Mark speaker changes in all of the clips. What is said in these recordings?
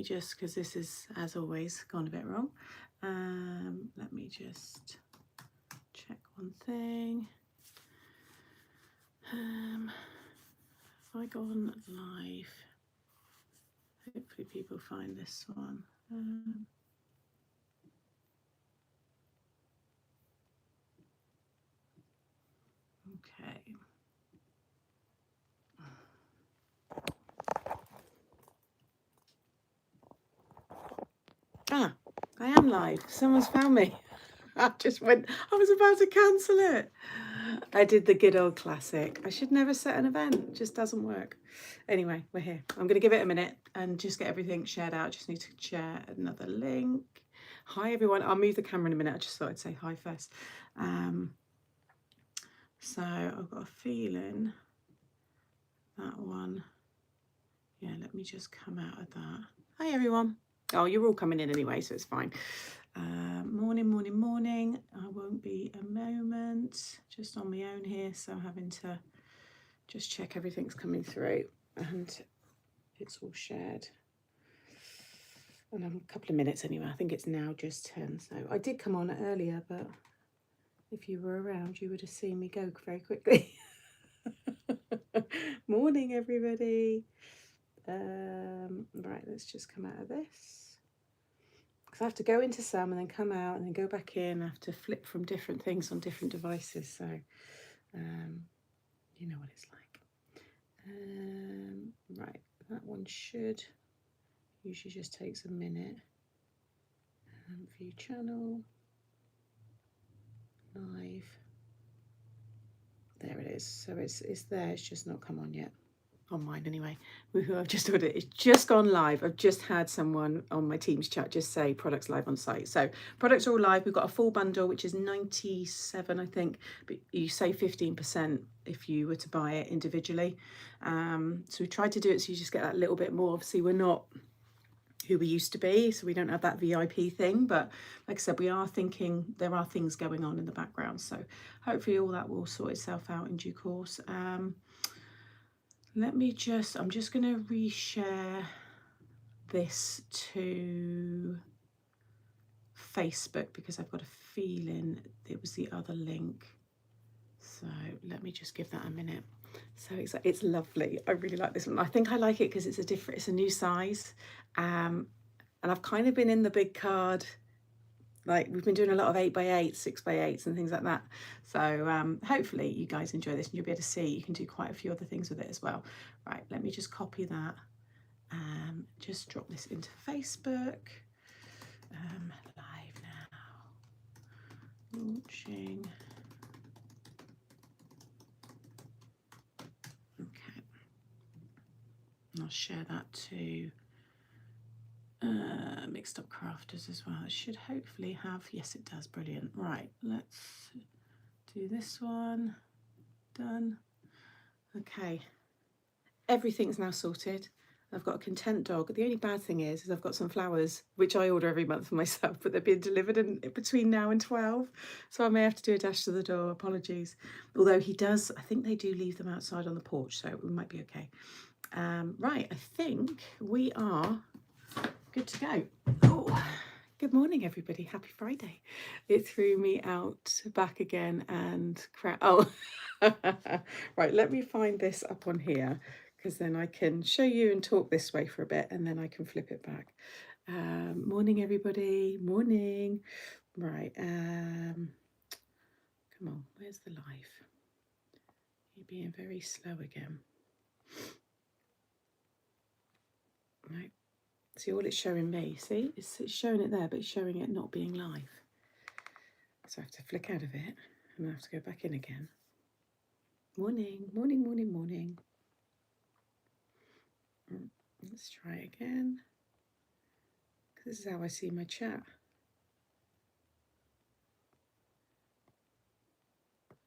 Speaker 1: me just, because this is, as always, gone a bit wrong. Let me just check one thing. If I go on live, hopefully people find this one. Okay. Ah, I am live. Someone's found me. I was about to cancel it. I did the good old classic. I should never set an event. It just doesn't work. Anyway, we're here. I'm going to give it a minute and just get everything shared out. Just need to share another link. Hi, everyone. I'll move the camera in a minute. I just thought I'd say hi first. So I've got a feeling that one. Yeah, let me just come out of that. Hi, everyone. Oh, you're all coming in anyway, so it's fine. Morning. I won't be a moment. Just on my own here, so I'm having to just check everything's coming through and it's all shared. And I'm a couple of minutes anyway. I think it's now just 10. So I did come on earlier, but if you were around, you would have seen me go very quickly. Morning, everybody. Right, let's just come out of this. Because I have to go into some and then come out and then go back in. I have to flip from different things on different devices. So, you know what it's like. Right, that one should usually just takes a minute. View channel, live. There it is. So it's there. It's just not come on yet. On mine anyway. Woohoo, I've just ordered it. It's just gone live. I've just had someone on my Teams chat just say products live on site. So products are all live. We've got a full bundle, which is 97, I think, but you save 15% if you were to buy it individually. So we tried to do it so you just get that little bit more. Obviously, we're not who we used to be, so we don't have that VIP thing, but like I said, we are thinking there are things going on in the background, so hopefully all that will sort itself out in due course. I'm just going to reshare this to Facebook because I've got a feeling it was the other link. So let me just give that a minute. So it's lovely. I really like this one. I think I like it because it's a new size. And I've kind of been in the big card. Like we've been doing a lot of 8x8, 6x8s and things like that. So hopefully you guys enjoy this and you'll be able to see you can do quite a few other things with it as well. Right, let me just copy that. Just drop this into Facebook. Live now. Launching. Okay. I'll share that to Mixed Up Crafters as well. It should hopefully have, yes it does, brilliant. Right, let's do this one. Done. Okay, everything's now sorted. I've got a content dog. The only bad thing is I've got some flowers, which I order every month for myself, but they're being delivered in between now and 12. So I may have to do a dash to the door, apologies. Although he does, I think they do leave them outside on the porch, so we might be okay. Right, I think we are good to go. Oh, good morning, everybody. Happy Friday. It threw me out back again and crap. Oh, right. Let me find this up on here because then I can show you and talk this way for a bit and then I can flip it back. Morning, everybody. Morning. Right. Come on. Where's the live? You're being very slow again. Right. See, all it's showing me, see, it's showing it there, but it's showing it not being live. So I have to flick out of it and I have to go back in again. Morning. Let's try again. This is how I see my chat.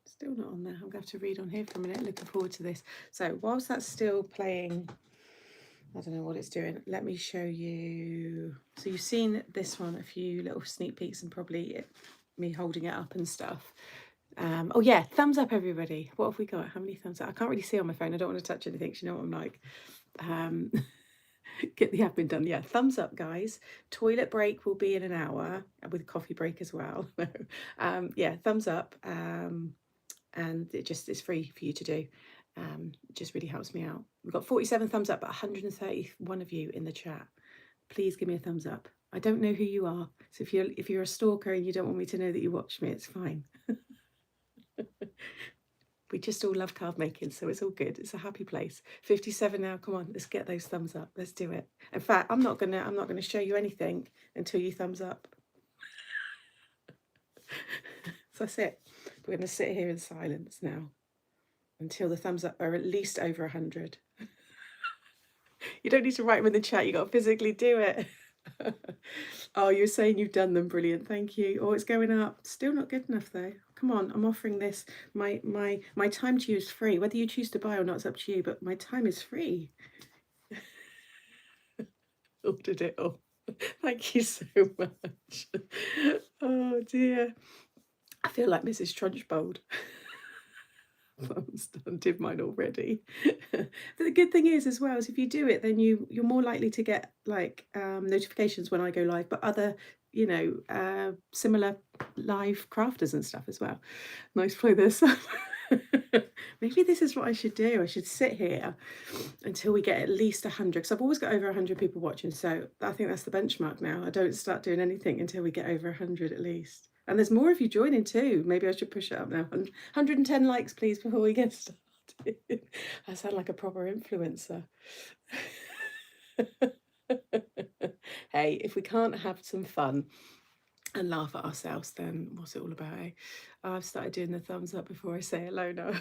Speaker 1: Still not on there. I'm going to have to read on here for a minute. Looking forward to this. So whilst that's still playing, I don't know what it's doing. Let me show you. So you've seen this one, a few little sneak peeks and probably me holding it up and stuff. Oh yeah, thumbs up, everybody. What have we got? How many thumbs up? I can't really see on my phone. I don't want to touch anything. You know what I'm like. Get the admin done. Yeah, thumbs up, guys. Toilet break will be in an hour with coffee break as well. Yeah, thumbs up. And it's free for you to do. It just really helps me out. We've got 47 thumbs up, but 131 of you in the chat. Please give me a thumbs up. I don't know who you are, so if you're a stalker and you don't want me to know that you watched me, it's fine. We just all love card making, so it's all good. It's a happy place. 57 now. Come on, let's get those thumbs up. Let's do it. In fact, I'm not gonna show you anything until you thumbs up. So that's it. We're gonna sit here in silence now until the thumbs up are at least over 100. You don't need to write them in the chat. You got to physically do it. Oh, you're saying you've done them. Brilliant. Thank you. Oh, it's going up. Still not good enough though. Come on, I'm offering this. My time to you is free. Whether you choose to buy or not, it's up to you, but my time is free. Ordered it all. Thank you so much. Oh dear. I feel like Mrs. Trunchbold. I did mine already. But the good thing is as well is if you do it, then you're more likely to get like notifications when I go live, but other similar live crafters and stuff as well. Nice play this. Maybe this is what I should do. I should sit here until we get at least 100, because I've always got over 100 people watching, so I think that's the benchmark now. I don't start doing anything until we get over 100 at least. And there's more of you joining too. Maybe I should push it up now. 110 likes, please, before we get started. I sound like a proper influencer. Hey, if we can't have some fun and laugh at ourselves, then what's it all about, eh? I've started doing the thumbs up before I say hello now.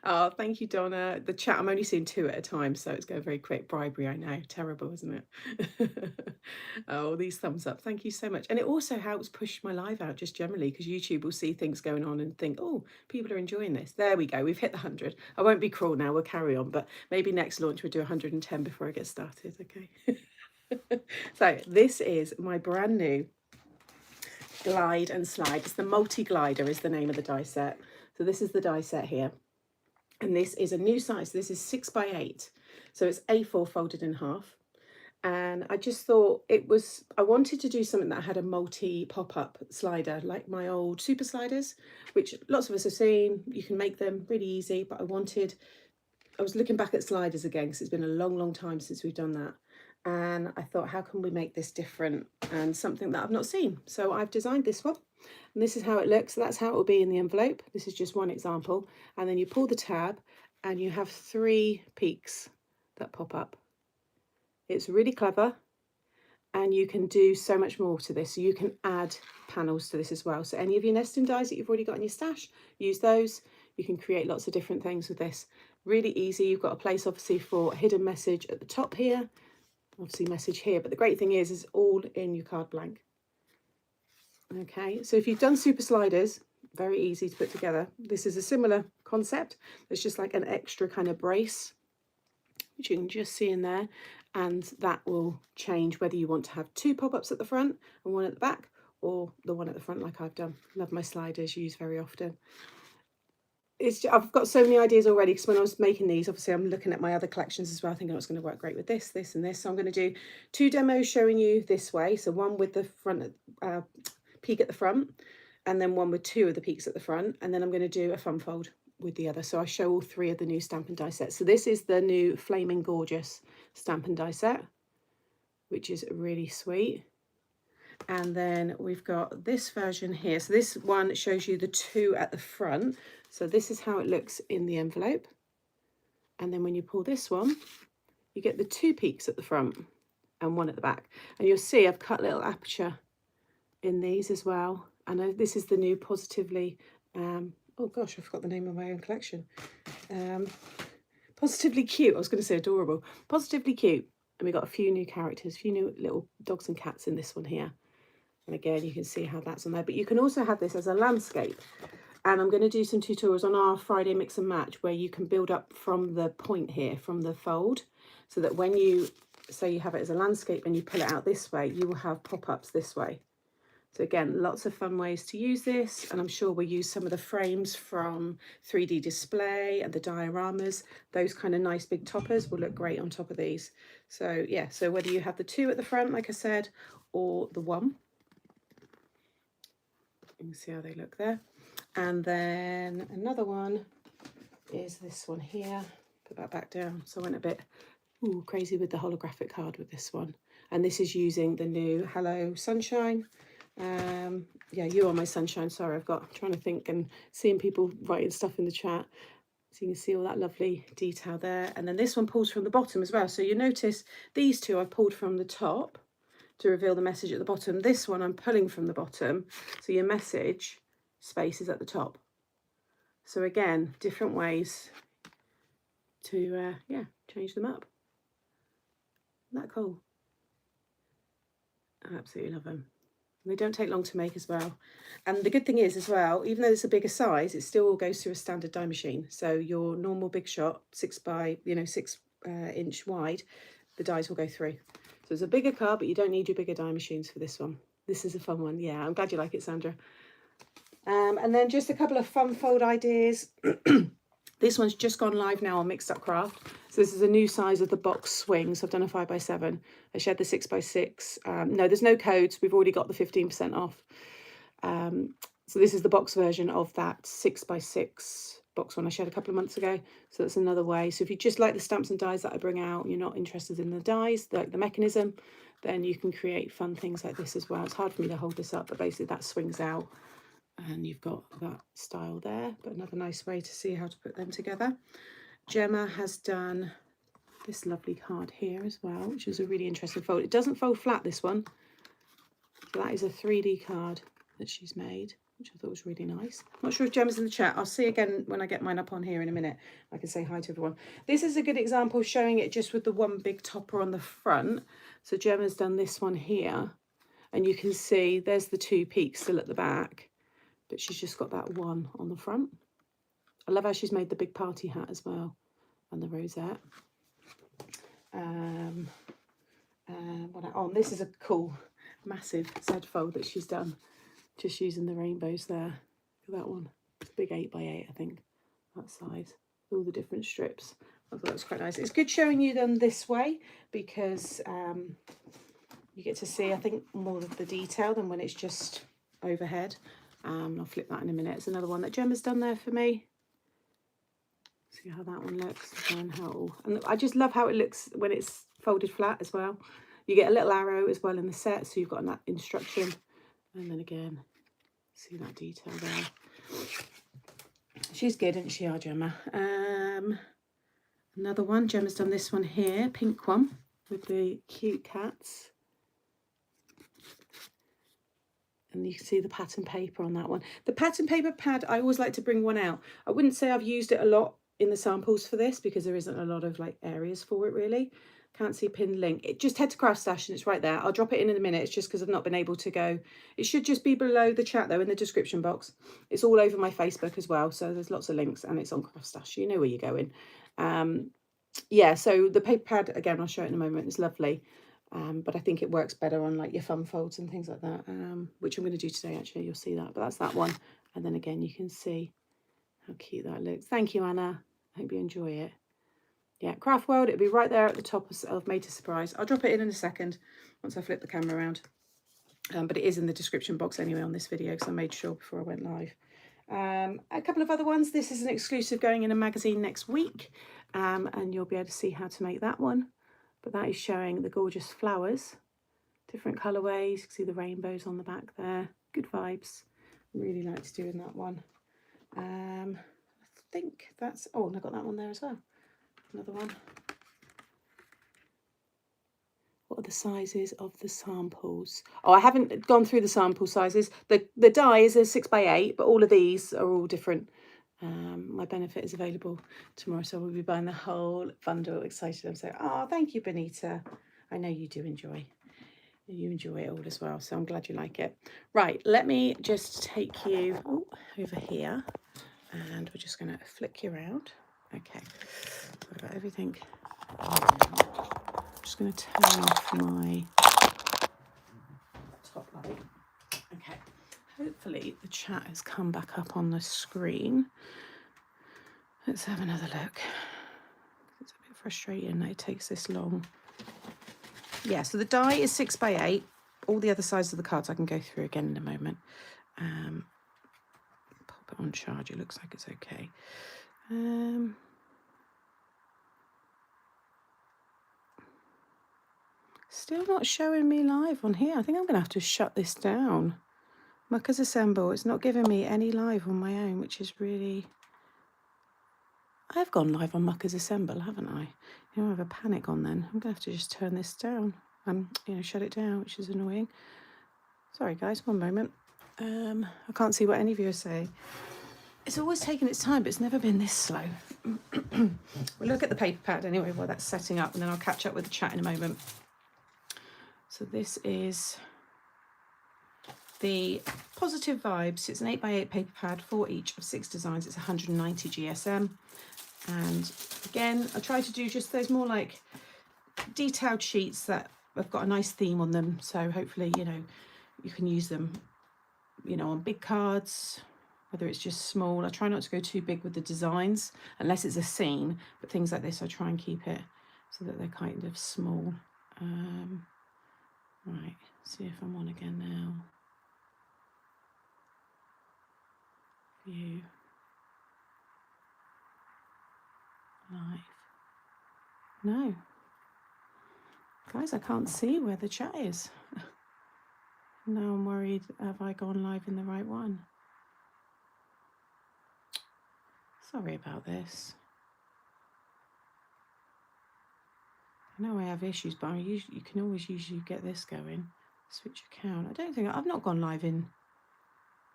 Speaker 1: Oh, thank you, Donna. The chat, I'm only seeing 2 at a time, so it's going very quick. Bribery, I know. Terrible, isn't it? Oh, these thumbs up. Thank you so much. And it also helps push my live out just generally, because YouTube will see things going on and think, oh, people are enjoying this. There we go. We've hit the 100. I won't be cruel now. We'll carry on. But maybe next launch we'll do 110 before I get started. Okay. So this is my brand new glide and slide. It's the multi-glider is the name of the die set. So this is the die set here. And this is a new size. This is 6x8. So it's A4 folded in half. And I just thought I wanted to do something that had a multi pop-up slider, like my old super sliders, which lots of us have seen. You can make them really easy, but I was looking back at sliders again, because it's been a long, long time since we've done that. And I thought, how can we make this different and something that I've not seen? So I've designed this one, and this is how it looks. So that's how it will be in the envelope. This is just one example. And then you pull the tab and you have 3 peaks that pop up. It's really clever, and you can do so much more to this. So you can add panels to this as well. So any of your nesting dies that you've already got in your stash, use those. You can create lots of different things with this. Really easy. You've got a place obviously for a hidden message at the top here. Obviously message here, but the great thing is all in your card blank. Okay, so if you've done super sliders, very easy to put together. This is a similar concept. It's just like an extra kind of brace, which you can just see in there, and that will change whether you want to have 2 pop-ups at the front and 1 at the back, or the 1 at the front like I've done. Love my sliders, use very often. I've got so many ideas already, because when I was making these, obviously I'm looking at my other collections as well, thinking it's going to work great with this, this and this. So I'm going to do 2 demos showing you this way. So one with the front peak at the front, and then one with 2 of the peaks at the front, and then I'm going to do a fun fold with the other. So I show all 3 of the new stamp and die sets. So this is the new Flaming Gorgeous stamp and die set, which is really sweet. And then we've got this version here. So this one shows you the 2 at the front. So this is how it looks in the envelope. And then when you pull this one, you get the 2 peaks at the front and 1 at the back. And you'll see I've cut a little aperture in these as well. And this is the new Positively, oh gosh, I forgot the name of my own collection. Positively Cute, I was going to say adorable. Positively Cute. And we've got a few new characters, a few new little dogs and cats in this one here. And again, you can see how that's on there. But you can also have this as a landscape. And I'm going to do some tutorials on our Friday mix and match where you can build up from the point here, from the fold, so that when you say you have it as a landscape and you pull it out this way, you will have pop-ups this way. So again, lots of fun ways to use this, and I'm sure we'll use some of the frames from 3D display and the dioramas. Those kind of nice big toppers will look great on top of these. So yeah, so whether you have the 2 at the front, like I said, or the 1, you can see how they look there. And then another one is this one here. Put that back down. So I went a bit crazy with the holographic card with this one. And this is using the new Hello Sunshine. Yeah, you are my sunshine. Sorry, I'm trying to think and seeing people writing stuff in the chat. So you can see all that lovely detail there. And then this one pulls from the bottom as well. So you notice these 2 I've pulled from the top to reveal the message at the bottom. This one I'm pulling from the bottom. So your message space is at the top. So again, different ways to, yeah, change them up. Isn't that cool? I absolutely love them. They don't take long to make as well. And the good thing is as well, even though it's a bigger size, it still all goes through a standard die machine. So your normal Big Shot 6 inch wide, the dies will go through. So it's a bigger car, but you don't need your bigger die machines for this one. This is a fun one. Yeah, I'm glad you like it, Sandra. And then just a couple of fun fold ideas. This one's just gone live now on Mixed Up Craft. So this is a new size of the box swing. So I've done a 5x7. I shared the 6x6. No, there's no codes. We've already got the 15% off. So this is the box version of that 6x6 box one I shared a couple of months ago. So that's another way. So if you just like the stamps and dies that I bring out, you're not interested in the dies, like the mechanism, then you can create fun things like this as well. It's hard for me to hold this up, but basically that swings out. And you've got that style there, but another nice way to see how to put them together. Gemma has done this lovely card here as well, which is a really interesting fold. It doesn't fold flat, this one. So that is a 3D card that she's made, which I thought was really nice. I'm not sure if Gemma's in the chat. I'll see again when I get mine up on here in a minute. I can say hi to everyone. This is a good example showing it just with the one big topper on the front. So Gemma's done this one here, and you can see there's the 2 peaks still at the back. But she's just got that one on the front. I love how she's made the big party hat as well, and the rosette. This is a cool, massive Z fold that she's done, just using the rainbows there. Look at that one. It's a big 8x8, I think, that size. All the different strips. I thought that was quite nice. It's good showing you them this way because you get to see, I think, more of the detail than when it's just overhead. I'll flip that in a minute. It's another one that Gemma's done there for me. See how that one looks and I just love how it looks when it's folded flat as well. You get a little arrow as well in the set, so you've got that instruction, and then again, see that detail there. She's good, isn't she, our Gemma? Another one. Gemma's done this one here, pink one with the cute cats. And you can see the pattern paper on that one. The pattern paper pad, I always like to bring one out. I wouldn't say I've used it a lot in the samples for this because there isn't a lot of like areas for it really. Can't see pinned link. Just head to Craft Stash and it's right there. I'll drop it in a minute. It's just because I've not been able to go. It should just be below the chat though, in the description box. It's all over my Facebook as well. So there's lots of links and it's on Craft Stash. You know where you're going. Yeah, so the paper pad, again, I'll show it in a moment. It's lovely. But I think it works better on like your fun folds and things like that, which I'm going to do today actually. You'll see that, but that's that one. And then again, you can see how cute that looks. Thank you, Anna. I hope you enjoy it. Yeah, Craft World, it'll be right there at the top of Made to Surprise. I'll drop it in a second once I flip the camera around. But it is in the description box anyway on this video because I made sure before I went live. A couple of other ones. This is an exclusive going in a magazine next week, and you'll be able to see how to make that one. But that is showing the gorgeous flowers, different colourways. You can see the rainbows on the back there. Good vibes. Really liked doing that one. I think that's, oh, and I got that one there as well. Another one. What are the sizes of the samples? Oh, I haven't gone through the sample sizes. The die is a 6x8, but all of these are all different. My benefit is available tomorrow, so we'll be buying the whole bundle. Excited. I'm so, oh, thank you, Benita. I know you do enjoy. You enjoy it all as well, so I'm glad you like it. Right, let me just take you over here, and we're just going to flick you around. Okay, I've got everything. I'm just going to turn off my top light. Okay, Hopefully the chat has come back up on the screen. Let's have another look. It's a bit frustrating that it takes this long. Yeah, so the die is 6 by 8. All the other sides of the cards I can go through again in a moment. Pop it on charge. It looks like it's okay. Still not showing me live on here. I think I'm going to have to shut this down. Muckers Assemble. It's not giving me any live on my own, which is really... I've gone live on Muckers Assemble, haven't I? You know, I have a panic on then. I'm going to have to just turn this down. Shut it down, which is annoying. Sorry, guys, one moment. I can't see what any of you are saying. It's always taken its time, but it's never been this slow. We'll look at the paper pad anyway while that's setting up, and then I'll catch up with the chat in a moment. So this is the Positive Vibes. It's an 8 by 8 paper pad for each of 6 designs. It's 190 GSM. And again, I try to do just those more like detailed sheets that have got a nice theme on them. So hopefully, you know, you can use them, you know, on big cards, whether it's just small. I try not to go too big with the designs unless it's a scene, but things like this, I try and keep it so that they're kind of small. Right, see if I'm on again now. View. Live. No. Guys, I can't see where the chat is. Now I'm worried, have I gone live in the right one? Sorry about this. I know I have issues, but you can always usually get this going. Switch account. I don't think I've not gone live in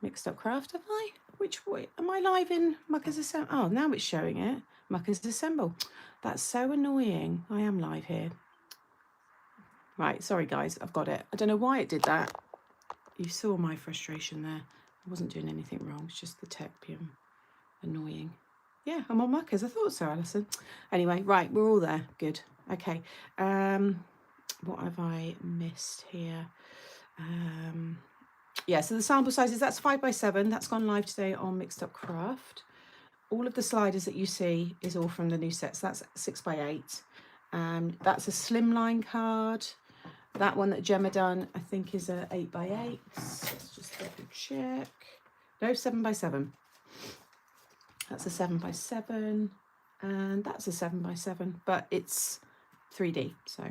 Speaker 1: Mixed Up Craft, have I? Which way am I live in Muckers Assemble? Oh, now it's showing it. Muckers Assemble. That's so annoying. I am live here. Right, sorry guys, I've got it. I don't know why it did that. You saw my frustration there. I wasn't doing anything wrong. It's just the tech being annoying. Yeah, I'm on Muckers. I thought so, Alison. Anyway, right, we're all there. Good. Okay. What have I missed here? Yeah, so the sample sizes, that's 5 by 7. That's gone live today on Mixed Up Craft. All of the sliders that you see is all from the new sets. That's 6 by 8. That's a slimline card. That one that Gemma done, I think, is a 8 by 8. Let's just double check. No, 7 by 7. That's a 7 by 7. And that's a 7 by 7, but it's 3D. So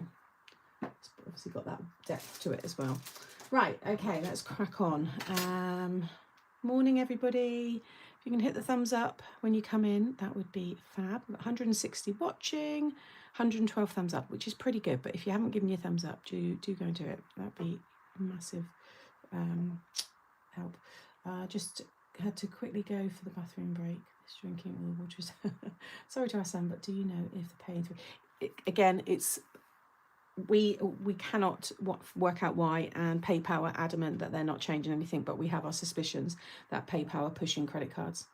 Speaker 1: it's obviously got that depth to it as well. Right, okay, let's crack on. Morning, everybody. If you can hit the thumbs up when you come in, that would be fab. 160 watching, 112 thumbs up, which is pretty good. But if you haven't given your thumbs up, do go and do it. That'd be a massive help. Just had to quickly go for the bathroom break. Just drinking all the waters. Sorry to ask Sam, but do you know if the pay again, it's we cannot work out why, and PayPal are adamant that they're not changing anything, but we have our suspicions that PayPal are pushing credit cards.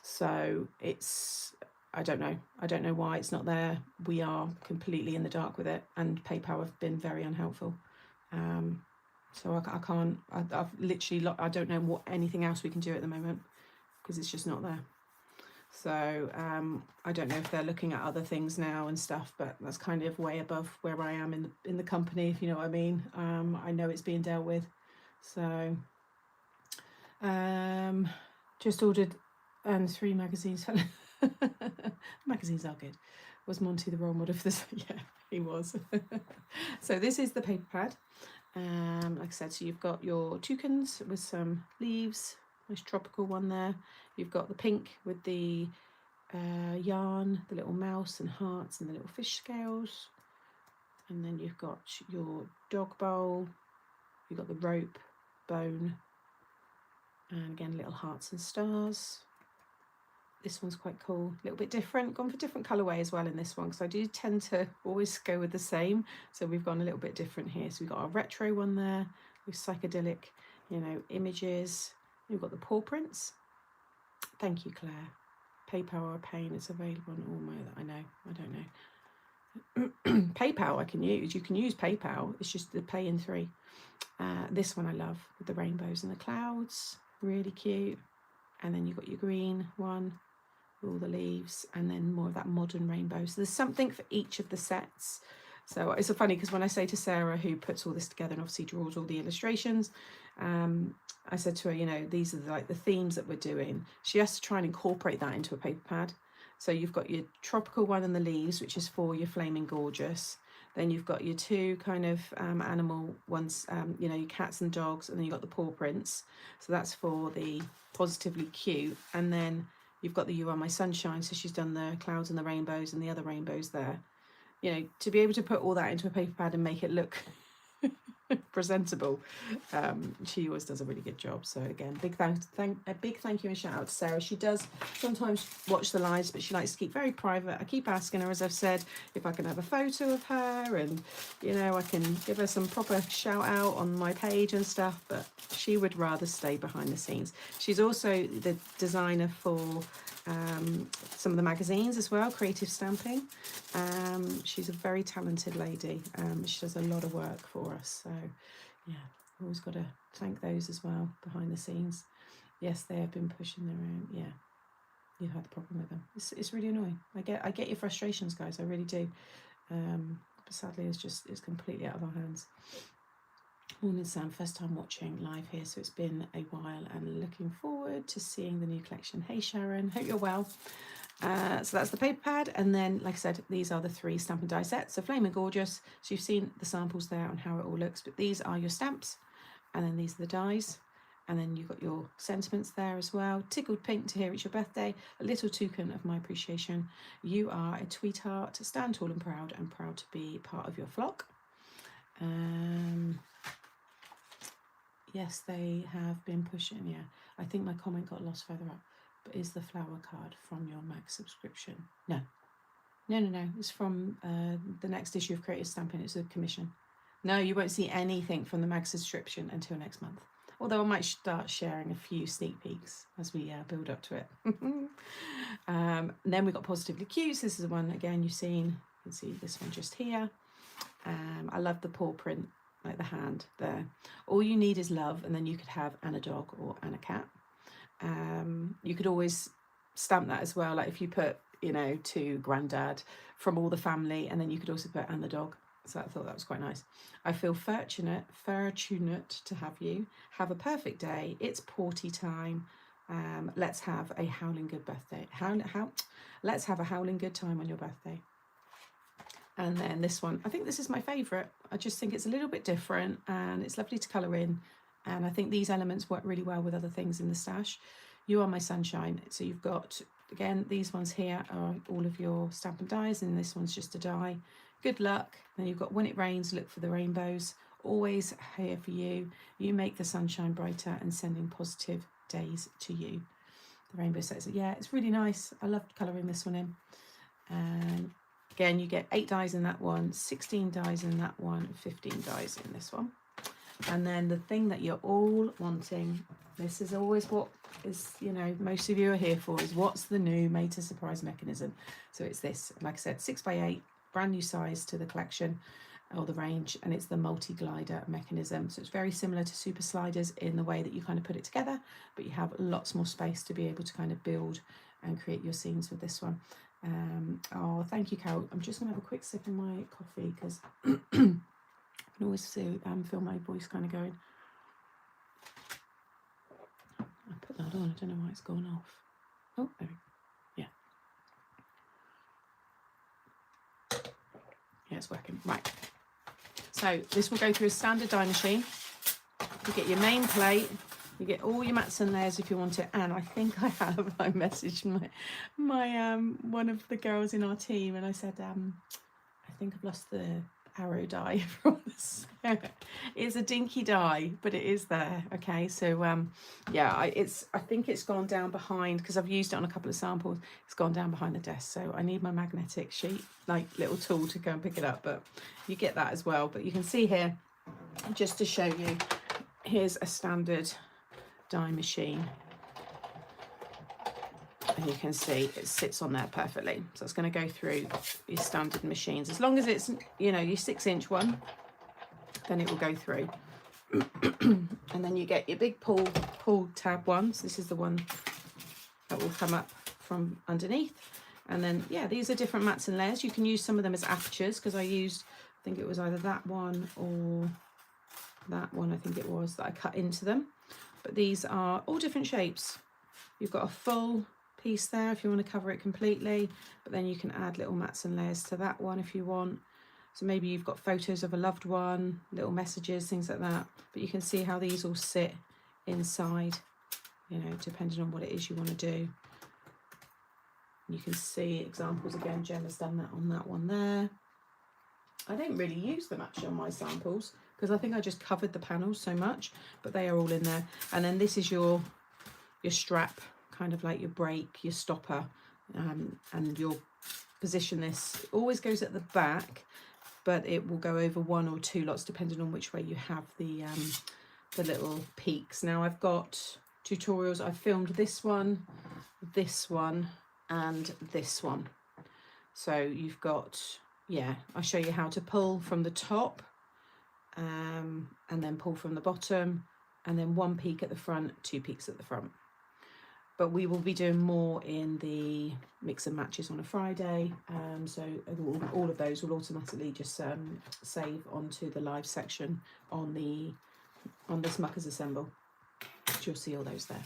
Speaker 1: So it's, I don't know why it's not there. We are completely in the dark with it, and PayPal have been very unhelpful. So I've literally, I don't know what anything else we can do at the moment because it's just not there. So I don't know if they're looking at other things now and stuff, but that's kind of way above where I am in the company, if you know what I mean. I know it's being dealt with. So just ordered 3 magazines. Magazines are good. Was Monty the role model for this? Yeah, he was. So this is the paper pad. Like I said, so you've got your toucans with some leaves. Nice tropical one there. You've got the pink with the yarn, the little mouse and hearts and the little fish scales. And then you've got your dog bowl. You've got the rope, bone, and again, little hearts and stars. This one's quite cool, a little bit different. Gone for different colourway as well in this one, because I do tend to always go with the same. So we've gone a little bit different here. So we've got our retro one there with psychedelic, images. We've got the paw prints. Thank you, Claire. PayPal or Pain is available on all my, I don't know. PayPal I can use. You can use PayPal. It's just the pay in 3. This one I love, with the rainbows and the clouds, really cute. And then you've got your green one, all the leaves, and then more of that modern rainbow. So there's something for each of the sets. So it's so funny because when I say to Sarah, who puts all this together and obviously draws all the illustrations, I said to her, you know, these are like the themes that we're doing. She has to try and incorporate that into a paper pad. So you've got your tropical one and the leaves, which is for your flaming gorgeous. Then you've got your two kind of animal ones, you know, your cats and dogs, and then you've got the paw prints. So that's for the positively cute. And then you've got the You Are My Sunshine. So she's done the clouds and the rainbows and the other rainbows there. You know, to be able to put all that into a paper pad and make it look presentable, she always does a really good job. So again, a big thank you and shout out to Sarah. She does sometimes watch the lives, but she likes to keep very private. I keep asking her, as I've said, if I can have a photo of her, and you know, I can give her some proper shout out on my page and stuff, but she would rather stay behind the scenes. She's also the designer for some of the magazines as well, Creative Stamping. She's a very talented lady. She does a lot of work for us. So yeah, always got to thank those as well behind the scenes. Yes, they have been pushing their own. Yeah, you've had the problem with them. It's really annoying. I get your frustrations, guys. I really do. But sadly, it's completely out of our hands. Morning Sam, first time watching live here, so it's been a while and looking forward to seeing the new collection. Hey Sharon, hope you're well. So that's the paper pad, and then like I said, these are the 3 stamp and die sets. So Flaming Gorgeous, so you've seen the samples there on how it all looks, but these are your stamps, and then these are the dies, and then you've got your sentiments there as well. Tickled pink to hear it's your birthday, a little token of my appreciation. You are a tweetheart, stand tall and proud to be part of your flock. Yes, they have been pushing. Yeah, I think my comment got lost further up. But is the flower card from your Max subscription? No. It's from the next issue of Creative Stamping. It's a commission. No, you won't see anything from the Max subscription until next month. Although I might start sharing a few sneak peeks as we build up to it. Then we've got Positively Cute. So this is the one, again, you've seen. You can see this one just here. I love the paw print, like the hand there. All you need is love, and then you could have and a dog or and a cat. You could always stamp that as well, like if you put, you know, to Grandad from all the family, and then you could also put and the dog. So I thought that was quite nice. I feel fortunate to have you. Have a perfect day. It's party time. Let's have a howling good birthday. Let's have a howling good time on your birthday. And then this one, I think this is my favourite. I just think it's a little bit different, and it's lovely to colour in. And I think these elements work really well with other things in the stash. You Are My Sunshine. So you've got, again, these ones here are all of your stamp and dies, and this one's just a die. Good luck. Then you've got When It Rains, Look for the Rainbows. Always here for you. You make the sunshine brighter, and sending positive days to you. The rainbow says, yeah, it's really nice. I love colouring this one in. And again, you get 8 dies in that one, 16 dies in that one, 15 dies in this one. And then the thing that you're all wanting, this is always what is, you know, most of you are here for, is what's the new made to surprise mechanism. So it's this, like I said, 6x8, brand new size to the collection or the range, and it's the multi-glider mechanism. So it's very similar to super sliders in the way that you kind of put it together, but you have lots more space to be able to kind of build and create your scenes with this one. Oh, thank you, Carol. I'm just gonna have a quick sip of my coffee because I can always feel my voice kind of going. I put that on, I don't know why it's gone off. Oh, there we go. Yeah, it's working. Right. So this will go through a standard die machine. You get your main plate. You get all your mats and layers if you want it. And I think I messaged my one of the girls in our team, and I said, I think I've lost the arrow die from this. It's a dinky die, but it is there. Okay, so yeah, I think it's gone down behind, because I've used it on a couple of samples. It's gone down behind the desk, so I need my magnetic sheet, like little tool, to go and pick it up. But you get that as well. But you can see here, just to show you, here's a standard die machine, and you can see it sits on there perfectly. So it's going to go through your standard machines. As long as it's, you know, your 6-inch one, then it will go through. And then you get your big pull tab ones. This is the one that will come up from underneath. And then, yeah, these are different mats and layers. You can use some of them as apertures, because I used, I think it was either that one or that one, I think it was, that I cut into them. But these are all different shapes. You've got a full piece there if you want to cover it completely, but then you can add little mats and layers to that one if you want. So maybe you've got photos of a loved one, little messages, things like that. But you can see how these all sit inside, you know, depending on what it is you want to do. You can see examples again. Gemma's done that on that one there. I don't really use them actually on my samples because I think I just covered the panels so much, but they are all in there. And then this is your strap, kind of like your brake, your stopper, and you'll position this. It always goes at the back, but it will go over one or two lots depending on which way you have the little peaks. Now I've got tutorials. I've filmed this one, and this one. So you've got, yeah, I'll show you how to pull from the top, and then pull from the bottom, and then one peak at the front, two peaks at the front. But we will be doing more in the mix and matches on a Friday, so all of those will automatically just save onto the live section on this Muckers Assemble. So you'll see all those there.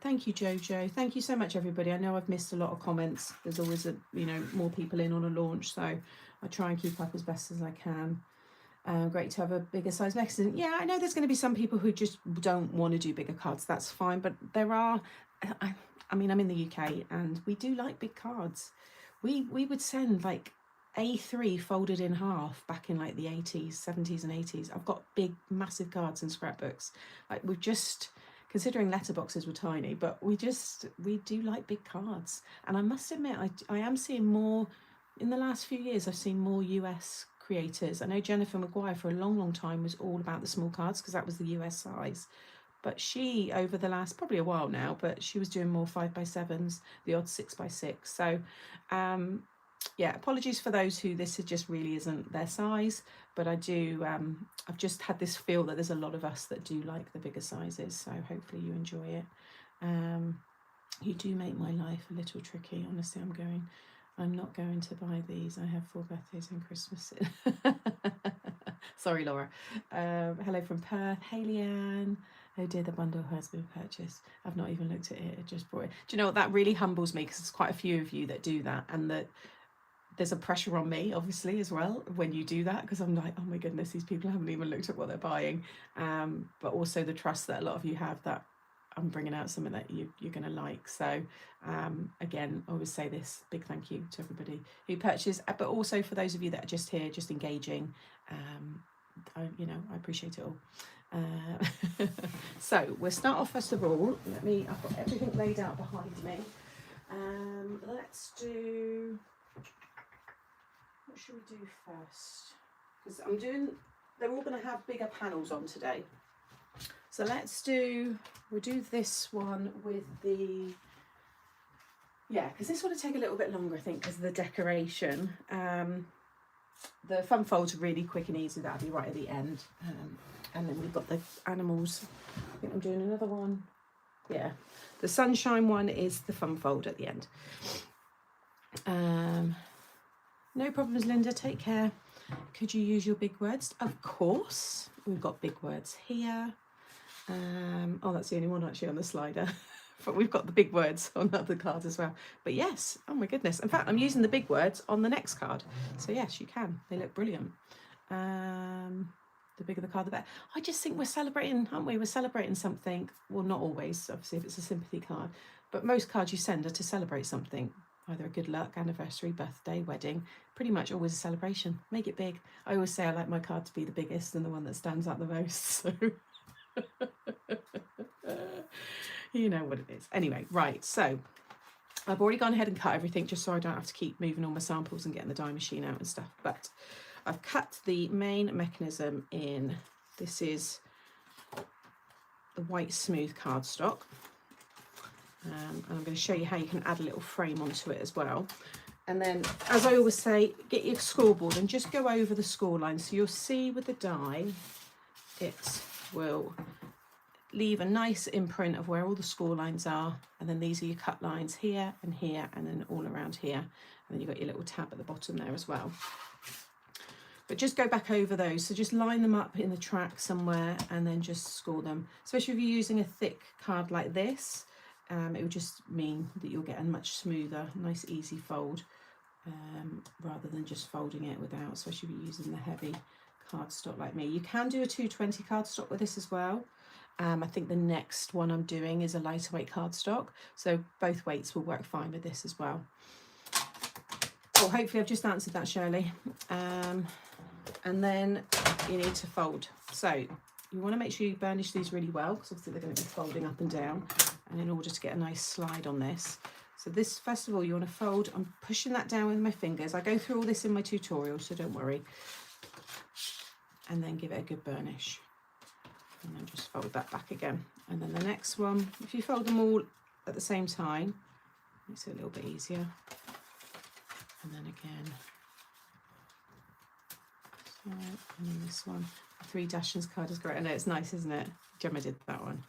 Speaker 1: Thank you, Jojo. Thank you so much, everybody. I know I've missed a lot of comments. There's always more people in on a launch, so I try and keep up as best as I can. Great to have a bigger size mechanism. Yeah, I know there's going to be some people who just don't want to do bigger cards. That's fine, but there are. I mean, I'm in the UK and we do like big cards. We would send like A3 folded in half back in like the 80s, 70s, and 80s. I've got big, massive cards and scrapbooks. Like we've just. Considering letterboxes were tiny, but we do like big cards. And I must admit, I am seeing more, in the last few years, I've seen more US creators. I know Jennifer Maguire for a long time was all about the small cards because that was the US size. But she, over the last, probably a while now, but she was doing more 5x7s, the odd 6x6. So, yeah, apologies for those who this just really isn't their size, but I do, I've just had this feel that there's a lot of us that do like the bigger sizes, so hopefully you enjoy it. You do make my life a little tricky, honestly. I'm not going to buy these. I have 4 birthdays and Christmas. Sorry, Laura. Hello from Perth. Hey, Leanne. Oh dear, the bundle has been purchased. I've not even looked at it. I just brought it. Do you know what? That really humbles me because there's quite a few of you that do that, and that there's a pressure on me, obviously, as well, when you do that, because I'm like, oh my goodness, these people haven't even looked at what they're buying. But also the trust that a lot of you have that I'm bringing out something that you're going to like. So again, I always say this, big thank you to everybody who purchased, but also for those of you that are just here, just engaging. I appreciate it all. So we'll start off first of all. I've got everything laid out behind me. Let's do, what should we do first? Because they're all going to have bigger panels on today. So we'll do this one with the, because this one will take a little bit longer, I think, because of the decoration. The fun folds are really quick and easy. That'll be right at the end. And then we've got the animals. I think I'm doing another one. Yeah, the sunshine one is the fun fold at the end. No problems, Linda. Take care. Could you use your big words? Of course. We've got big words here. Oh, that's the only one actually on the slider. But we've got the big words on the other card as well. But yes, oh my goodness. In fact, I'm using the big words on the next card. So yes, you can. They look brilliant. The bigger the card, the better. I just think we're celebrating, aren't we? We're celebrating something. Well, not always, obviously, if it's a sympathy card. But most cards you send are to celebrate something. Either a good luck, anniversary, birthday, wedding. Pretty much always a celebration. Make it big. I always say I like my card to be the biggest and the one that stands out the most. So you know what it is. Anyway, right, so I've already gone ahead and cut everything just so I don't have to keep moving all my samples and getting the die machine out and stuff. But I've cut the main mechanism in. This is the white smooth cardstock. And I'm going to show you how you can add a little frame onto it as well. And then, as I always say, get your scoreboard and just go over the score line. So you'll see with the die, it will leave a nice imprint of where all the score lines are, and then these are your cut lines here and here and then all around here, and then you've got your little tab at the bottom there as well. But just go back over those, so just line them up in the track somewhere and then just score them, especially if you're using a thick card like this. It will just mean that you'll get a much smoother, nice easy fold, rather than just folding it without, especially if you're using the heavy cardstock like me. You can do a 220 cardstock with this as well. I think the next one I'm doing is a lighter weight cardstock, so both weights will work fine with this as well. Well, hopefully I've just answered that, Shirley. And then you need to fold. So you want to make sure you burnish these really well, because obviously they're going to be folding up and down, and in order to get a nice slide on this. So this, first of all, you want to fold. I'm pushing that down with my fingers. I go through all this in my tutorial, so don't worry. And then give it a good burnish. And then just fold that back again. And then the next one, if you fold them all at the same time, makes it a little bit easier. And then again. So, and then this one, the 3 Dashens card is great. I know, it's nice, isn't it? Gemma did that one.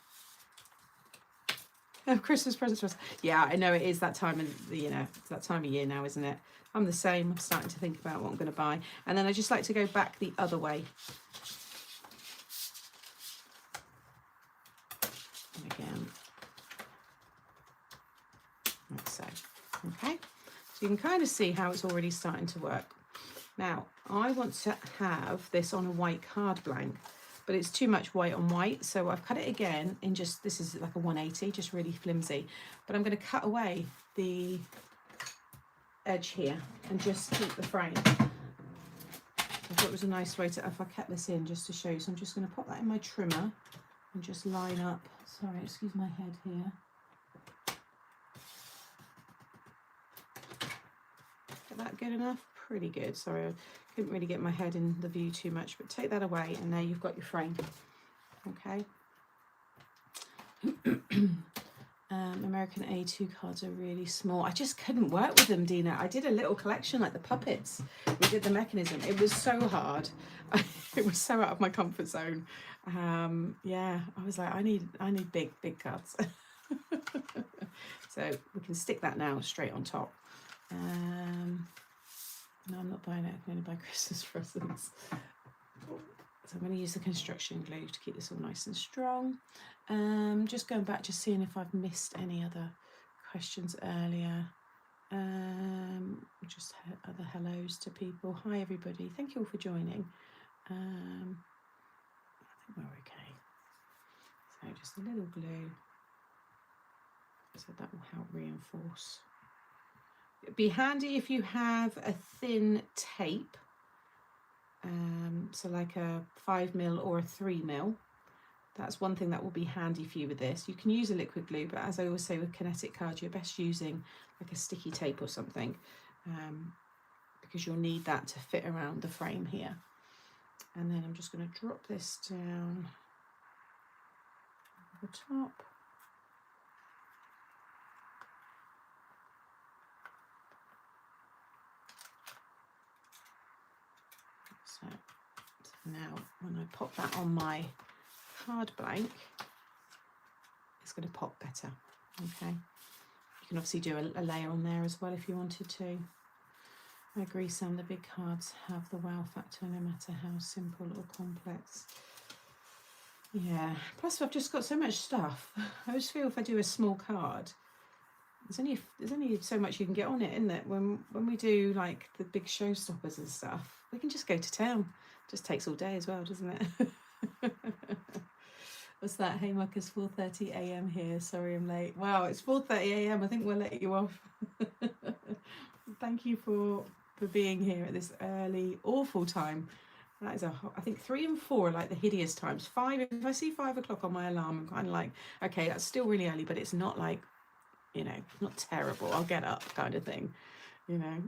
Speaker 1: Oh, Christmas presents for us. Yeah, I know it is that time of the, it's that time of year now, isn't it? I'm the same. I'm starting to think about what I'm going to buy. And then I just like to go back the other way. And again. Like so. Okay. So you can kind of see how it's already starting to work. Now, I want to have this on a white card blank, but it's too much white on white, so I've cut it again in just, this is like a 180, just really flimsy, but I'm going to cut away the edge here and just keep the frame. I thought it was a nice way to, if I kept this in just to show you, so I'm just going to pop that in my trimmer and just line up, sorry, excuse my head here. Is that good enough? Pretty good. Sorry, I couldn't really get my head in the view too much, but take that away and there you've got your frame. Okay. American A2 cards are really small. I just couldn't work with them, Dina. I did a little collection like the puppets. We did the mechanism. It was so hard. It was so out of my comfort zone. Yeah, I was like, I need big cards. So we can stick that now straight on top. No, I'm not buying it. I'm going to buy Christmas presents. So I'm going to use the construction glue to keep this all nice and strong. Just going back, just seeing if I've missed any other questions earlier. Just other hellos to people. Hi everybody. Thank you all for joining. I think we're okay. So just a little glue. So that will help reinforce. It'd be handy if you have a thin tape, so like a 5mm or a 3mm. That's one thing that will be handy for you with this. You can use a liquid glue, but as I always say with kinetic cards, you're best using like a sticky tape or something, because you'll need that to fit around the frame here. And then I'm just going to drop this down over the top. So now when I pop that on my card blank, it's going to pop better. Okay, you can obviously do a layer on there as well if you wanted to. I agree, Sam, the big cards have the wow factor no matter how simple or complex. Yeah, plus I've just got so much stuff. I just feel if I do a small card, there's only so much you can get on it, isn't it? When we do like the big showstoppers and stuff, we can just go to town. Just takes all day as well, doesn't it? What's that? Hey Muckers, 4:30 a.m. here. Sorry I'm late. Wow, it's 4:30 a.m. I think we'll let you off. Thank you for being here at this early, awful time. That is I think 3 and 4 are like the hideous times. 5, if I see 5 o'clock on my alarm, I'm kind of like, okay, that's still really early, but it's not like, you know, not terrible. I'll get up kind of thing, you know.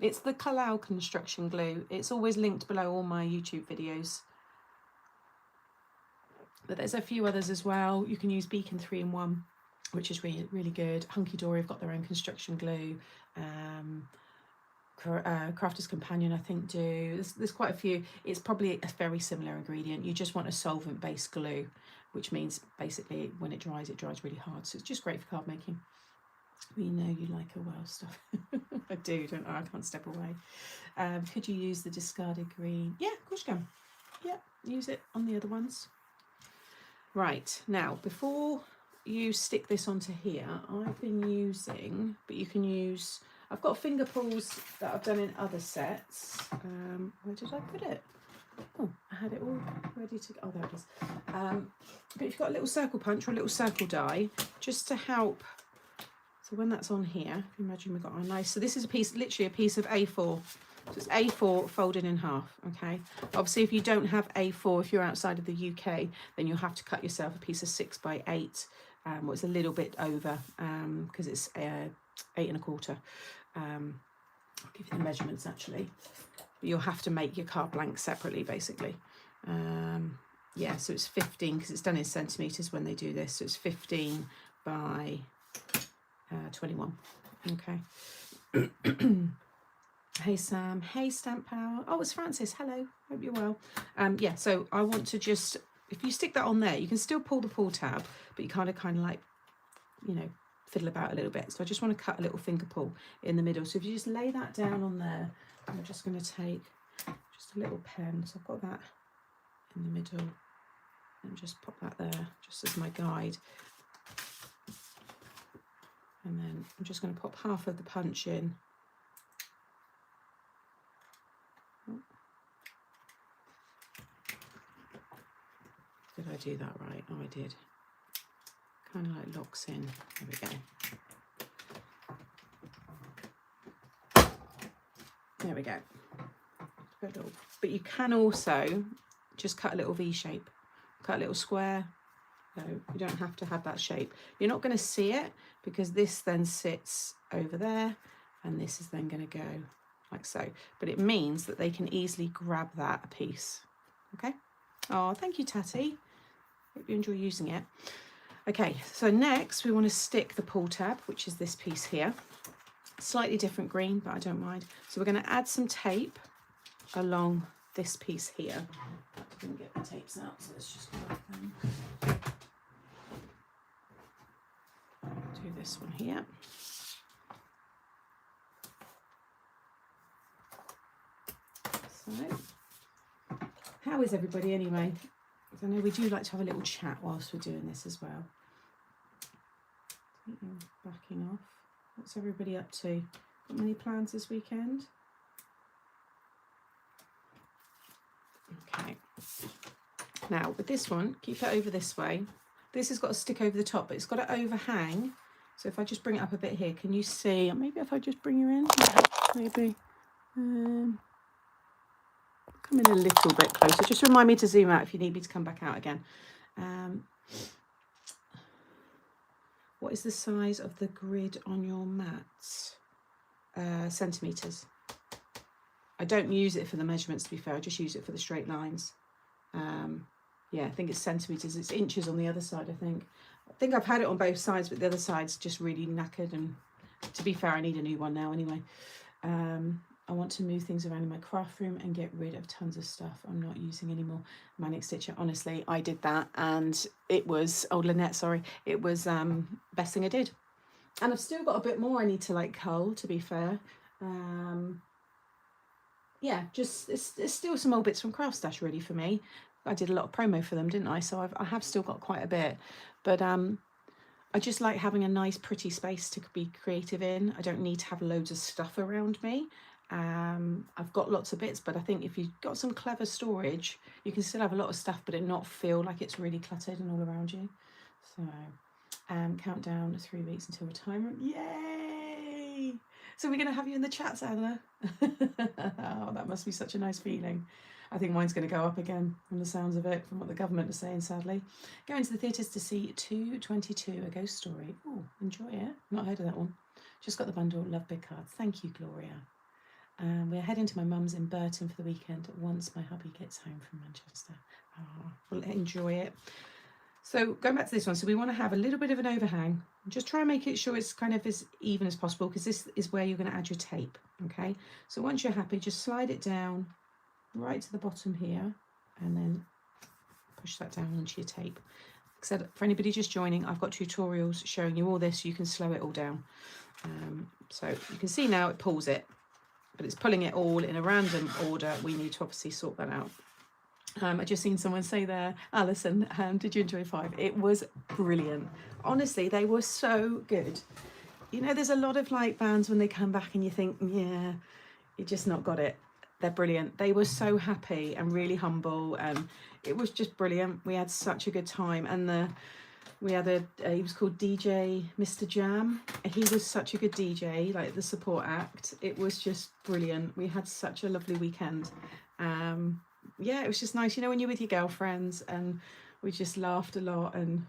Speaker 1: It's the Kalau construction glue. It's always linked below all my YouTube videos. But there's a few others as well. You can use Beacon 3-in-1, which is really, really good. Hunky Dory have got their own construction glue. Crafter's Companion, I think, do. There's quite a few. It's probably a very similar ingredient. You just want a solvent-based glue, which means basically when it dries really hard. So it's just great for card making. You know you like a well stuff. I do, don't I? I can't step away. Could you use the discarded green? Yeah, of course you can. Yeah, use it on the other ones. Right, now before you stick this onto here, I've been using, but you can use, I've got finger pulls that I've done in other sets. Where did I put it? Oh, I had it all ready to go. Oh, there it is. But if you've got a little circle punch or a little circle die, just to help. So when that's on here, imagine we've got our nice, so this is a piece, literally a piece of A4. So it's A4 folded in half, okay? Obviously, if you don't have A4, if you're outside of the UK, then you'll have to cut yourself a piece of 6 by 8. Well, it's a little bit over because it's 8 1/4. I'll give you the measurements actually. But you'll have to make your card blank separately, basically. Yeah, so it's 15 because it's done in centimetres when they do this. So it's 15 by 21. Okay. Hey Sam, hey Stamp Power. Oh, it's Francis. Hello, hope you're well. Yeah, so I want to just, if you stick that on there, you can still pull the pull tab, but you kind of like, you know, fiddle about a little bit. So I just want to cut a little finger pull in the middle. So if you just lay that down on there, I'm just going to take just a little pen. So I've got that in the middle and just pop that there just as my guide. And then I'm just going to pop half of the punch in. Did I do that right? Oh, I did. Kind of like locks in. There we go. There we go. But you can also just cut a little V shape. Cut a little square. No, you don't have to have that shape. You're not going to see it because this then sits over there and this is then going to go like so. But it means that they can easily grab that a piece. Okay? Oh, thank you, Tatty. Hope you enjoy using it. Okay, so next we want to stick the pull tab, which is this piece here. Slightly different green, but I don't mind. So we're going to add some tape along this piece here. I didn't get the tapes out, so let's just grab them. Do this one here. So, how is everybody anyway? I know we do like to have a little chat whilst we're doing this as well. Backing off. What's everybody up to? Got many plans this weekend? Okay. Now with this one, keep it over this way. This has got to stick over the top, but it's got to overhang. So if I just bring it up a bit here, can you see? Maybe if I just bring you in, maybe. Come in a little bit closer. Just remind me to zoom out if you need me to come back out again. What is the size of the grid on your mats? Centimetres. I don't use it for the measurements, to be fair. I just use it for the straight lines. Yeah, I think it's centimetres. It's inches on the other side, I think. I think I've had it on both sides, but the other side's just really knackered. And to be fair, I need a new one now anyway. I want to move things around in my craft room and get rid of tons of stuff I'm not using anymore. Manic Stitcher, honestly, I did that and it was, oh, Lynette, sorry, it was best thing I did. And I've still got a bit more I need to like cull, to be fair. Yeah, just, it's still some old bits from Craft Stash really for me. I did a lot of promo for them, didn't I? So I have still got quite a bit. But I just like having a nice, pretty space to be creative in. I don't need to have loads of stuff around me. I've got lots of bits, but I think if you've got some clever storage, you can still have a lot of stuff, but it not feel like it's really cluttered and all around you. So, countdown 3 weeks until retirement. Yay! So we're going to have you in the chats, Anna. Oh, that must be such a nice feeling. I think mine's going to go up again from the sounds of it, from what the government is saying, sadly. Going to the theatres to see 222, A Ghost Story. Oh, enjoy it. Not heard of that one. Just got the bundle. Love big cards. Thank you, Gloria. We're heading to my mum's in Burton for the weekend once my hubby gets home from Manchester. Oh, we'll enjoy it. So going back to this one, so we want to have a little bit of an overhang. Just try and make it sure it's kind of as even as possible, because this is where you're going to add your tape. Okay, so once you're happy, just slide it down right to the bottom here, and then push that down onto your tape. Except for anybody just joining, I've got tutorials showing you all this. You can slow it all down. So you can see now it pulls it, but it's pulling it all in a random order. We need to obviously sort that out. I just seen someone say there, Alison, did you enjoy 5? It was brilliant. Honestly, they were so good. You know, there's a lot of like bands when they come back and you think, yeah, you just not got it. They're brilliant. They were so happy and really humble. It was just brilliant. We had such a good time. And we had he was called DJ Mr. Jam. He was such a good DJ, like the support act. It was just brilliant. We had such a lovely weekend. Yeah, it was just nice, you know, when you're with your girlfriends, and we just laughed a lot, and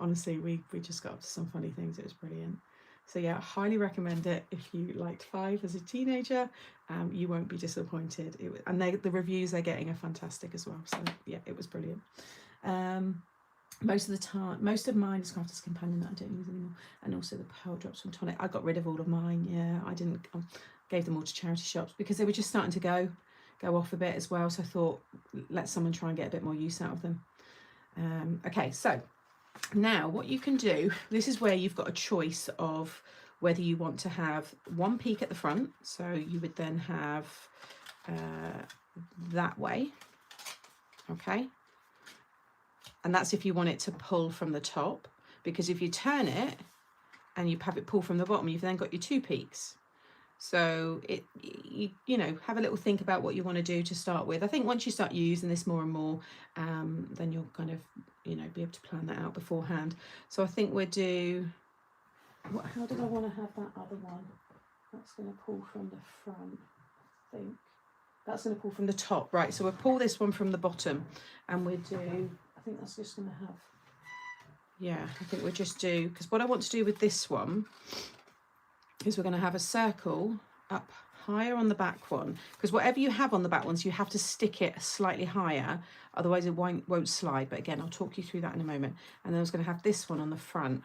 Speaker 1: honestly, we just got up to some funny things. It was brilliant. So yeah, I highly recommend it. If you liked 5 as a teenager, you won't be disappointed. And the reviews they're getting are fantastic as well. So yeah, it was brilliant. Most of mine is Crafter's Companion that I don't use anymore, and also the Pearl Drops from Tonic. I got rid of all of mine. Yeah, I gave them all to charity shops because they were just starting to go off a bit as well. So I thought, let someone try and get a bit more use out of them. Okay, so now what you can do, this is where you've got a choice of whether you want to have one peak at the front. So you would then have that way, okay? And that's if you want it to pull from the top, because if you turn it and you have it pull from the bottom, you've then got your 2 peaks. So you know, have a little think about what you want to do to start with. I think once you start using this more and more, then you'll kind of, you know, be able to plan that out beforehand. So I think we'll do, how did I want to have that other one? That's going to pull from the front, I think. That's going to pull from the top, right? So we'll pull this one from the bottom, and we'll do, I think that's just going to have, yeah, I think we'll just do, because what I want to do with this one is we're going to have a circle up higher on the back one, because whatever you have on the back ones, you have to stick it slightly higher, otherwise it won't slide. But again, I'll talk you through that in a moment. And then I was going to have this one on the front.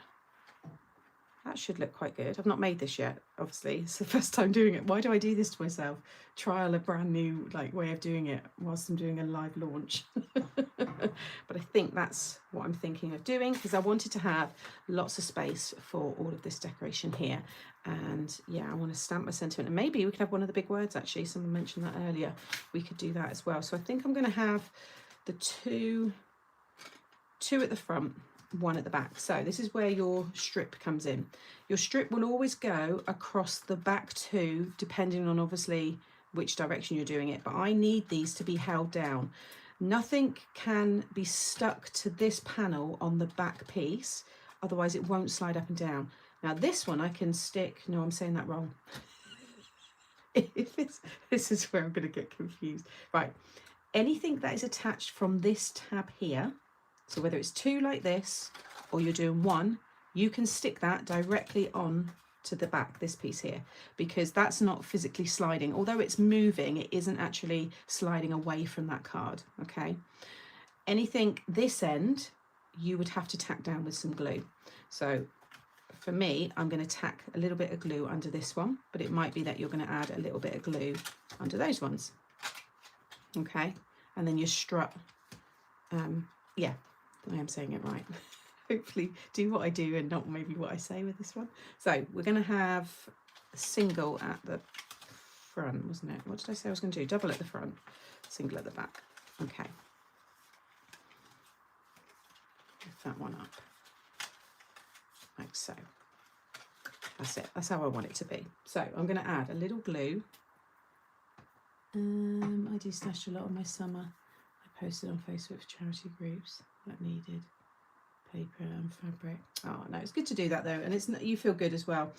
Speaker 1: That should look quite good. I've not made this yet, obviously. It's the first time doing it. Why do I do this to myself? Trial a brand new way of doing it whilst I'm doing a live launch. But I think that's what I'm thinking of doing, because I wanted to have lots of space for all of this decoration here. And yeah, I want to stamp my sentiment. And maybe we could have one of the big words, actually. Someone mentioned that earlier. We could do that as well. So I think I'm going to have the two at the front, 1 at the back. So this is where your strip comes in. Your strip will always go across the back 2, depending on obviously which direction you're doing it. But I need these to be held down. Nothing can be stuck to this panel on the back piece, otherwise it won't slide up and down. Now this one I can stick, no, I'm saying that wrong. This is where I'm going to get confused. Right, anything that is attached from this tab here, so whether it's 2 like this, or you're doing 1, you can stick that directly on to the back, this piece here, because that's not physically sliding. Although it's moving, it isn't actually sliding away from that card, okay? Anything this end, you would have to tack down with some glue. So for me, I'm going to tack a little bit of glue under this one, but it might be that you're going to add a little bit of glue under those ones, okay? And then your strut, yeah, I am saying it right. Hopefully do what I do and not maybe what I say with this one. So we're going to have a single at the front, wasn't it? What did I say I was going to do? Double at the front, single at the back. Okay. Lift that one up. Like so. That's it. That's how I want it to be. So I'm going to add a little glue. I do stash a lot of my summer. I posted on Facebook for charity groups that needed paper and fabric. Oh no, it's good to do that though, and you feel good as well.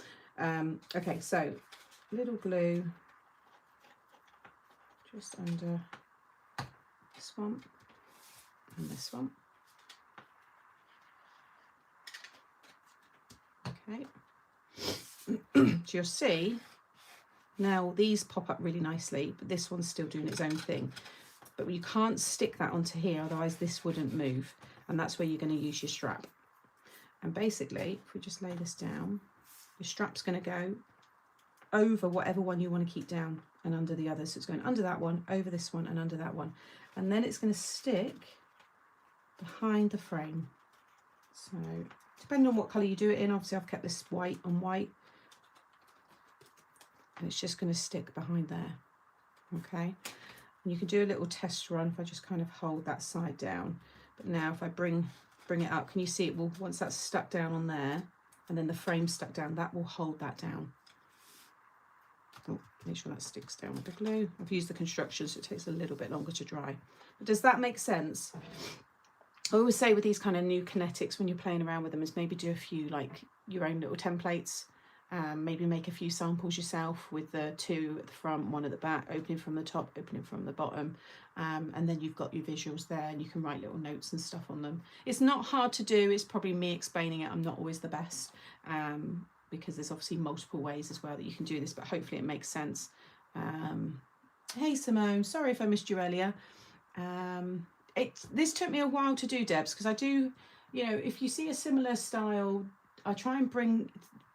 Speaker 1: Okay, so little glue just under this one and this one. Okay. So you'll see now these pop up really nicely, but this one's still doing its own thing. But you can't stick that onto here, otherwise this wouldn't move. and that's where you're going to use your strap. And basically, if we just lay this down, your strap's going to go over whatever one you want to keep down and under the other. So it's going under that one, over this one, and under that one. And then it's going to stick behind the frame. So depending on what colour you do it in, obviously I've kept this white on white. And it's just going to stick behind there. Okay. And you can do a little test run if I just kind of hold that side down. But now if I bring it up, can you see it will, once that's stuck down on there, and then the frame stuck down, that will hold that down. Oh, make sure that sticks down with the glue. I've used the construction, so it takes a little bit longer to dry. But does that make sense? I always say with these kind of new kinetics, when you're playing around with them, is maybe do a few like your own little templates. Maybe make a few samples yourself with the 2 at the front, 1 at the back, opening from the top, opening from the bottom, and then you've got your visuals there and you can write little notes and stuff on them. It's not hard to do, it's probably me explaining it. I'm not always the best, because there's obviously multiple ways as well that you can do this, but hopefully it makes sense. Hey Simone, sorry if I missed you earlier. This took me a while to do, Debs, because I do, you know, if you see a similar style, I try and bring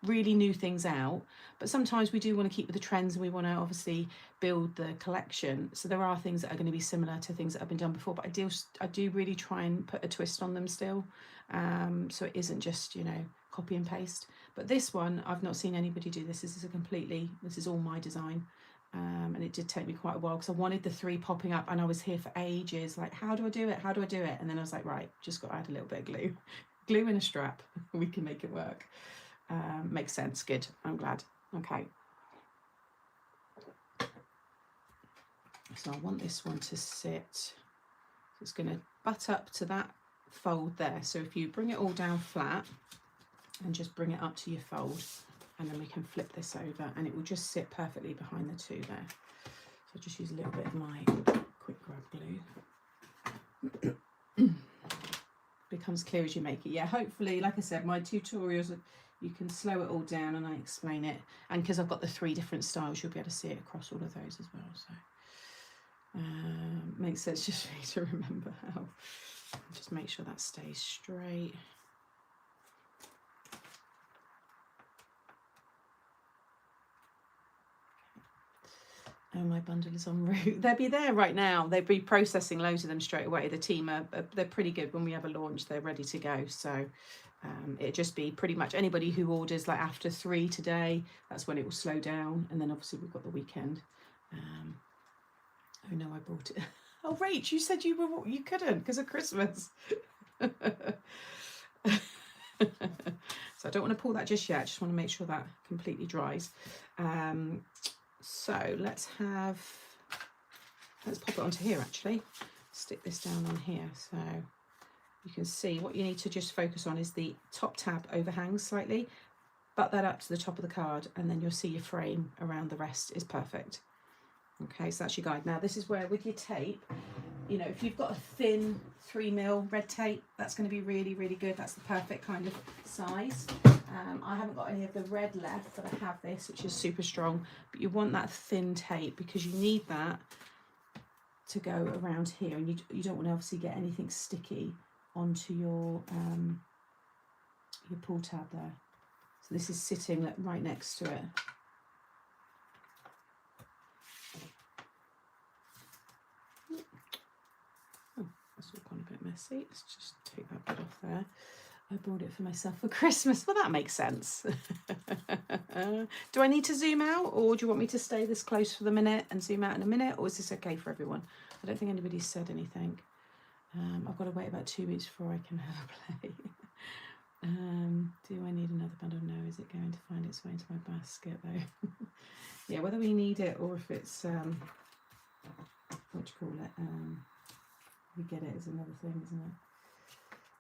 Speaker 1: really new things out, but sometimes we do want to keep with the trends and we want to obviously build the collection. So there are things that are going to be similar to things that have been done before, but I do really try and put a twist on them still. So it isn't just, you know, copy and paste. But this one, I've not seen anybody do this. This is all my design. And it did take me quite a while because I wanted the 3 popping up and I was here for ages, like, how do I do it? How do I do it? And then I was like, right, just got to add a little bit of glue and a strap. We can make it work. Makes sense. Good. I'm glad. Okay. So I want this one to sit. So it's going to butt up to that fold there. So if you bring it all down flat and just bring it up to your fold, and then we can flip this over and it will just sit perfectly behind the 2 there. So I'll just use a little bit of my quick grab glue. Becomes clear as you make it. Yeah, hopefully, like I said, my tutorials, you can slow it all down and I explain it. And because I've got the 3 different styles, you'll be able to see it across all of those as well. So makes sense just for me to remember how. Just make sure that stays straight. Oh, my bundle is en route. They'll be there right now. They'll be processing loads of them straight away. The team they're pretty good. When we have a launch, they're ready to go. So it'd just be pretty much anybody who orders like after 3 today, that's when it will slow down. And then obviously we've got the weekend. Oh no, I bought it. Oh, Rach, you said you couldn't because of Christmas. So I don't want to pull that just yet. I just want to make sure that completely dries. So let's pop it onto here actually. Stick this down on here so you can see what you need to just focus on is the top tab overhangs slightly. Butt that up to the top of the card and then you'll see your frame around the rest is perfect. Okay, so that's your guide. Now this is where with your tape, you know, if you've got a thin 3mm red tape, that's going to be really, really good. That's the perfect kind of size. I haven't got any of the red left, but I have this, which is super strong. But you want that thin tape because you need that to go around here, and you don't want to obviously get anything sticky onto your pull tab there. So this is sitting right next to it. Oh, that's all gone a bit messy. Let's just take that bit off there. I bought it for myself for Christmas. Well, that makes sense. Do I need to zoom out, or do you want me to stay this close for the minute and zoom out in a minute, or is this okay for everyone? I don't think anybody's said anything. I've got to wait about 2 weeks before I can have a play. Do I need another bundle? No. Is it going to find its way into my basket though? Yeah, whether we need it or if it's what do you call it? We get it is another thing, isn't it?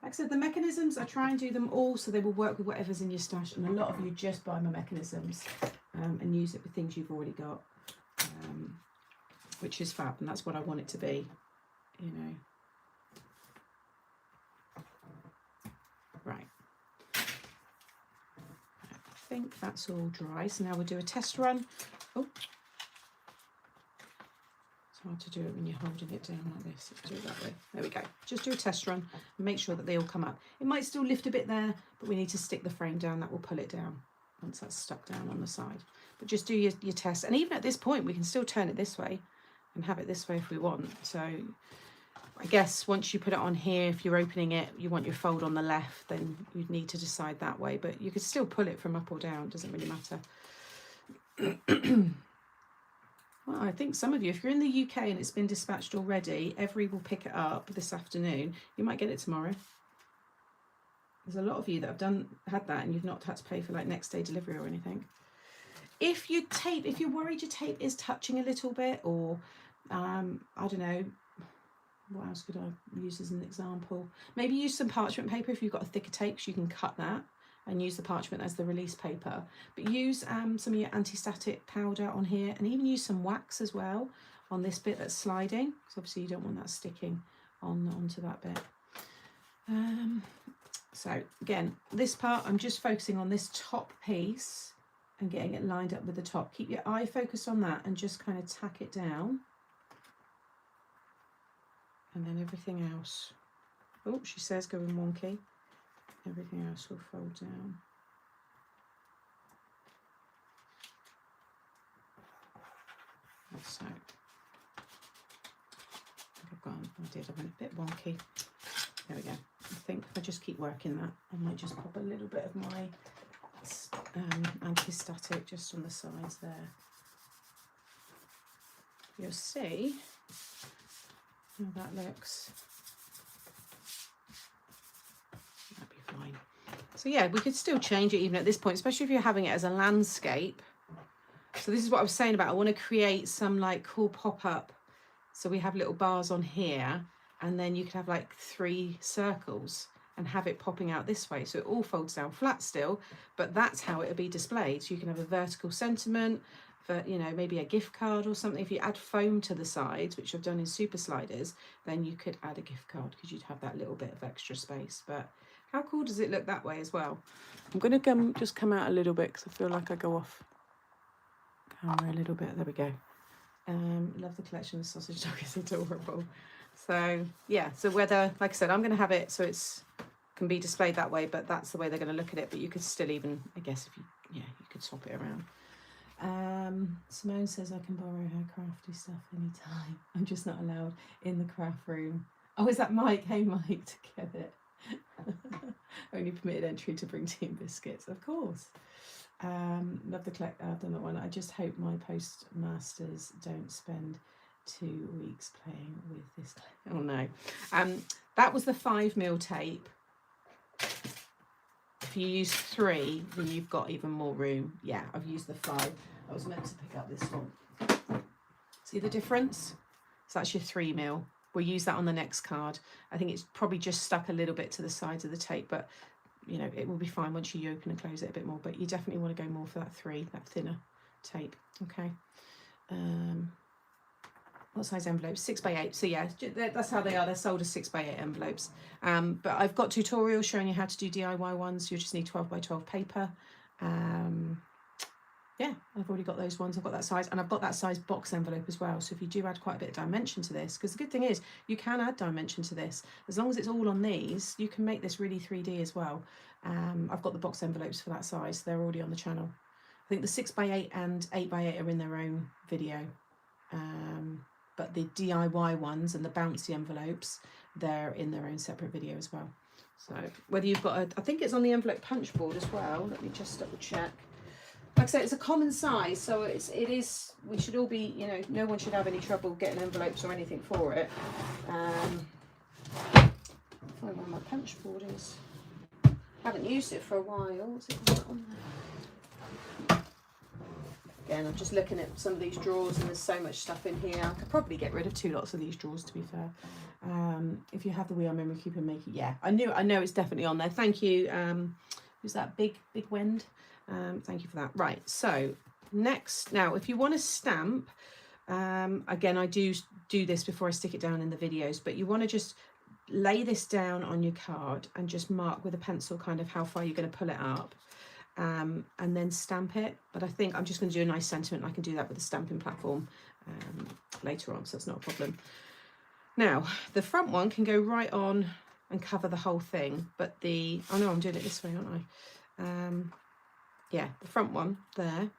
Speaker 1: Like I said, the mechanisms, I try and do them all so they will work with whatever's in your stash, and a lot of you just buy my mechanisms and use it with things you've already got, which is fab, and that's what I want it to be, you know. Right. I think that's all dry, so now we'll do a test run. Oh. So hard to do it when you're holding it down like this. Let's do it that way. There we go. Just do a test run and make sure that they all come up. It might still lift a bit there, but we need to stick the frame down. That will pull it down once that's stuck down on the side. But just do your test. And even at this point, we can still turn it this way and have it this way if we want. So I guess once you put it on here, if you're opening it, you want your fold on the left, then you'd need to decide that way. But you could still pull it from up or down. Doesn't really matter. Well, I think some of you, if you're in the UK and it's been dispatched already, Every will pick it up this afternoon. You might get it tomorrow. There's a lot of you that have had that and you've not had to pay for like next day delivery or anything. If you're worried your tape is touching a little bit, or I don't know, what else could I use as an example? Maybe use some parchment paper if you've got a thicker tape, so you can cut that and use the parchment as the release paper. But use some of your anti-static powder on here, and even use some wax as well on this bit that's sliding, because obviously you don't want that sticking onto that bit. So again, this part, I'm just focusing on this top piece and getting it lined up with the top. Keep your eye focused on that and just kind of tack it down. And then everything else, oh, she says going wonky. Everything else will fold down. Like so. I went a bit wonky. There we go. I think if I just keep working that, I might just pop a little bit of my anti-static just on the sides there. You'll see how that looks. That'd be fine. So yeah, we could still change it even at this point, especially if you're having it as a landscape. So this is what I was saying about, I want to create some like cool pop-up. So we have little bars on here, and then you could have like 3 circles and have it popping out this way. So it all folds down flat still, but that's how it'll be displayed. So you can have a vertical sentiment for, you know, maybe a gift card or something. If you add foam to the sides, which I've done in Super Sliders, then you could add a gift card because you'd have that little bit of extra space. But how cool does it look that way as well? I'm going to just come out a little bit because I feel like I go off camera a little bit. There we go. Love the collection. The sausage dog is adorable. So yeah, so whether, like I said, I'm going to have it so it's can be displayed that way, but that's the way they're going to look at it. But you could still even, I guess, if you, yeah, you could swap it around. Simone says I can borrow her crafty stuff anytime. I'm just not allowed in the craft room. Oh, is that Mike? Hey Mike, to get it. Only permitted entry to bring tea and biscuits, of course. Love the collect. I've done that one. I just hope my postmasters don't spend 2 weeks playing with this. Oh no. That was the 5mm tape. If you use 3, then you've got even more room. Yeah, I've used the 5. I was meant to pick up this one. See the difference? So that's your 3mm. We'll use that on the next card. I think it's probably just stuck a little bit to the sides of the tape, but you know, it will be fine once you open and close it a bit more. But you definitely want to go more for that 3, that thinner tape. Okay. What size envelopes? 6x8. So yeah, that's how they are. They're sold as 6x8 envelopes. But I've got tutorials showing you how to do DIY ones. You just need 12x12 paper. Yeah, I've already got those ones. I've got that size, and I've got that size box envelope as well. So if you do add quite a bit of dimension to this, because the good thing is you can add dimension to this. As long as it's all on these, you can make this really 3D as well. I've got the box envelopes for that size. They're already on the channel. I think the 6x8 and 8x8 are in their own video. But the DIY ones and the bouncy envelopes, they're in their own separate video as well. So whether you've got I think it's on the envelope punch board as well. Let me just double check. Like I said, it's a common size, so it is, we should all be, you know, no one should have any trouble getting envelopes or anything for it. Find where my punch board is. Haven't used it for a while. What's it got on there? Again, I'm just looking at some of these drawers, and there's so much stuff in here. I could probably get rid of 2 lots of these drawers, to be fair. If you have the We Are Memory Keeper, make it. Yeah, I know it's definitely on there. Thank you. Who's that? Big Wind. Thank you for that. Right, so next, now if you want to stamp, again, I do this before I stick it down in the videos, but you want to just lay this down on your card and just mark with a pencil kind of how far you're going to pull it up, and then stamp it. But I think I'm just going to do a nice sentiment. I can do that with a stamping platform. later on, so that's not a problem. Now, the front one can go right on and cover the whole thing, but the, oh no, I'm doing it this way, aren't I? Yeah, the front one there.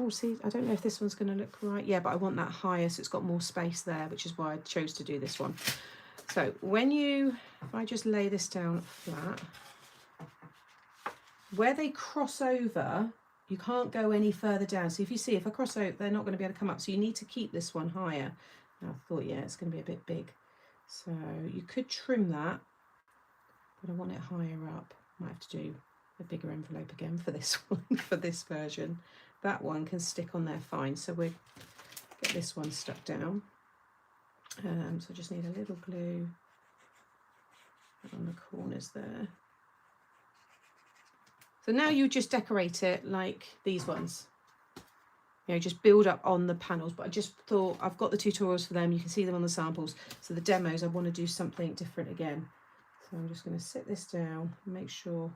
Speaker 1: Oh, see, I don't know if this one's going to look right. Yeah, but I want that higher, so it's got more space there, which is why I chose to do this one. So when you, if I just lay this down flat, where they cross over, you can't go any further down. So if you see, if I cross over, they're not going to be able to come up. So you need to keep this one higher. Now, I thought, yeah, it's going to be a bit big. So you could trim that, but I want it higher up. Might have to do a bigger envelope again for this one, for this version. That one can stick on there fine. So we'll get this one stuck down. So I just need a little glue on the corners there. So now you just decorate it like these ones. You know, just build up on the panels. But I just thought, I've got the tutorials for them. You can see them on the samples. So the demos, I want to do something different again. So I'm just going to sit this down and make sure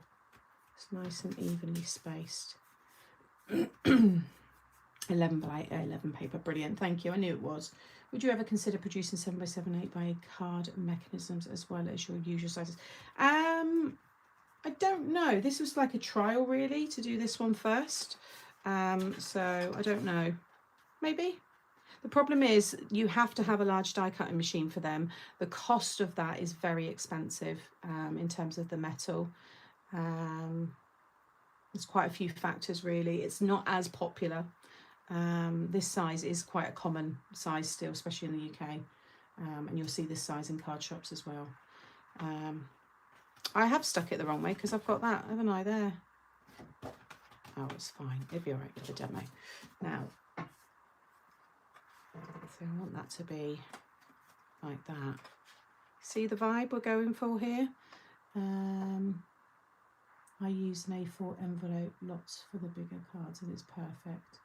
Speaker 1: it's nice and evenly spaced. 11 by 11 paper, brilliant, thank you, I knew it was. Would you ever consider producing 7x7 8x card mechanisms as well as your usual sizes? I don't know, this was like a trial really to do this one first, so I don't know, maybe. The problem is you have to have a large die cutting machine for them. The cost of that is very expensive in terms of the metal. There's quite a few factors really. It's not as popular. This size is quite a common size still, especially in the UK. And you'll see this size in card shops as well. I have stuck it the wrong way because I've got that, haven't I, there? Oh, it's fine. It'll be all right for the demo. Now, so I want that to be like that. See the vibe we're going for here? I use an A4 envelope, lots for the bigger cards, and it's perfect.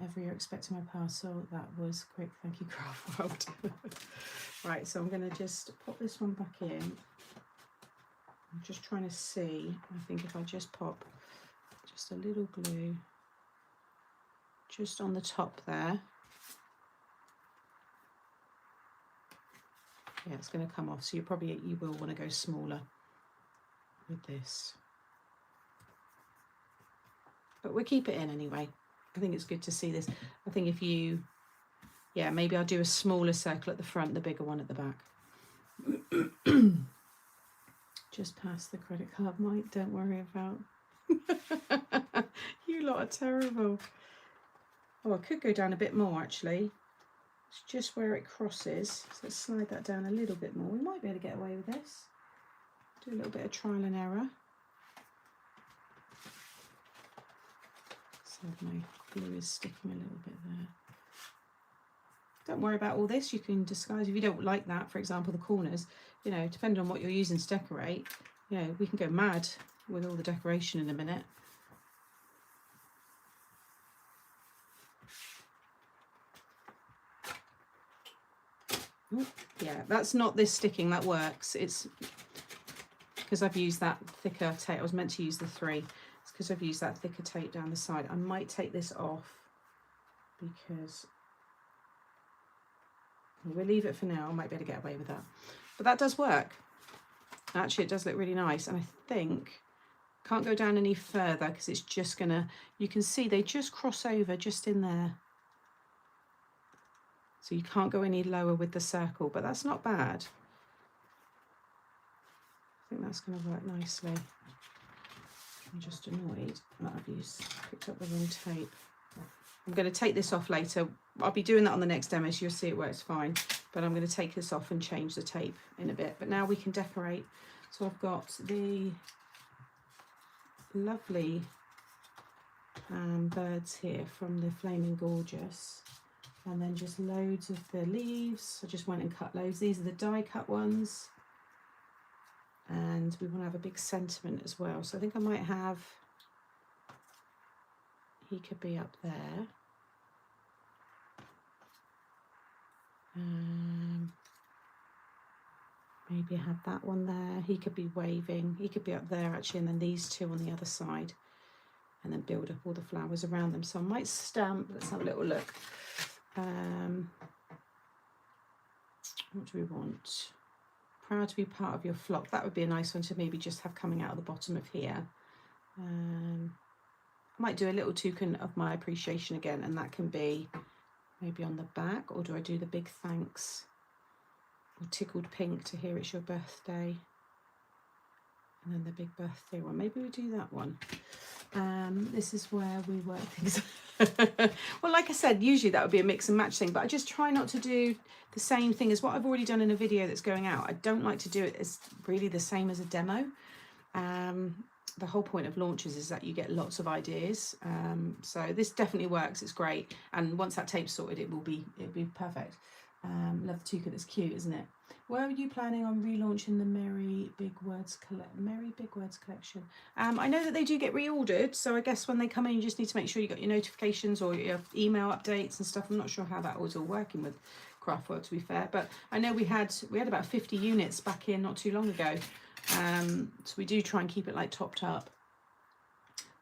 Speaker 1: Every year expecting my parcel. That was quick, thank you, Craft World. Right, so I'm going to just pop this one back in. I'm just trying to see, I think if I just pop just a little glue just on the top there. Yeah, it's going to come off, so you will want to go smaller with this. But we'll keep it in anyway. I think it's good to see this. I think if you, yeah, maybe I'll do a smaller circle at the front, the bigger one at the back. Just past the credit card, Mike, don't worry about. You lot are terrible. Oh, I could go down a bit more actually. It's just where it crosses. So let's slide that down a little bit more. We might be able to get away with this. Do a little bit of trial and error. So my glue is sticking a little bit there. Don't worry about all this. You can disguise if you don't like that, for example, the corners, you know, depending on what you're using to decorate, you know, we can go mad with all the decoration in a minute. Oh, yeah, that's not this sticking, that works. It's because I've used that thicker tape. I was meant to use the 3. It's because I've used that thicker tape down the side. I might take this off because we'll leave it for now. I might be able to get away with that. But that does work. Actually, it does look really nice. And I think, can't go down any further because it's just gonna, you can see they just cross over just in there. So you can't go any lower with the circle, but that's not bad. I think that's gonna work nicely. I'm just annoyed that I've picked up the wrong tape. I'm going to take this off later. I'll be doing that on the next demo, so you'll see it works fine. But I'm going to take this off and change the tape in a bit. But now we can decorate. So I've got the lovely birds here from the Flaming Gorgeous. And then just loads of the leaves. I just went and cut loads. These are the die cut ones. And we want to have a big sentiment as well. So I think I might have, he could be up there. Maybe I have that one there. He could be waving. He could be up there actually, and then these two on the other side. and then build up all the flowers around them. So I might stamp, let's have a little look. What do we want? Proud to be part of your flock. That would be a nice one to maybe just have coming out of the bottom of here. I might do a little token of my appreciation again, and that can be maybe on the back, or do I do the big thanks? Or tickled pink to hear it's your birthday. And then the big birthday one. Maybe we do that one. This is where we work things. Well, like I said, usually that would be a mix and match thing, but I just try not to do the same thing as what I've already done in a video that's going out. I don't like to do it as really the same as a demo. The whole point of launches is that you get lots of ideas. So this definitely works. It's great. And once that tape's sorted, it'll be perfect. Love the toucan. It's cute, isn't it? Where are you planning on relaunching the Merry Big Words collection? I know that they do get reordered, so I guess when they come in, you just need to make sure you got your notifications or your email updates and stuff. I'm not sure how that was all working with Craftworld, to be fair, but I know we had about 50 units back in not too long ago. So we do try and keep it like topped up.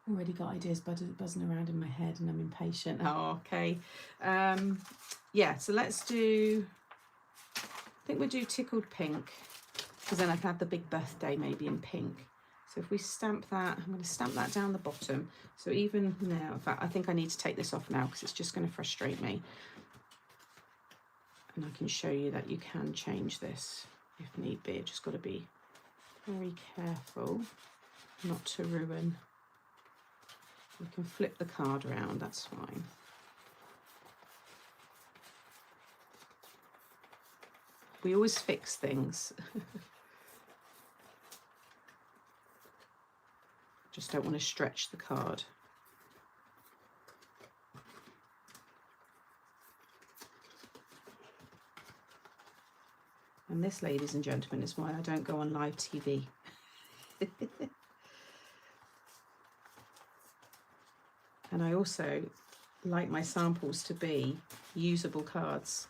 Speaker 1: Already got ideas buzzing around in my head, and I'm impatient. Oh, okay. Yeah, so let's do, I think we'll do tickled pink, because then I can have the big birthday maybe in pink. So if we stamp that, I'm going to stamp that down the bottom. So even now, in fact, I think I need to take this off now because it's just going to frustrate me. And I can show you that you can change this if need be. Just got to be very careful not to ruin. We can flip the card around, that's fine. We always fix things. Just don't want to stretch the card. And this, ladies and gentlemen, is why I don't go on live TV. And I also like my samples to be usable cards.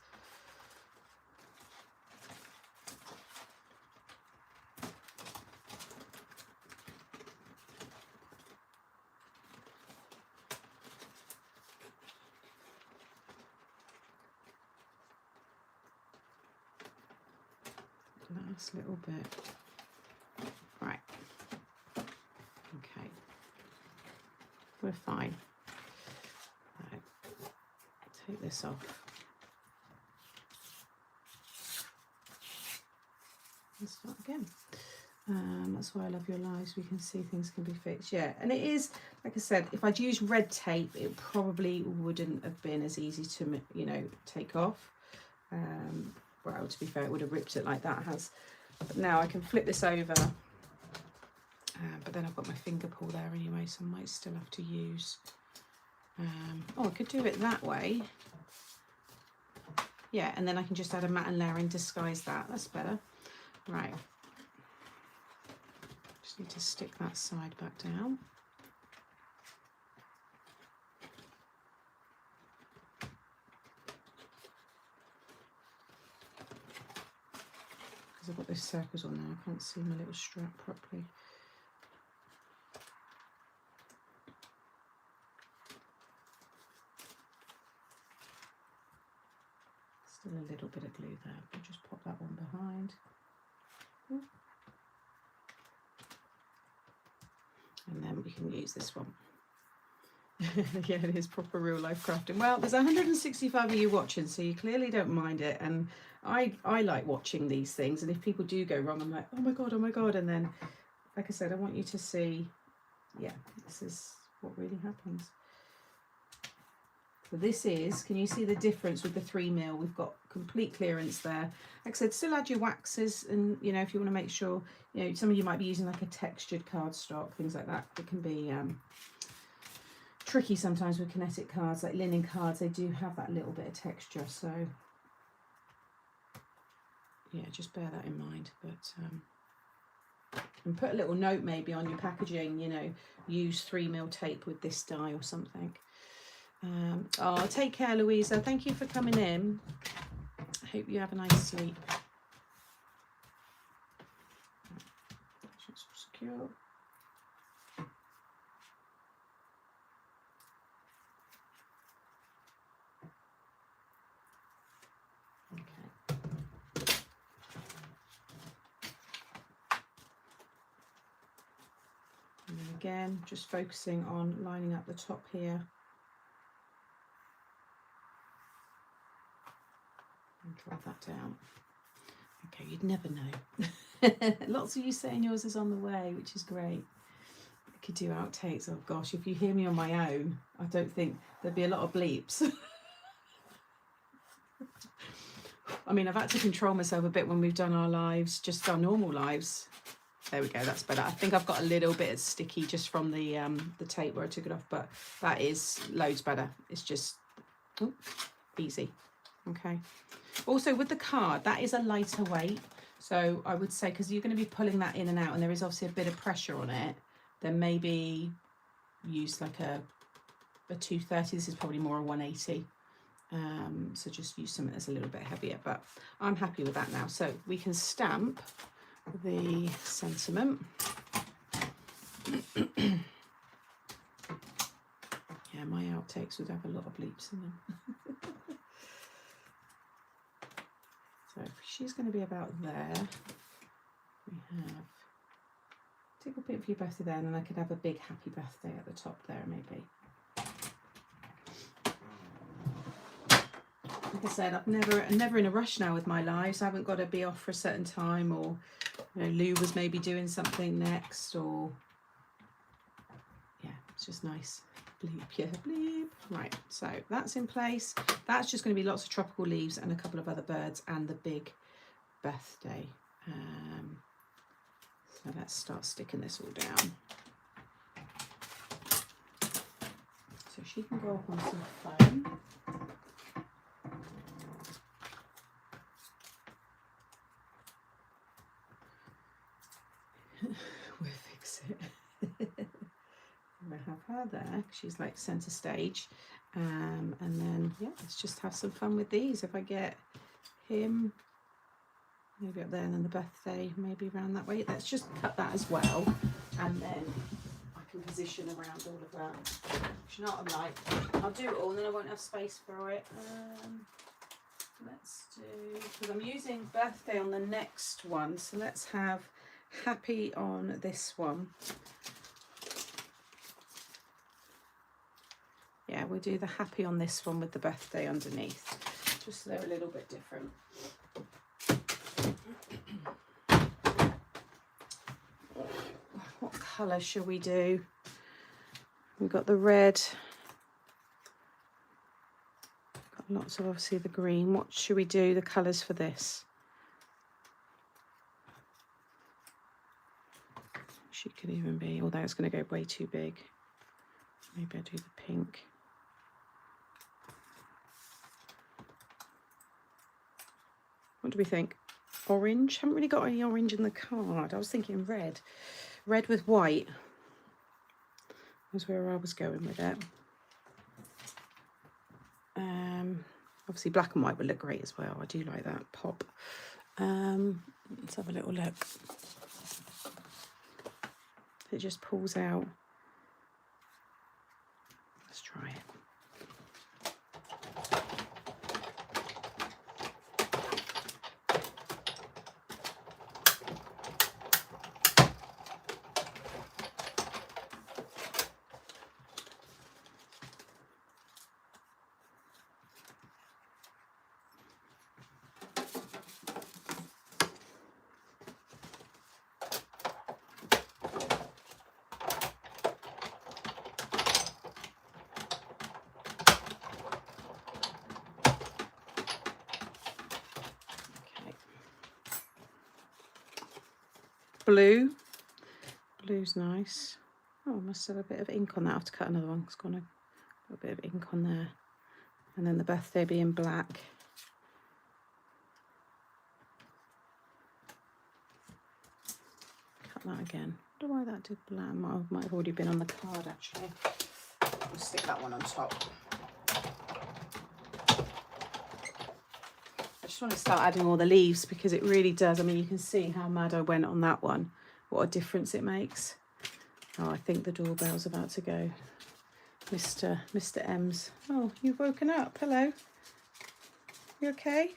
Speaker 1: Nice little bit. Right. Okay. We're fine. Right. Take this off. And start again. That's why I love your lives. We can see things can be fixed. Yeah, and it is, like I said, if I'd used red tape, it probably wouldn't have been as easy to, you know, take off. Well, to be fair, it would have ripped it like that has. But now I can flip this over. But then I've got my finger pull there anyway, so I might still have to use. Oh, I could do it that way. Yeah, and then I can just add a matte and layer and disguise that. That's better. Right. Just need to stick that side back down. Because I've got those circles on there, I can't see my little strap properly. Still a little bit of glue there, but just pop that one behind. And then we can use this one. Yeah, it is proper real life crafting. Well, there's 165 of you watching, so you clearly don't mind it. And I like watching these things. And if people do go wrong, I'm like, oh my God. And then, like I said, I want you to see, yeah, this is what really happens. So this is, can you see the difference with the 3mm? We've got complete clearance there. Like I said, still add your waxes, and you know, if you want to make sure, you know, some of you might be using like a textured cardstock, things like that. It can be tricky sometimes with kinetic cards, like linen cards. They do have that little bit of texture, so yeah, just bear that in mind. But and put a little note maybe on your packaging, you know, use 3mm tape with this die or something. Oh, take care, Louisa. Thank you for coming in. I hope you have a nice sleep. Secure. again, just focusing on lining up the top here. And draw that down. Okay, you'd never know. Lots of you saying yours is on the way, which is great. I could do outtakes. Oh gosh, if you hear me on my own, I don't think there'd be a lot of bleeps. I mean, I've had to control myself a bit when we've done our lives, just our normal lives. There we go, that's better. I think I've got a little bit of sticky just from the tape where I took it off, but that is loads better. It's just easy. Okay. Also with the card, that is a lighter weight. So I would say, because you're going to be pulling that in and out, and there is obviously a bit of pressure on it, then maybe use like a 230. This is probably more a 180. So just use something that's a little bit heavier, but I'm happy with that now. So we can stamp the sentiment. Yeah, my outtakes would have a lot of bleeps in them. So she's going to be about there. We have tickle pink for your birthday there, and then I could have a big happy birthday at the top there maybe. Like I said, I'm never in a rush now with my lives. I haven't got to be off for a certain time, or you know, Lou was maybe doing something next, or yeah, it's just nice. Bleep, yeah, bleep. Right, so that's in place. That's just going to be lots of tropical leaves and a couple of other birds and the big birthday. So let's start sticking this all down. So she can go up on some foam. We'll fix it. We'll have her there. She's like center stage. And then, yeah, let's just have some fun with these. If I get him maybe up there, and then the birthday maybe around that way. Let's just cut that as well. And then I can position around all of that. Actually, not I'm like, I'll do it all and then I won't have space for it. Let's do, because I'm using birthday on the next one. So let's have happy on this one. Yeah, we'll do the happy on this one with the birthday underneath, just so they're a little bit different. What colour shall we do? We've got the red, got lots of obviously the green. What should we do, the colours for this? She could even be, although it's going to go way too big. Maybe I'll do the pink. What do we think? Orange? Haven't really got any orange in the card. I was thinking red. Red with white was where I was going with it. Obviously black and white would look great as well. I do like that pop. Let's have a little look. It just pulls out. Let's try it. Blue. Blue's nice. Oh, I must have a bit of ink on that. I have to cut another one. It's got a bit of ink on there. And then the birthday being black. Cut that again. I don't know why that did black. Might have already been on the card actually. We'll stick that one on top. I just want to start adding all the leaves because it really does. I mean, you can see how mad I went on that one. What a difference it makes. Oh, I think the doorbell's about to go. Mr. M's. Oh, you've woken up. Hello. You okay?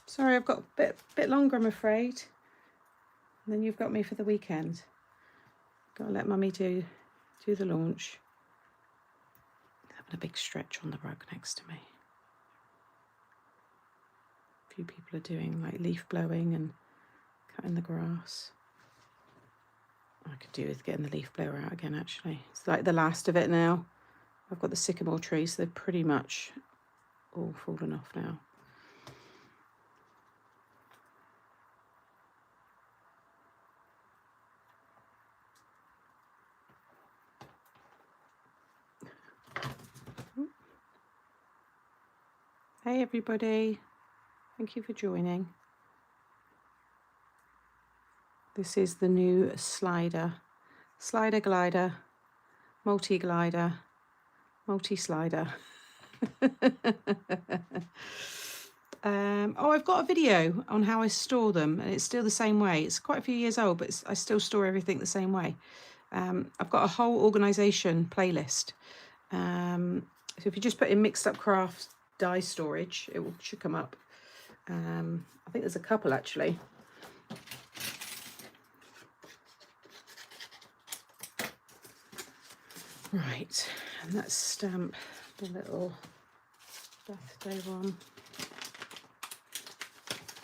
Speaker 1: Sorry, I've got a bit longer, I'm afraid. And then you've got me for the weekend. Got to let Mummy do do the launch. Having a big stretch on the rug next to me. A few people are doing like leaf blowing and cutting the grass. I could do with getting the leaf blower out again, actually. It's like the last of it now. I've got the sycamore trees, so they're pretty much all fallen off now. Hey everybody, thank you for joining. This is the new slider glider, multi-glider, multi-slider. Oh, I've got a video on how I store them, and it's still the same way. It's quite a few years old, but I still store everything the same way. I've got a whole organisation playlist. So if you just put in mixed up crafts die storage, it should come up. I think there's a couple actually. Right, and let's stamp the little birthday one.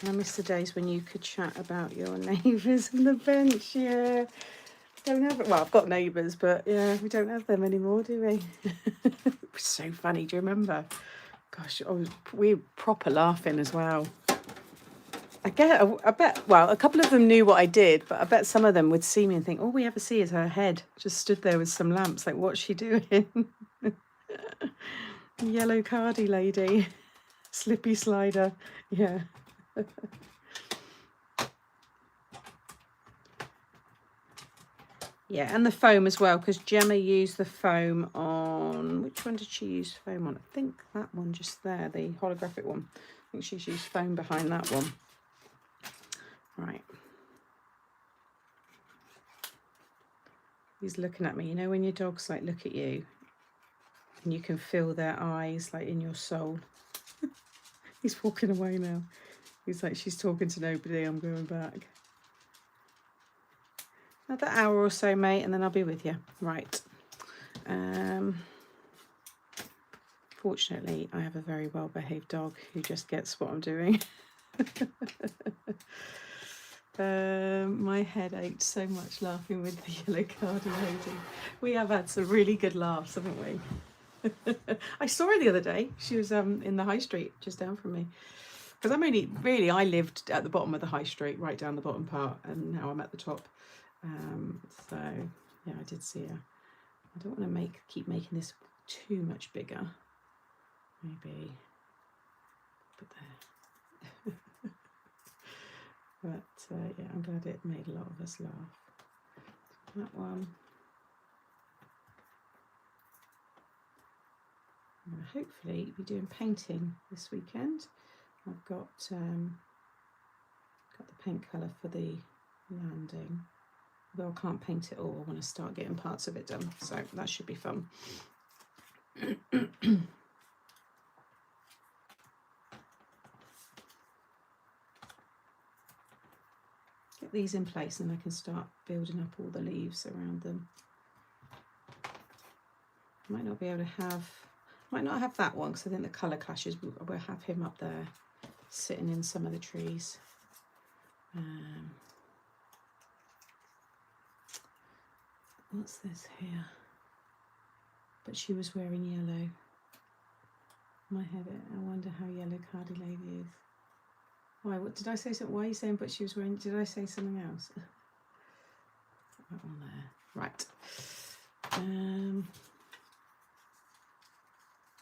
Speaker 1: I miss the days when you could chat about your neighbours on the bench. Yeah, don't have it. Well, I've got neighbours, but yeah, we don't have them anymore, do we? It was so funny. Do you remember? Gosh, we were proper laughing as well. I bet, well, a couple of them knew what I did, but I bet some of them would see me and think, all we ever see is her head just stood there with some lamps. Like, what's she doing? Yellow cardy lady, slippy slider. Yeah. Yeah, and the foam as well, because Gemma used the foam on, which one did she use foam on? I think that one just there, the holographic one. I think she's used foam behind that one. Right. He's looking at me. You know when your dogs like look at you and you can feel their eyes like in your soul. He's walking away now. He's like, she's talking to nobody, I'm going back. Another hour or so, mate, and then I'll be with you. Right. Fortunately, I have a very well-behaved dog who just gets what I'm doing. My head ached so much laughing with the yellow cardy lady. We have had some really good laughs, haven't we? I saw her the other day. She was in the high street just down from me. Because I lived at the bottom of the high street, right down the bottom part, and now I'm at the top. So yeah, I did see her. I don't want to keep making this too much bigger. Maybe put there. But yeah, I'm glad it made a lot of us laugh. That one. I'm going to hopefully be doing painting this weekend. I've got the paint colour for the landing. Although I can't paint it all, I want to start getting parts of it done. So that should be fun. Get these in place and I can start building up all the leaves around them. I might not be able to have, might not have that one because I think the colour clashes. We'll have him up there sitting in some of the trees. What's this here? But she was wearing yellow. My head, I wonder how yellow cardy lady is. Why? What did I say? Something? Why are you saying? But she was wearing. Did I say something else? That one there. Right.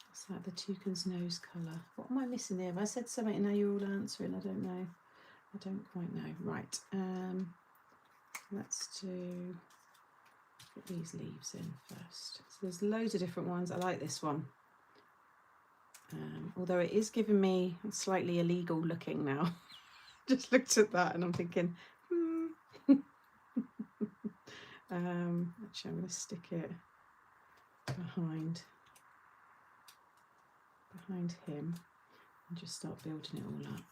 Speaker 1: What's that? The toucan's nose colour. What am I missing there? Have I said something and now you're all answering? I don't know. I don't quite know. Right. Let's do. Get these leaves in first. So there's loads of different ones. I like this one. Although it is giving me slightly illegal looking now. Just looked at that and I'm thinking, actually I'm going to stick it behind him and just start building it all up.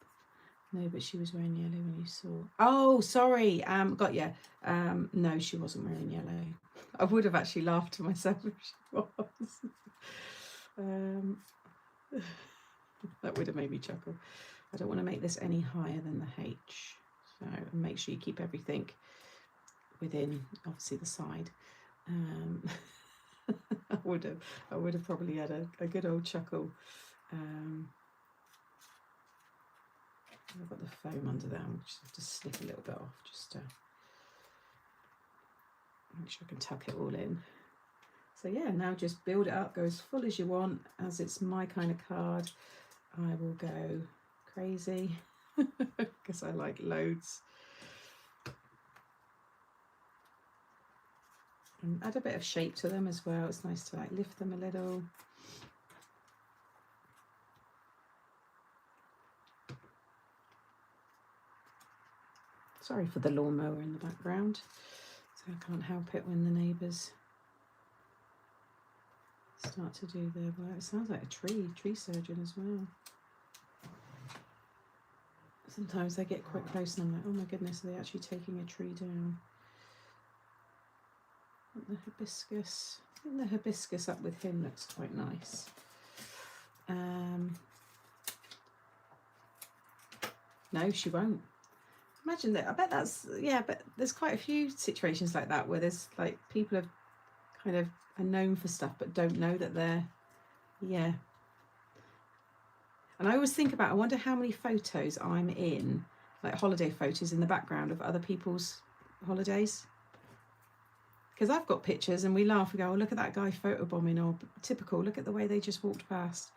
Speaker 1: No, but she was wearing yellow when you saw. Oh, sorry. Got you. No, she wasn't wearing yellow. I would have actually laughed to myself if she was. That would have made me chuckle. I don't want to make this any higher than the H. So make sure you keep everything within, obviously, the side. I would have probably had a good old chuckle. I've got the foam under there. I'll just have to snip a little bit off just to make sure I can tuck it all in. So yeah, now just build it up, go as full as you want. As it's my kind of card, I will go crazy because I like loads. And add a bit of shape to them as well. It's nice to like lift them a little. Sorry for the lawnmower in the background. So I can't help it when the neighbours start to do their work. It sounds like a tree surgeon as well. Sometimes they get quite close and I'm like, oh my goodness, are they actually taking a tree down? The hibiscus, I think the hibiscus up with him looks quite nice. No, she won't. Imagine that. I bet that's, yeah, but there's quite a few situations like that where there's like people have kind of are known for stuff but don't know that they're, yeah. And I always think about, I wonder how many photos I'm in, like holiday photos in the background of other people's holidays. Because I've got pictures and we laugh, we go, oh, look at that guy photobombing, or typical, look at the way they just walked past,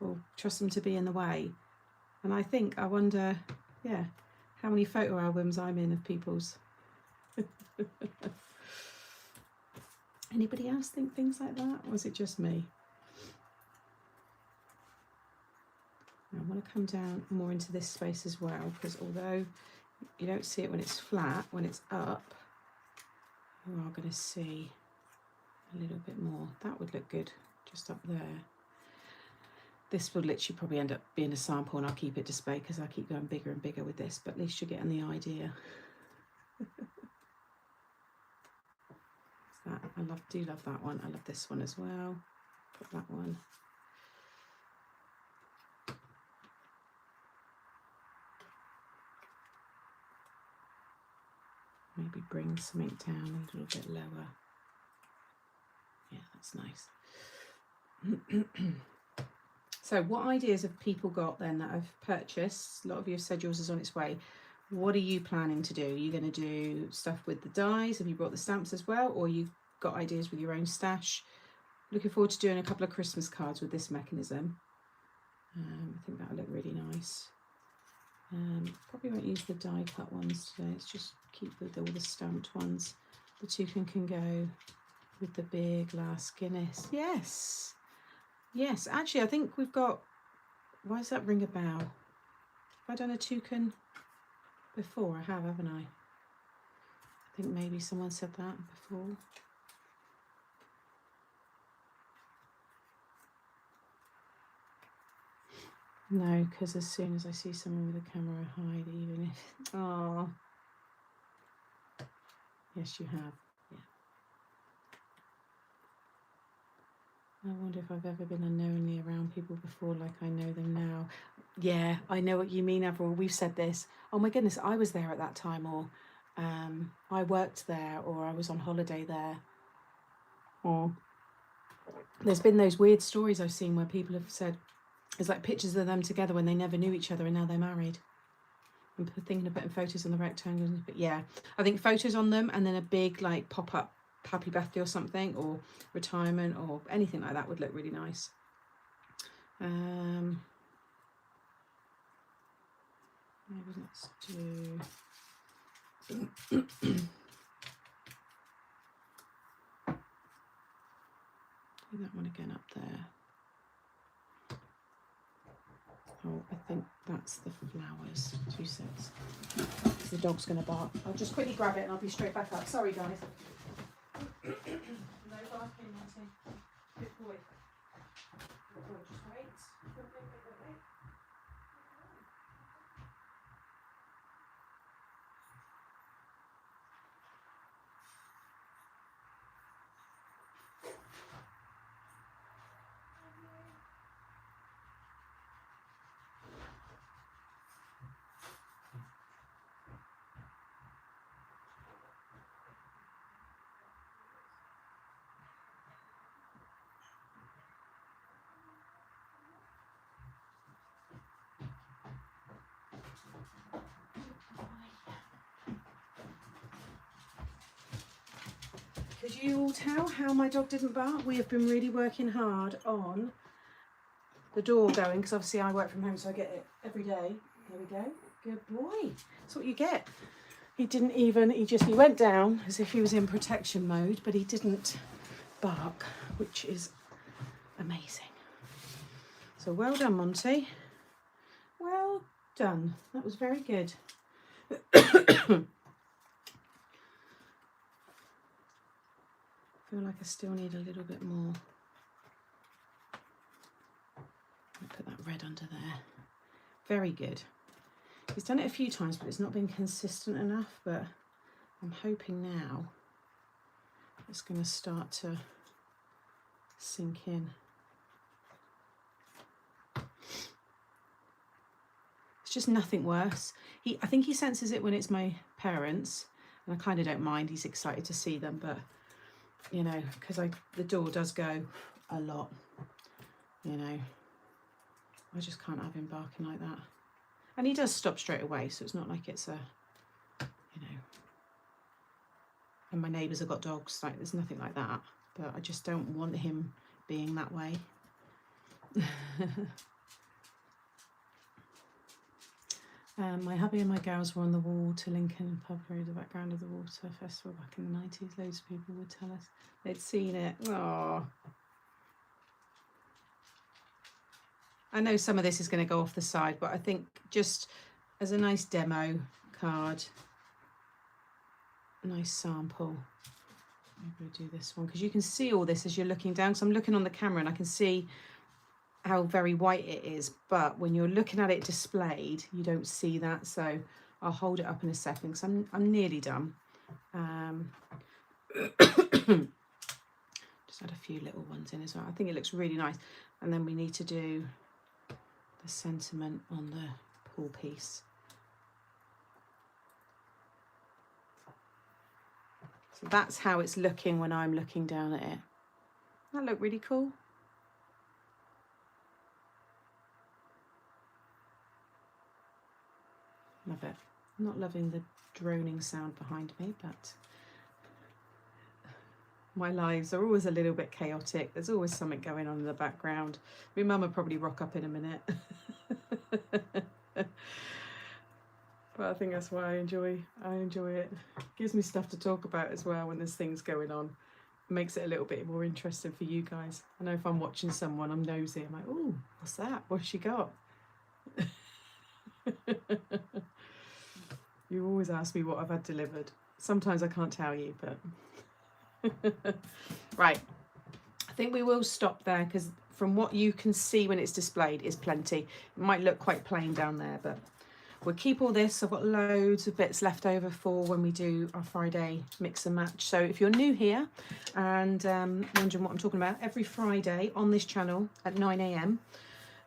Speaker 1: or trust them to be in the way. And I wonder, yeah, how many photo albums I'm in of people's. Anybody else think things like that? Or is it just me? I want to come down more into this space as well, because although you don't see it when it's flat, when it's up, you are going to see a little bit more. That would look good just up there. This will literally probably end up being a sample and I'll keep it displayed because I keep going bigger and bigger with this, but at least you're getting the idea. That, I do love that one. I love this one as well. Put that one. Maybe bring something down a little bit lower. Yeah, that's nice. So what ideas have people got then that I've purchased? A lot of you have said yours is on its way. What are you planning to do? Are you going to do stuff with the dies? Have you brought the stamps as well? Or you've got ideas with your own stash? Looking forward to doing a couple of Christmas cards with this mechanism. I think that'll look really nice. Probably won't use the die cut ones today. Let's just keep with all the stamped ones. The toucan can go with the big glass Guinness. Yes. Yes, actually, I think we've got, why does that ring a bell? Have I done a toucan before? I have, haven't I? I think maybe someone said that before. No, because as soon as I see someone with a camera, I hide, even if, oh. Yes, you have. I wonder if I've ever been unknowingly around people before, like I know them now. Yeah, I know what you mean, Avril. We've said this. Oh my goodness, I was there at that time, or I worked there, or I was on holiday there. Or there's been those weird stories I've seen where people have said, there's like pictures of them together when they never knew each other and now they're married. I'm thinking of putting photos on the rectangles, but yeah, I think photos on them and then a big like pop-up happy birthday or something, or retirement or anything like that would look really nice. Maybe let's do do that one again up there. Oh, I think that's the flowers. 2 seconds. The dog's going to bark. I'll just quickly grab it and I'll be straight back up. Sorry, guys. No barking, Martin. Good boy. Good boy. Just wait. Wait. Could you all tell how my dog didn't bark? We have been really working hard on the door going, because obviously I work from home, so I get it every day. There we go. Good boy. That's what you get. He didn't even, he went down as if he was in protection mode, but he didn't bark, which is amazing. So well done, Monty. Well done. That was very good. I feel like I still need a little bit more. I'll put that red under there. Very good. He's done it a few times, but it's not been consistent enough, but I'm hoping now it's going to start to sink in. It's just nothing worse. I think he senses it when it's my parents, and I kind of don't mind. He's excited to see them, but you know, because the door does go a lot, you know, I just can't have him barking like that. And he does stop straight away, so it's not like it's a, you know, and my neighbours have got dogs, like there's nothing like that, but I just don't want him being that way. My hubby and my girls were on the wall to Lincoln pub road, the background of the water festival back in the 90s. Loads of people would tell us they'd seen it. Oh, I know some of this is going to go off the side, but I think just as a nice demo card, a nice sample. Maybe we'll do this one because you can see all this as you're looking down. So I'm looking on the camera and I can see how very white it is, but when you're looking at it displayed, you don't see that. So I'll hold it up in a second because I'm nearly done. Just add a few little ones in as well. I think it looks really nice. And then we need to do the sentiment on the pool piece. So that's how it's looking when I'm looking down at it. That look really cool. Love it. I'm not loving the droning sound behind me, but my lives are always a little bit chaotic. There's always something going on in the background. My mum will probably rock up in a minute. But I think that's why I enjoy it. Gives me stuff to talk about as well when there's things going on. It makes it a little bit more interesting for you guys. I know if I'm watching someone, I'm nosy. I'm like, oh, what's that? What's she got? You always ask me what I've had delivered. Sometimes I can't tell you, but right. I think we will stop there because from what you can see when it's displayed is plenty. It might look quite plain down there, but we'll keep all this. I've got loads of bits left over for when we do our Friday mix and match. So if you're new here and wondering what I'm talking about, every Friday on this channel at 9 AM,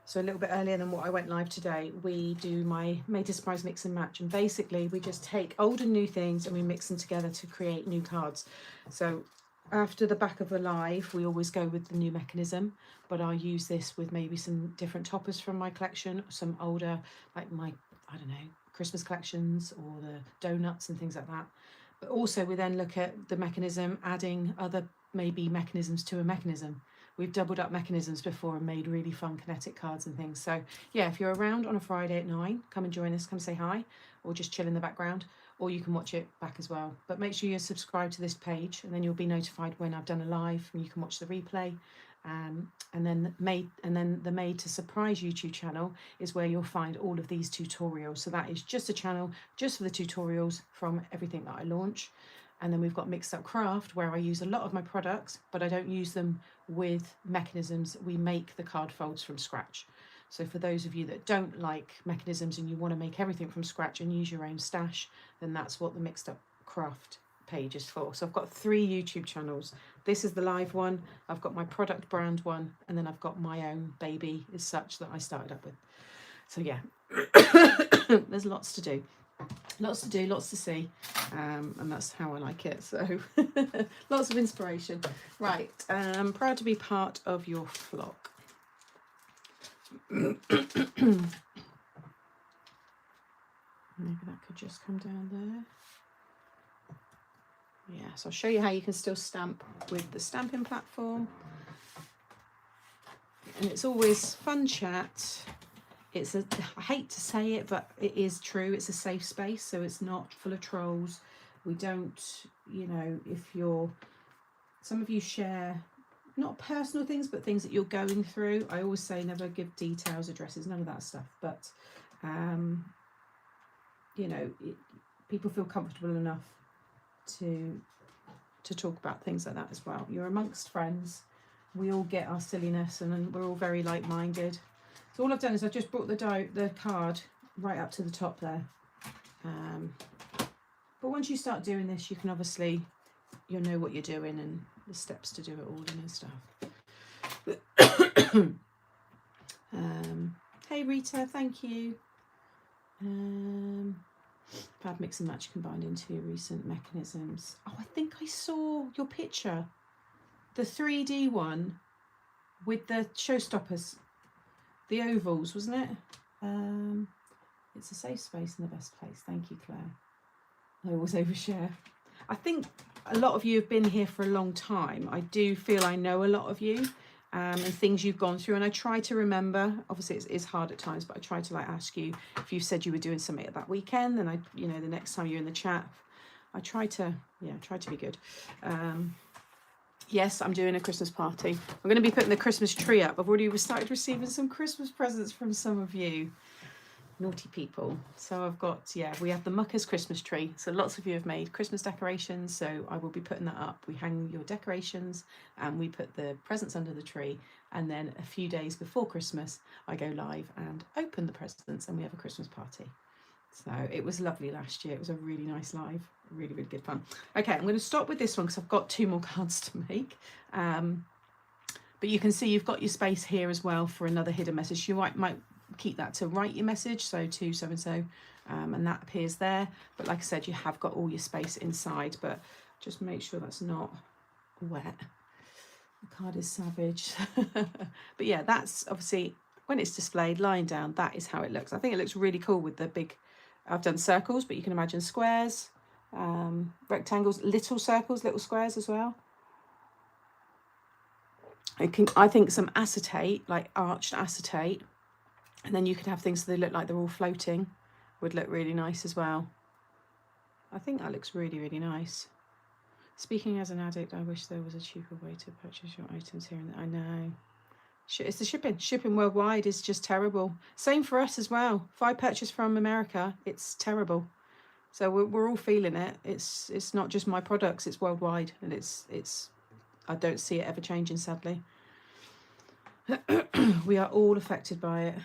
Speaker 1: so a little bit earlier than what I went live today, we do my Made to Surprise mix and match. And basically we just take old and new things and we mix them together to create new cards. So after the back of the live, we always go with the new mechanism, but I'll use this with maybe some different toppers from my collection, some older, like my, I don't know, Christmas collections or the donuts and things like that. But also we then look at the mechanism, adding other maybe mechanisms to a mechanism. We've doubled up mechanisms before and made really fun kinetic cards and things. So yeah, if you're around on a Friday at 9, come and join us, come say hi, or just chill in the background, or you can watch it back as well. But make sure you're subscribed to this page and then you'll be notified when I've done a live and you can watch the replay. And then the Made to Surprise YouTube channel is where you'll find all of these tutorials. So that is just a channel just for the tutorials from everything that I launch. And then we've got Mixed Up Craft, where I use a lot of my products, but I don't use them with mechanisms. We make the card folds from scratch. So for those of you that don't like mechanisms and you want to make everything from scratch and use your own stash, then that's what the Mixed Up Craft page is for. So I've got 3 YouTube channels. This is the live one, I've got my product brand one, and then I've got my own baby as such that I started up with. So yeah, there's lots to do. Lots to do, lots to see, and that's how I like it. So lots of inspiration. Right, proud to be part of your flock. Maybe that could just come down there. Yeah, so I'll show you how you can still stamp with the stamping platform. And it's always fun chat. It's a, I hate to say it, but it is true. It's a safe space, so it's not full of trolls. We don't, you know, if you're, some of you share not personal things, but things that you're going through. I always say never give details, addresses, none of that stuff. But, you know, people feel comfortable enough to talk about things like that as well. You're amongst friends. We all get our silliness, and we're all very like-minded. So all I've done is I've just brought the card right up to the top there. But once you start doing this, you can obviously, you'll know what you're doing and the steps to do it all and stuff. Hey Rita, thank you. Fab mix and match combined into recent mechanisms. Oh, I think I saw your picture. The 3D one with the showstoppers. The ovals, wasn't it? It's a safe space in the best place. Thank you, Claire. I always overshare. I think a lot of you have been here for a long time. I do feel I know a lot of you and things you've gone through. And I try to remember, obviously it's hard at times, but I try to like ask you if you said you were doing something at that weekend, then I, you know, the next time you're in the chat, I try to, yeah, try to be good. Yes, I'm doing a Christmas party. We're going to be putting the Christmas tree up. I've already started receiving some Christmas presents from some of you. Naughty people. So I've got, yeah, we have the Muckers Christmas tree. So lots of you have made Christmas decorations. So I will be putting that up. We hang your decorations and we put the presents under the tree. And then a few days before Christmas, I go live and open the presents and we have a Christmas party. So it was lovely last year. It was a really nice live. Really, really good fun. Okay, I'm going to stop with this one because I've got 2 more cards to make. But you can see you've got your space here as well for another hidden message. You might keep that to write your message, so to so-and-so, and that appears there. But like I said, you have got all your space inside, but just make sure that's not wet. The card is savage. But yeah, that's obviously, when it's displayed lying down, that is how it looks. I think it looks really cool with the big, I've done circles, but you can imagine squares, rectangles, little circles, little squares as well. I think some acetate, like arched acetate, and then you could have things so they look like they're all floating, would look really nice as well. I think that looks really, really nice. Speaking as an addict, I wish there was a cheaper way to purchase your items here. And I know. It's the shipping. Shipping worldwide is just terrible. Same for us as well. If I purchase from America, it's terrible. So we're all feeling it. It's not just my products, it's worldwide. And it's I don't see it ever changing, sadly. We are all affected by it.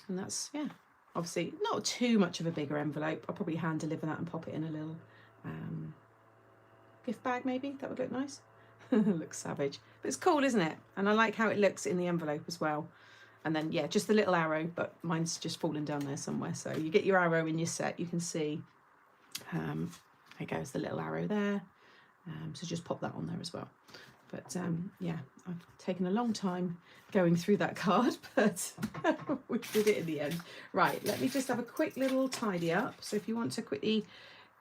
Speaker 1: And that's, yeah, obviously not too much of a bigger envelope. I'll probably hand deliver that and pop it in a little gift bag maybe. That would look nice. Looks savage. But it's cool, isn't it? And I like how it looks in the envelope as well. And then, yeah, just the little arrow, but mine's just fallen down there somewhere. So you get your arrow in your set. You can see, there goes the little arrow there. So just pop that on there as well. But yeah, I've taken a long time going through that card, but we did it in the end. Right, let me just have a quick little tidy up. So if you want to quickly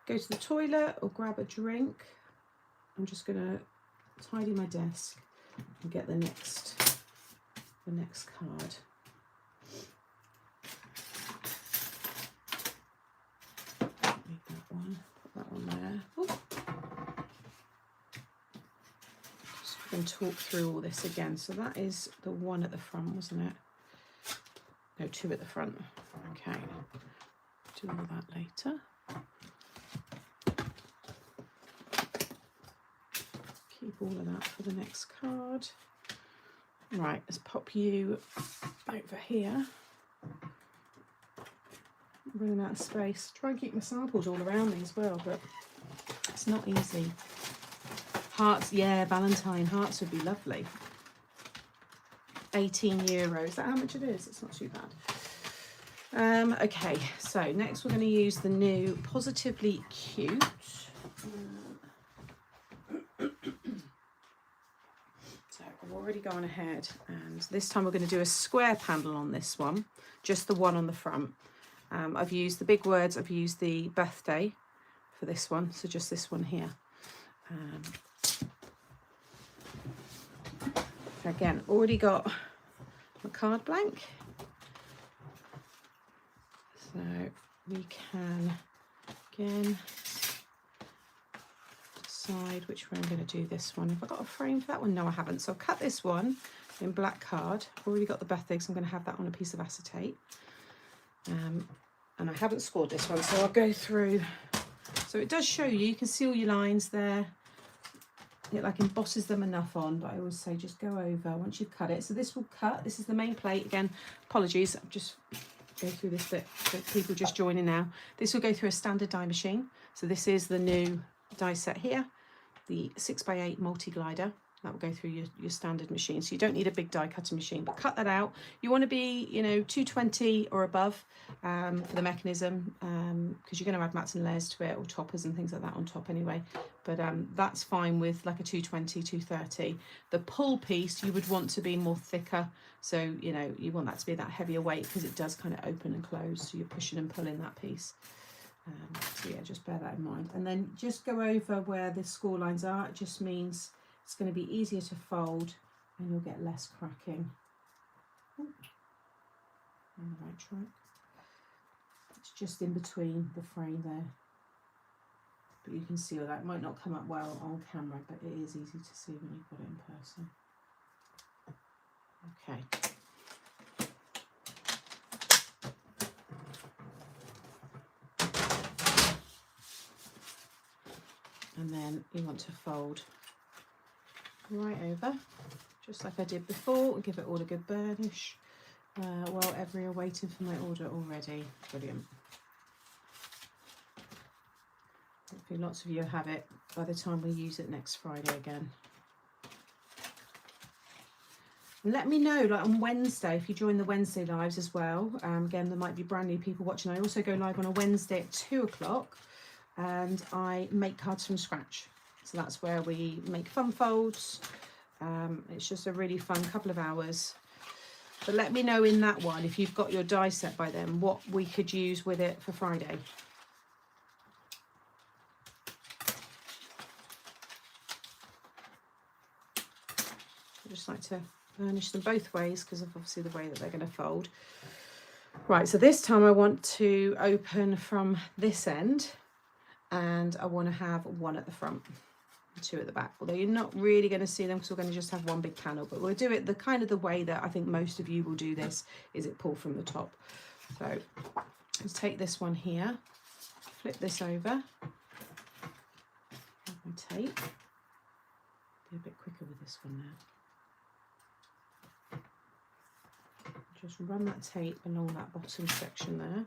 Speaker 1: go to the toilet or grab a drink, I'm just going to tidy my desk and get the next card. Leave that one, put that one there. Ooh. And talk through all this again. So that is the one at the front, wasn't it? No, 2 at the front. Okay, do all that later. Keep all of that for the next card. Right, let's pop you over here. I'm running out of space. Try and keep my samples all around me as well, but it's not easy. Hearts, yeah, Valentine hearts would be lovely. €18. Is that how much it is? It's not too bad. Okay, so next we're going to use the new Positively Cute. So I've already gone ahead, and this time we're going to do a square panel on this one, just the one on the front. I've used the big words, I've used the birthday for this one, so just this one here. Again, already got my card blank, so we can again decide which way I'm going to do this one. Have I got a frame for that one? No, I haven't. So I'll cut this one in black card. I've already got the bathigs. I'm going to have that on a piece of acetate. And I haven't scored this one, so I'll go through. So it does show you can see all your lines there. It like embosses them enough on, but I always say just go over once you've cut it. So this will cut. This is the main plate. Again, apologies, I'll just go through this bit for people just joining now. This will go through a standard die machine. So this is the new die set here, the 6x8 multi-glider. That will go through your standard machine. So you don't need a big die cutting machine, but cut that out. You want to be, you know, 220 or above for the mechanism, because you're going to add mats and layers to it, or toppers and things like that on top anyway. But that's fine with like a 220, 230. The pull piece, you would want to be more thicker. So, you know, you want that to be that heavier weight because it does kind of open and close. So you're pushing and pulling that piece. So yeah, just bear that in mind. And then just go over where the score lines are. It just means it's going to be easier to fold and you'll get less cracking. Ooh, on the right track. It's just in between the frame there. But you can see all that. It might not come up well on camera, but it is easy to see when you've got it in person. Okay. And then you want to fold right over, just like I did before, and give it all a good burnish while you're waiting for my order already. Brilliant. Hopefully lots of you have it by the time we use it next Friday again. And let me know, like on Wednesday, if you join the Wednesday lives as well. Again, there might be brand new people watching. I also go live on a Wednesday at 2 o'clock. And I make cards from scratch. So that's where we make fun folds. It's just a really fun couple of hours. But let me know in that one, if you've got your die set by then, what we could use with it for Friday. I just like to burnish them both ways because of obviously the way that they're going to fold. Right, so this time I want to open from this end. And I want to have one at the front, 2 at the back. Although you're not really going to see them because we're going to just have one big panel. But we'll do it the kind of the way that I think most of you will do this, is it pull from the top. So let's take this one here, flip this over, have my tape. Be a bit quicker with this one now. Just run that tape along that bottom section there.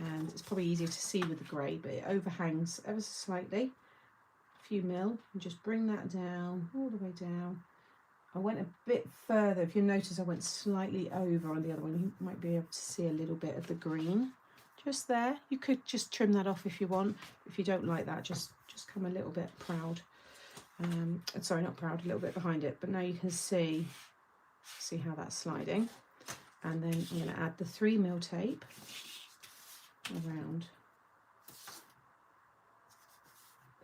Speaker 1: And it's probably easier to see with the grey, but it overhangs ever so slightly, a few mil, and just bring that down, all the way down. I went a bit further. If you notice, I went slightly over on the other one. You might be able to see a little bit of the green just there. You could just trim that off if you want. If you don't like that, just come a little bit proud. Sorry, not proud, a little bit behind it. But now you can see how that's sliding. And then I'm going to add the 3mm tape around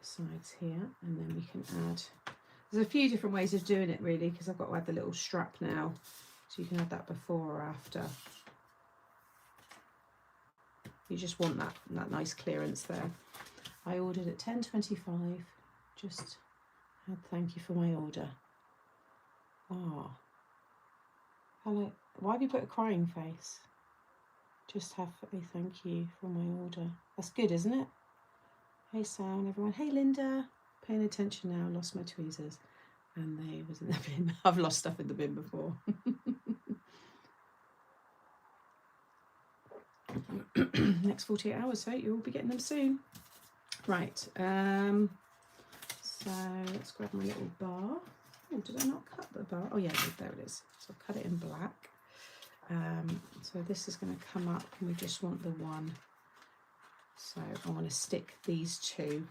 Speaker 1: the sides here, and then we can add, there's a few different ways of doing it really, because I've got to add the little strap now, so you can add that before or after. You just want that nice clearance there. I ordered at 10:25. Just had thank you for my order. Ah, hello. Why have you put a crying face? Just have a thank you for my order. That's good, isn't it? Hey Sam, everyone. Hey Linda. Paying attention now. Lost my tweezers. And they was in the bin. I've lost stuff in the bin before. Next 48 hours, so you'll be getting them soon. Right. So let's grab my little bar. Oh, did I not cut the bar? Oh yeah, there it is. So I'll cut it in black. So this is going to come up, and we just want the one. So I want to stick these two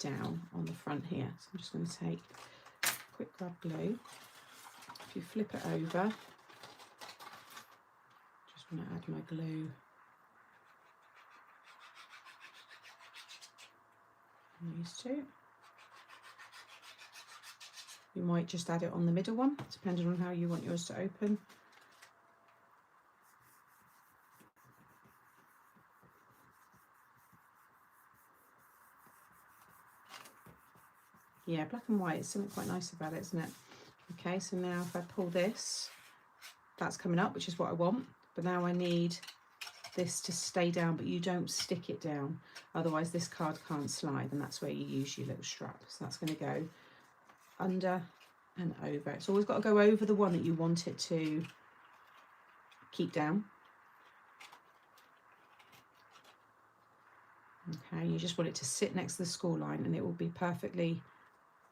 Speaker 1: down on the front here. So I'm just going to take a quick grab glue. If you flip it over, just want to add my glue these two. You might just add it on the middle one, depending on how you want yours to open. Yeah, black and white is something quite nice about it, isn't it? Okay, so now if I pull this, that's coming up, which is what I want. But now I need this to stay down, but you don't stick it down. Otherwise this card can't slide, and that's where you use your little strap. So that's going to go under and over. It's always got to go over the one that you want it to keep down. Okay, you just want it to sit next to the score line, and it will be perfectly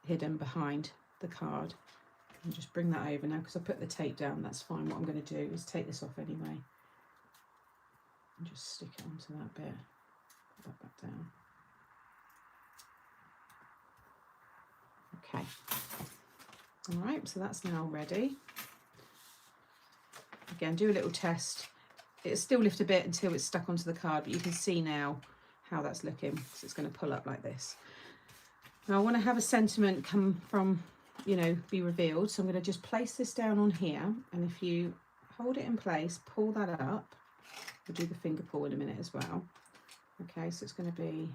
Speaker 1: hidden behind the card. And just bring that over now, because I put the tape down. That's fine. What I'm going to do is take this off anyway and just stick it onto that bit. Put that back down. Okay. All right, so that's now ready. Again, do a little test. It'll still lift a bit until it's stuck onto the card, but you can see now how that's looking. So it's going to pull up like this. Now I want to have a sentiment come from, you know, be revealed. So I'm going to just place this down on here, and if you hold it in place, pull that up. We'll do the finger pull in a minute as well. Okay, so it's going to be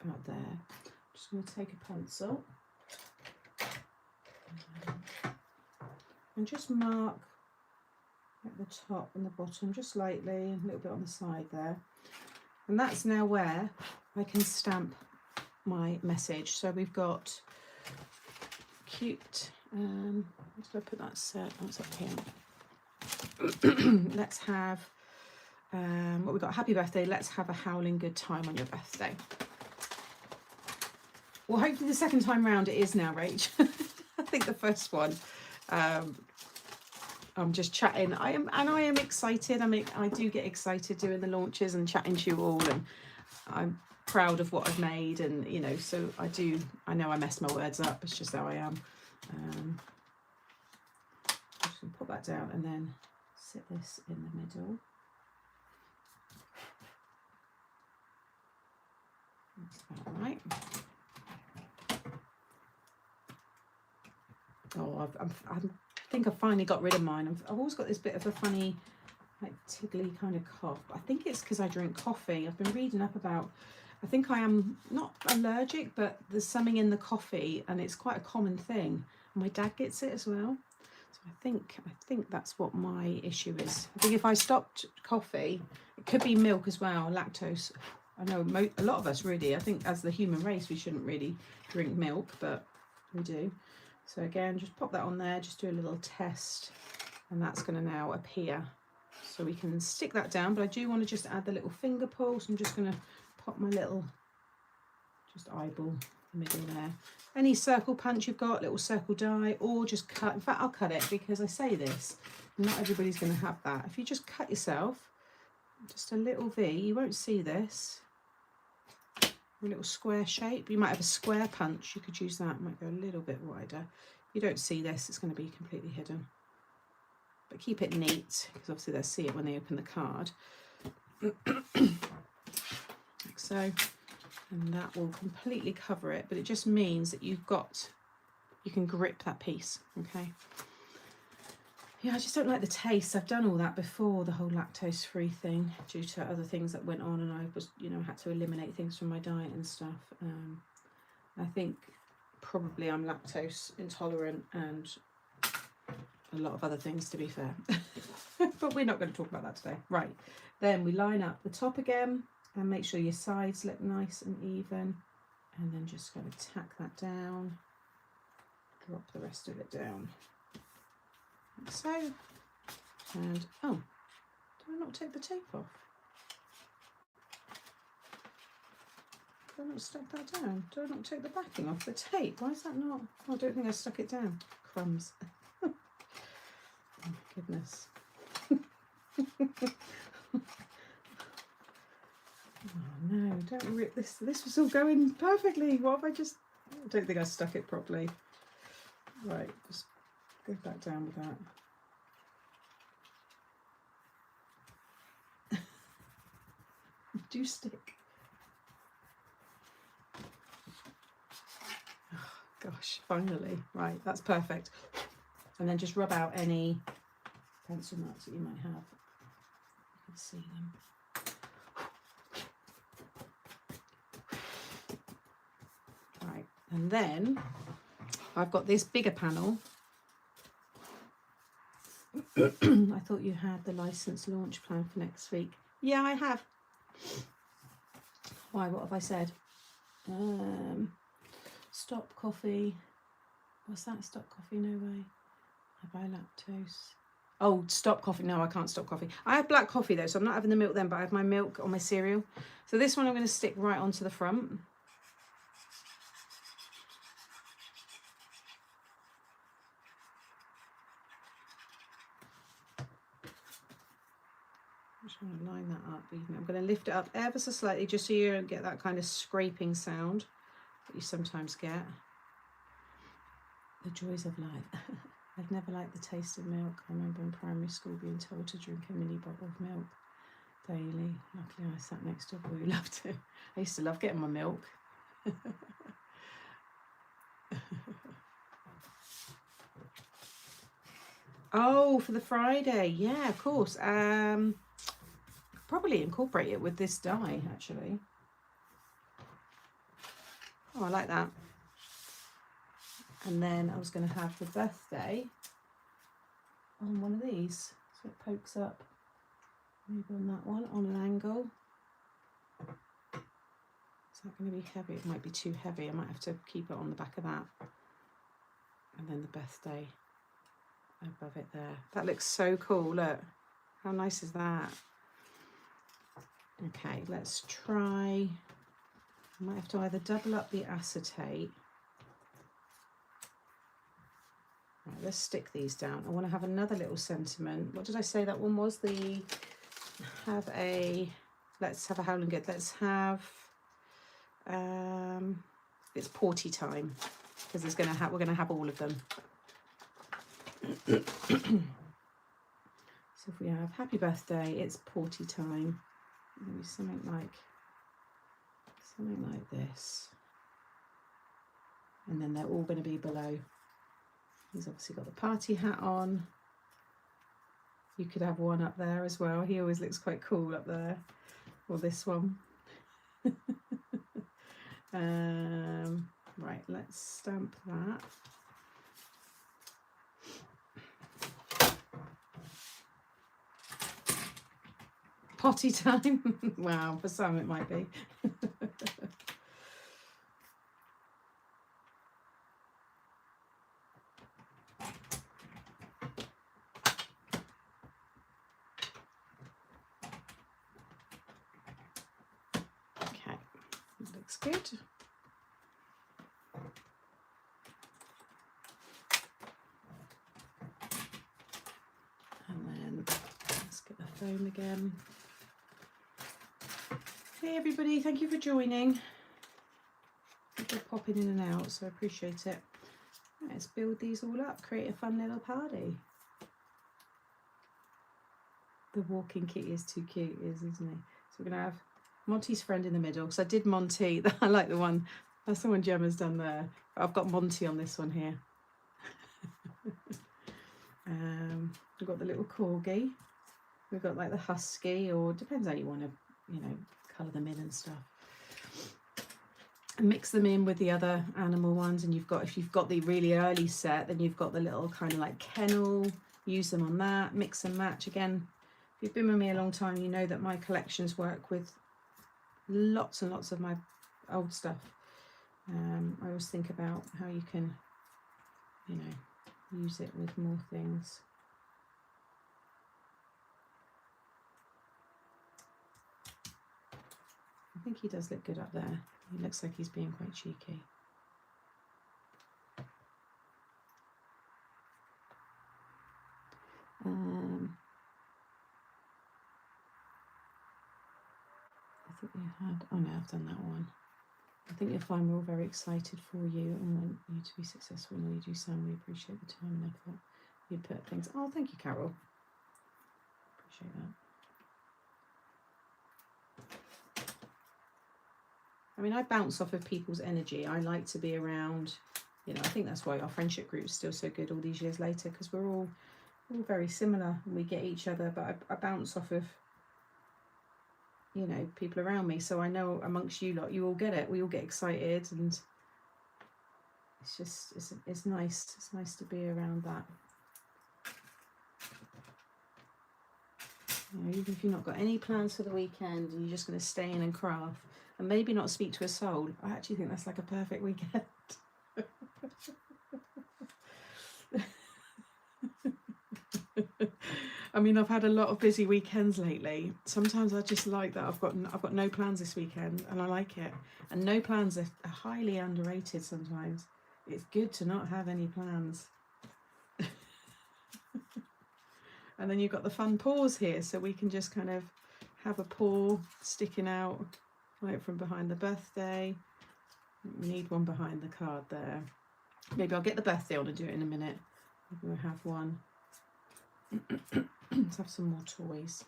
Speaker 1: about there. I'm just going to take a pencil and just mark at the top and the bottom just lightly, and a little bit on the side there. And that's now where I can stamp my message. So we've got cute, let's go put that set, that's up here. Let's have, what we got, happy birthday, let's have a howling good time on your birthday. Well, hopefully the second time round it is now, Rach. I think the first one, I'm just chatting. I am excited. I do get excited doing the launches and chatting to you all, and I'm proud of what I've made, and you know, so I know I mess my words up. It's just how I am. Just gonna put that down and then sit this in the middle. That's about right. Oh, I think I finally got rid of mine. I've always got this bit of a funny, like tickly kind of cough. I think it's because I drink coffee. I've been reading up about, I think I am not allergic, but there's something in the coffee, and it's quite a common thing. My dad gets it as well. So I think that's what my issue is. I think if I stopped coffee, it could be milk as well, lactose. I know a lot of us really, I think as the human race, we shouldn't really drink milk, but we do. So again, just pop that on there, just do a little test, and that's going to now appear. So we can stick that down, but I do want to just add the little finger pull, so I'm just going to pop my little, just eyeball the middle there. Any circle punch you've got, little circle die, or just cut. In fact, I'll cut it, because I say this, not everybody's going to have that. If you just cut yourself, just a little V, you won't see this. A little square shape. You might have a square punch, you could use that. It might go a little bit wider. If you don't see this, it's going to be completely hidden, but keep it neat, because obviously they'll see it when they open the card. Like so, and that will completely cover it, but it just means that you can grip that piece. Okay, yeah, I just don't like the taste. I've done all that before, the whole lactose free thing, due to other things that went on, and I was, you know, had to eliminate things from my diet and stuff. I think probably I'm lactose intolerant and a lot of other things, to be fair. But we're not going to talk about that today. Right, then we line up the top again and make sure your sides look nice and even, and then just going to tack that down, drop the rest of it down. Like so, and oh, did I not take the tape off? Did I not stuck that down? Did I not take the backing off the tape? Why is that not? Oh, I don't think I stuck it down. Crumbs. Oh, goodness. Oh no, don't rip this. This was all going perfectly. What have I just... I don't think I stuck it properly. Right, just go back down with that. Do stick. Gosh, finally. Right, that's perfect. And then just rub out any pencil marks that you might have. You can see them. Right, and then I've got this bigger panel. I thought you had the license launch plan for next week. Yeah, I have. Why, what have I said? Stop coffee. What's that? Stop coffee? No way. Have I lactose? Oh, stop coffee. No, I can't stop coffee. I have black coffee though, so I'm not having the milk then, but I have my milk on my cereal. So this one I'm going to stick right onto the front. I'm just going to line that up. I'm going to lift it up ever so slightly just so you don't get that kind of scraping sound that you sometimes get. The joys of life. I've never liked the taste of milk. I remember in primary school being told to drink a mini bottle of milk daily. Luckily I sat next to a boy who loved it. I used to love getting my milk. Oh, for the Friday. Yeah, of course. Probably incorporate it with this die, actually. Oh, I like that. And then I was going to have the birthday on one of these, so it pokes up. Maybe on that one, on an angle. Is that going to be heavy? It might be too heavy. I might have to keep it on the back of that. And then the birthday above it there. That looks so cool. Look, how nice is that? Okay, let's try. I might have to either double up the acetate. Right, let's stick these down. I want to have another little sentiment. What did I say that one was? Let's have a Howling Good. Let's have it's Porty time, because we're gonna have all of them. So if we have happy birthday, it's Porty time. Maybe something like this. And then they're all going to be below. He's obviously got the party hat on. You could have one up there as well. He always looks quite cool up there. Or this one. Right, let's stamp that. Potty time. Wow, for some it might be. Okay, looks good. And then let's get the foam again. Hey everybody, thank you for joining. People popping in and out, so I appreciate it. Let's build these all up, create a fun little party. The walking kitty is too cute, isn't he? So we're gonna have Monty's friend in the middle, because I did Monty. I like the one, that's the one Gemma's done there. But I've got Monty on this one here. We've got the little corgi. We've got like the husky, or depends how you want to, colour them in and stuff. And mix them in with the other animal ones, and if you've got the really early set, then you've got the little kind of like kennel. Use them on that, mix and match. Again, if you've been with me a long time, you know that my collections work with lots and lots of my old stuff. I always think about how you can, use it with more things. I think he does look good up there. He looks like he's being quite cheeky. I think you had, oh no, I've done that one. I think you'll find we're all very excited for you and want you to be successful in all you do, Sam. We appreciate the time and effort you put things. Oh, thank you, Carol. Appreciate that. I mean, I bounce off of people's energy. I like to be around You know, I think that's why our friendship group is still so good all these years later, because we're all very similar and we get each other, but I bounce off of, you know, people around me. So I know amongst you lot, you all get it. We all get excited, and it's just, it's nice. It's nice to be around that. You know, even if you've not got any plans for the weekend and you're just going to stay in and craft and maybe not speak to a soul, I actually think that's like a perfect weekend. I mean, I've had a lot of busy weekends lately. Sometimes I just like that I've got no plans this weekend, and I like it. And no plans are highly underrated sometimes. It's good to not have any plans. And then you've got the fun paws here, so we can just kind of have a paw sticking out right from behind the birthday. We need one behind the card there. Maybe I'll get the birthday on and do it in a minute. Maybe we'll have one. Let's have some more toys.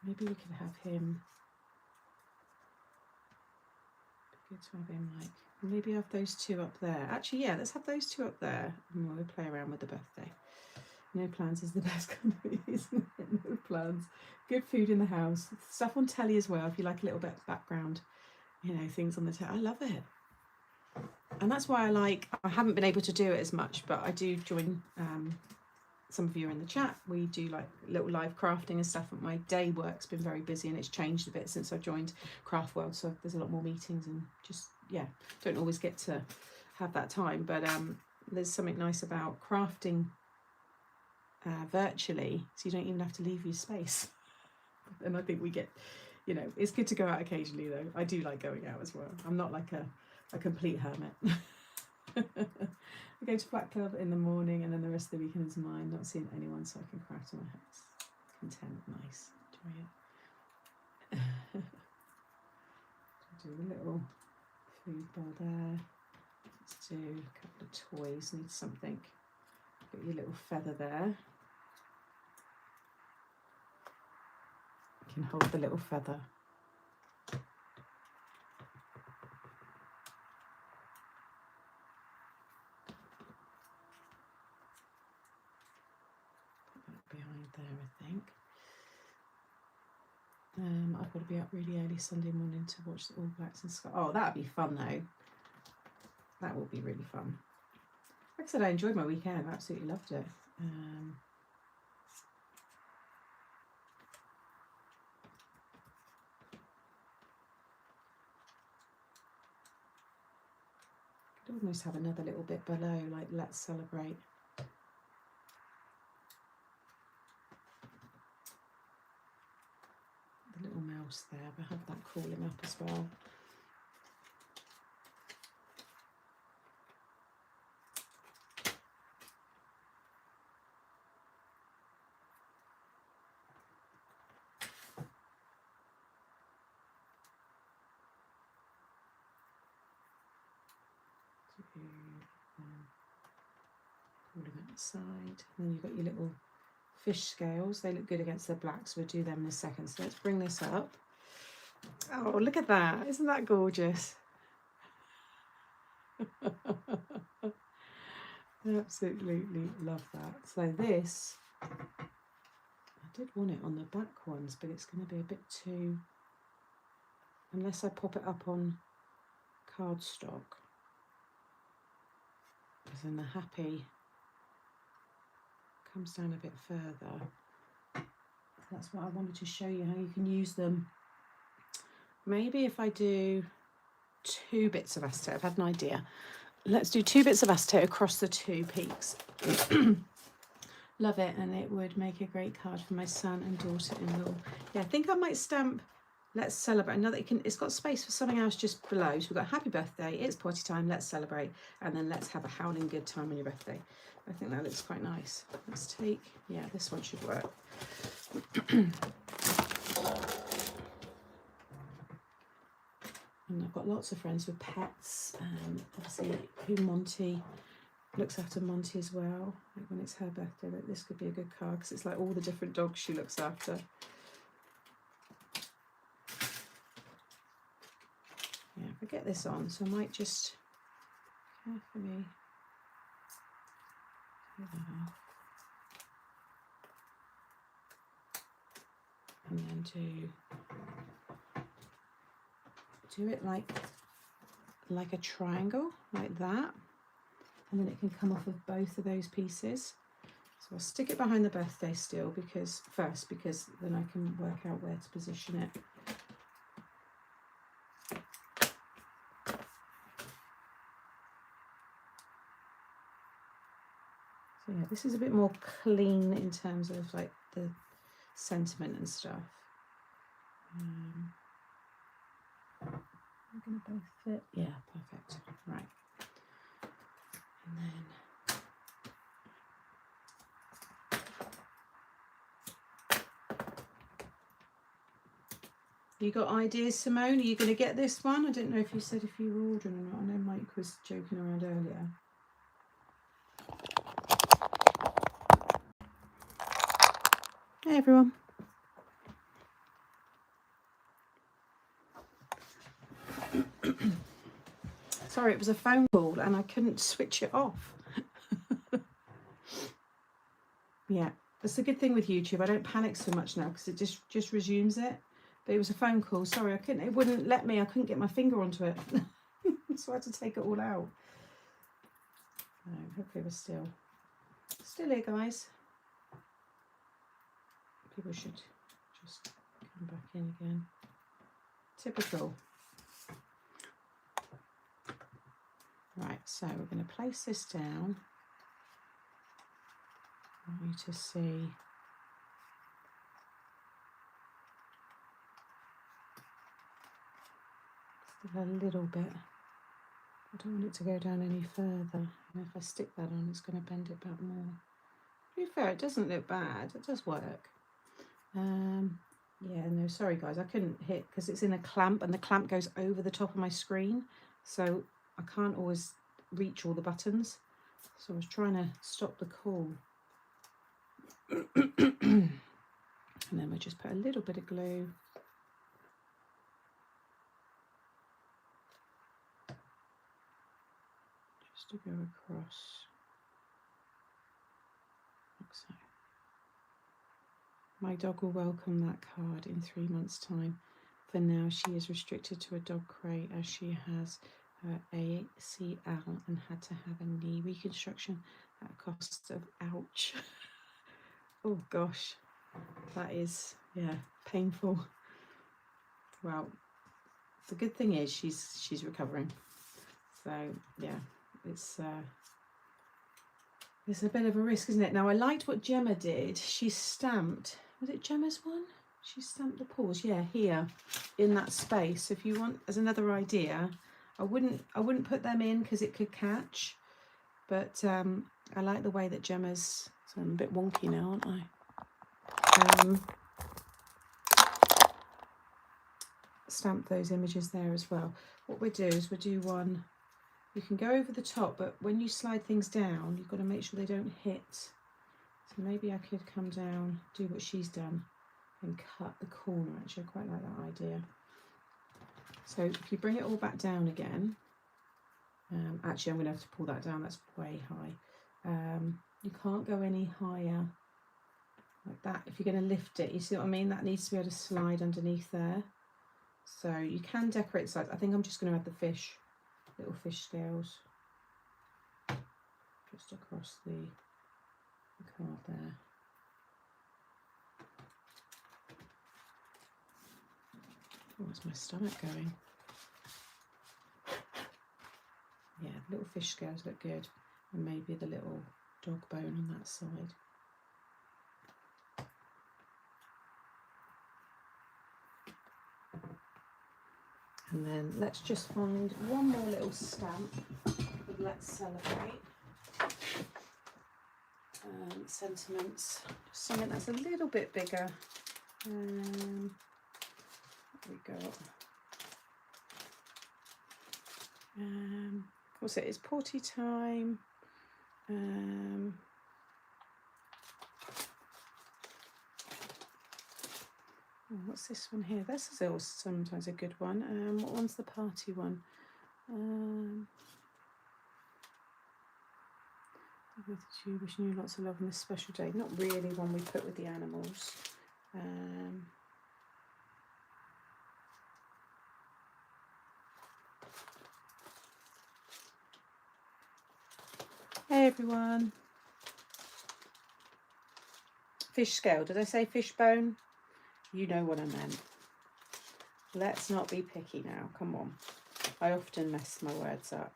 Speaker 1: Maybe we could have him. Be good to have him, like, maybe have those two up there. Actually, yeah, let's have those two up there, and we'll play around with the birthday. No plans is the best kind of, isn't it? No plans. Good food in the house. Stuff on telly as well, if you like a little bit of background, you know, things on the telly. I love it. And that's why I haven't been able to do it as much, but I do join, some of you are in the chat. We do like little live crafting and stuff. My day work's been very busy, and it's changed a bit since I joined Craft World. So there's a lot more meetings, and just, yeah, don't always get to have that time. But there's something nice about crafting virtually, so you don't even have to leave your space. And I think we get, you know, it's good to go out occasionally though. I do like going out as well. I'm not like a complete hermit. I go to Black Club in the morning, and then the rest of the weekend is mine, not seeing anyone, so I can craft in my house. Content, nice, enjoy it. Do a little food bowl there. Let's do a couple of toys, need something. Got your little feather there. You can hold the little feather. Behind there, I think. I've got to be up really early Sunday morning to watch the All Blacks and Scotland. Oh, that'd be fun though. That would be really fun. Like I said, I enjoyed my weekend. I absolutely loved it. Could almost have another little bit below, like let's celebrate. Little mouse there, but have that crawling up as well. Crawling outside, and then you've got your little fish scales. They look good against the blacks. We'll do them in a second. So let's bring this up. Oh, look at that. Isn't that gorgeous? Absolutely love that. So this, I did want it on the back ones, but it's going to be a bit too, unless I pop it up on cardstock, because then the happy comes down a bit further. That's what I wanted to show you, how you can use them. Maybe if I do 2 bits of acetate, I've had an idea. Let's do 2 bits of acetate across the 2 peaks. Love it, and it would make a great card for my son and daughter-in-law. Yeah, I think I might stamp let's celebrate. Another, it's got space for something else just below. So we've got happy birthday, it's party time, let's celebrate, and then let's have a howling good time on your birthday. I think that looks quite nice. Let's take, yeah, this one should work. And I've got lots of friends with pets, obviously who Monty looks after Monty as well. Like when it's her birthday, like this could be a good card because it's like all the different dogs she looks after. Yeah, if I get this on, so I might just carefully take that off. And then do it like a triangle, like that. And then it can come off of both of those pieces. So I'll stick it behind the birthday still because then I can work out where to position it. So yeah, this is a bit more clean in terms of like the sentiment and stuff. We're going to both fit. Yeah, perfect. Right. And then you got ideas, Simone? Are you going to get this one? I don't know if you said if you were ordering or not. I know Mike was joking around earlier. Hey everyone. Sorry, it was a phone call and I couldn't switch it off. Yeah, that's the good thing with YouTube. I don't panic so much now because it just resumes it. But it was a phone call. Sorry, it wouldn't let me. I couldn't get my finger onto it. So I had to take it all out. Hopefully we're still here, guys. People should just come back in again. Typical. Right, so we're going to place this down. I want you to see still a little bit. I don't want it to go down any further. And if I stick that on, it's going to bend it back more. To be fair, it doesn't look bad. It does work. Yeah, no, sorry guys, I couldn't hit because it's in a clamp and the clamp goes over the top of my screen. So I can't always reach all the buttons. So I was trying to stop the call. And then we'll just put a little bit of glue. Just to go across. Like so. My dog will welcome that card in 3 months' time. For now, she is restricted to a dog crate as she has her ACL and had to have a knee reconstruction at a cost of ouch. Oh gosh, that is, yeah, painful. Well, the good thing is she's recovering. So yeah, it's a bit of a risk, isn't it? Now I liked what Gemma did. She stamped, was it Gemma's one? She stamped the paws, yeah, here in that space. If you want, as another idea, I wouldn't put them in because it could catch. But I like the way that Gemma's. So I'm a bit wonky now, aren't I? Stamp those images there as well. What we'll do is we'll do one. You can go over the top, but when you slide things down, you've got to make sure they don't hit. So maybe I could come down, do what she's done, and cut the corner. Actually, I quite like that idea. So if you bring it all back down again, actually I'm going to have to pull that down. That's way high. You can't go any higher like that. If you're going to lift it, you see what I mean? That needs to be able to slide underneath there. So you can decorate the sides. I think I'm just going to add the fish, little fish scales, just across the card there. Oh, what's my stomach going? Yeah, little fish scales look good, and maybe the little dog bone on that side. And then let's just find one more little stamp with Let's Celebrate. Sentiments, just something that's a little bit bigger. There we go. Of course it is potty time. Oh, what's this one here? This is also sometimes a good one. What one's the party one? with you, wishing you lots of love on this special day. Not really one we put with the animals. Hey everyone. Fish scale. Did I say fish bone? You know what I meant. Let's not be picky now. Come on. I often mess my words up.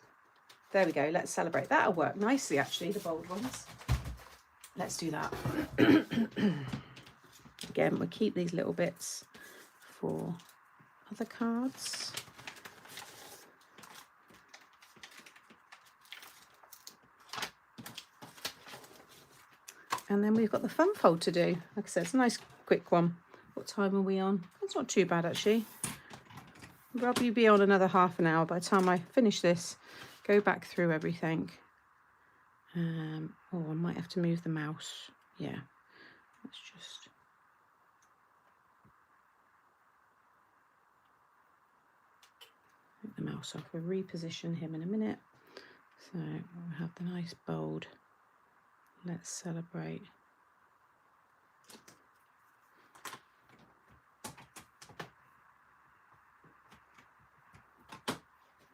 Speaker 1: There we go. Let's celebrate. That'll work nicely, actually, the bold ones. Let's do that. Again, we'll keep these little bits for other cards. And then we've got the fun fold to do. Like I said, it's a nice quick one. What time are we on? It's not too bad, actually. I'll probably be on another half an hour by the time I finish this. Go back through everything. Oh, I might have to move the mouse. Yeah, let's just... Take the mouse off. We'll reposition him in a minute. So we'll have the nice bold. Let's celebrate.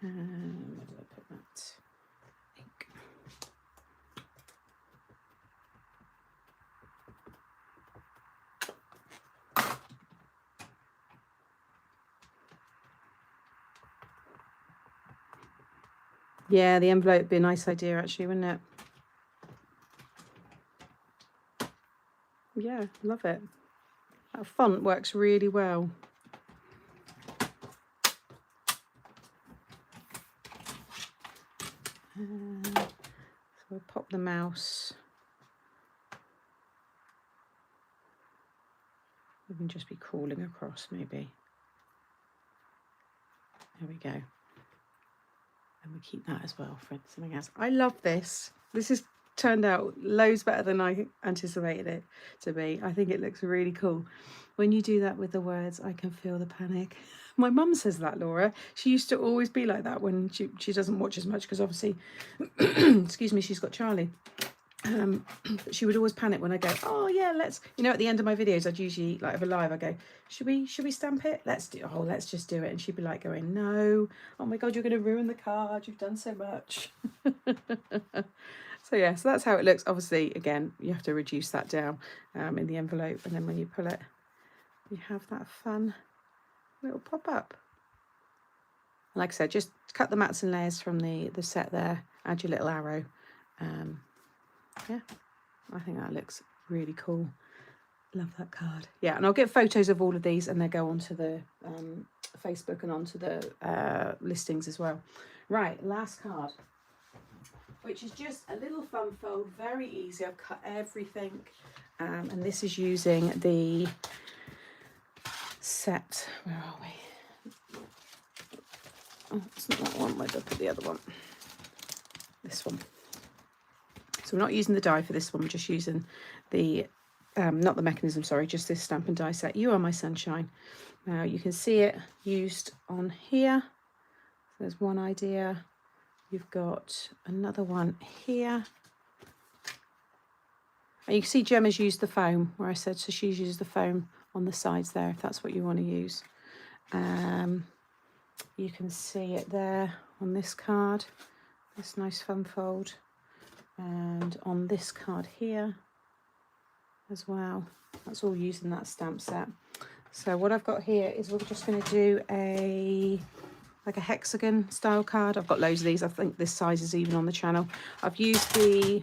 Speaker 1: Where did I put that? Ink. Yeah, the envelope would be a nice idea actually, wouldn't it? Yeah, love it. That font works really well. So we'll pop the mouse. We can just be crawling across maybe. There we go. And we keep that as well for something else. I love this. This has turned out loads better than I anticipated it to be. I think it looks really cool. When you do that with the words, I can feel the panic. My mum says that, Laura. She used to always be like that when she doesn't watch as much because obviously, excuse me, she's got Charlie. But she would always panic when I go, oh yeah, let's, you know, at the end of my videos, I'd usually, like, have a live, I go, should we stamp it? Let's just do it. And she'd be like going, no, oh my God, you're going to ruin the card. You've done so much. So yeah, so that's how it looks. Obviously, again, you have to reduce that down in the envelope. And then when you pull it, you have that fun little pop-up. Like I said, just cut the mats and layers from the set there, add your little arrow. Yeah, I think that looks really cool. Love that card. Yeah, and I'll get photos of all of these and they'll go onto the Facebook and onto the listings as well. Right, last card, which is just a little fun fold, very easy. I've cut everything, and this is using the set. Where are we? Oh, it's not that one. Where did I put the other one? This one. So we're not using the die for this one. We're just using the, not the mechanism, sorry, just this stamp and die set. You Are My Sunshine. Now you can see it used on here. There's one idea. You've got another one here. And you can see Gemma's used the foam where I said, so she's used the foam on the sides there, if that's what you want to use. You can see it there on this card, this nice fun fold. And on this card here as well. That's all using that stamp set. So what I've got here is we're just going to do a hexagon style card. I've got loads of these. I think this size is even on the channel. I've used the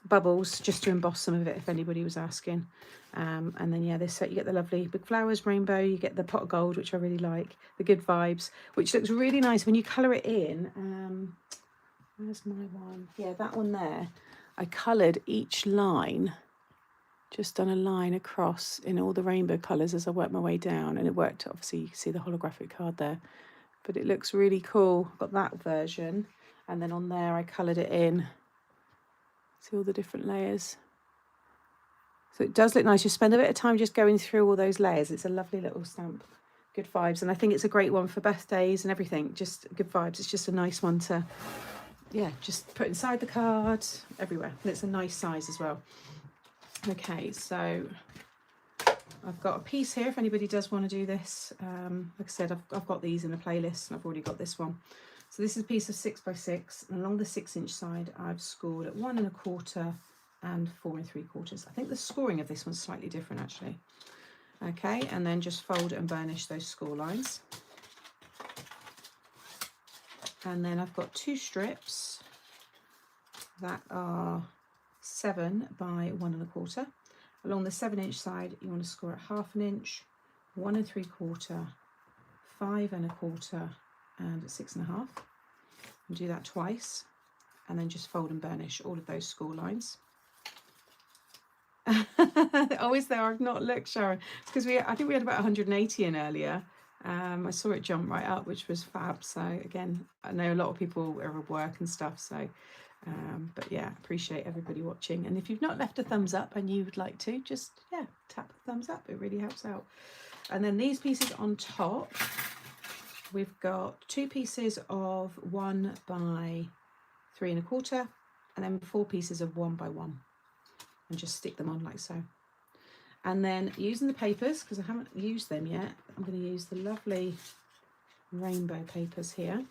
Speaker 1: bubbles just to emboss some of it if anybody was asking. And then yeah, this set you get the lovely big flowers, rainbow, you get the pot of gold, which I really like, the good vibes, which looks really nice when you colour it in. Where's my one? Yeah, that one there. I coloured each line, just done a line across in all the rainbow colours as I worked my way down, and it worked. Obviously you can see the holographic card there, but it looks really cool. I've got that version, and then on there I coloured it in. See all the different layers. So it does look nice. You spend a bit of time just going through all those layers. It's a lovely little stamp. Good vibes. And I think it's a great one for birthdays and everything. Just good vibes. It's just a nice one to yeah, just put inside the card, everywhere. And it's a nice size as well. Okay, so I've got a piece here if anybody does want to do this. Like I said, I've got these in a playlist and I've already got this one. So this is a piece of 6 by 6, and along the 6-inch side I've scored at 1 1/4 and 4 3/4. I think the scoring of this one's slightly different actually. Okay, and then just fold and burnish those score lines. And then I've got 2 strips that are 7 by 1 1/4. Along the 7-inch side, you want to score at 1/2 inch, 1 3/4, 5 1/4, and 6 1/2. And do that twice, and then just fold and burnish all of those score lines. Oh, is there? I've not looked, Sharon. It's because I think we had about 180 in earlier. I saw it jump right up, which was fab. So again, I know a lot of people are at work and stuff. So, but yeah, appreciate everybody watching. And if you've not left a thumbs up and you would like to, just tap the thumbs up. It really helps out. And then these pieces on top, we've got 2 pieces of 1 by 3 1/4, and then 4 pieces of 1 by 1, and just stick them on like so. And then using the papers, because I haven't used them yet, I'm going to use the lovely rainbow papers here.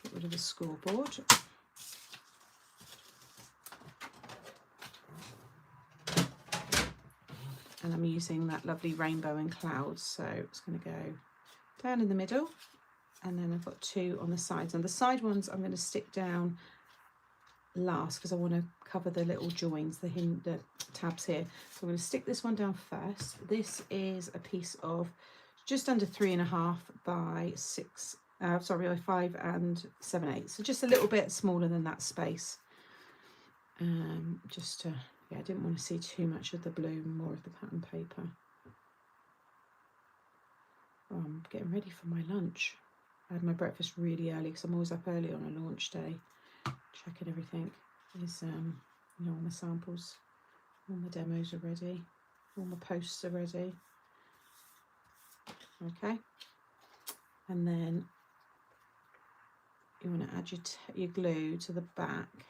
Speaker 1: Get rid of the scoreboard. And I'm using that lovely rainbow and clouds, so it's going to go down in the middle, and then I've got 2 on the sides. And the side ones I'm going to stick down last because I want to cover the little joins, the tabs here. So I'm going to stick this one down first. This is a piece of just under 3 1/2 by 6, by 5 7/8. So just a little bit smaller than that space. Just to, I didn't want to see too much of the blue, more of the pattern paper. Oh, I'm getting ready for my lunch. I had my breakfast really early because I'm always up early on a launch day, checking everything. Is all my samples, all my demos are ready, all my posts are ready. Okay, and then you want to add your glue to the back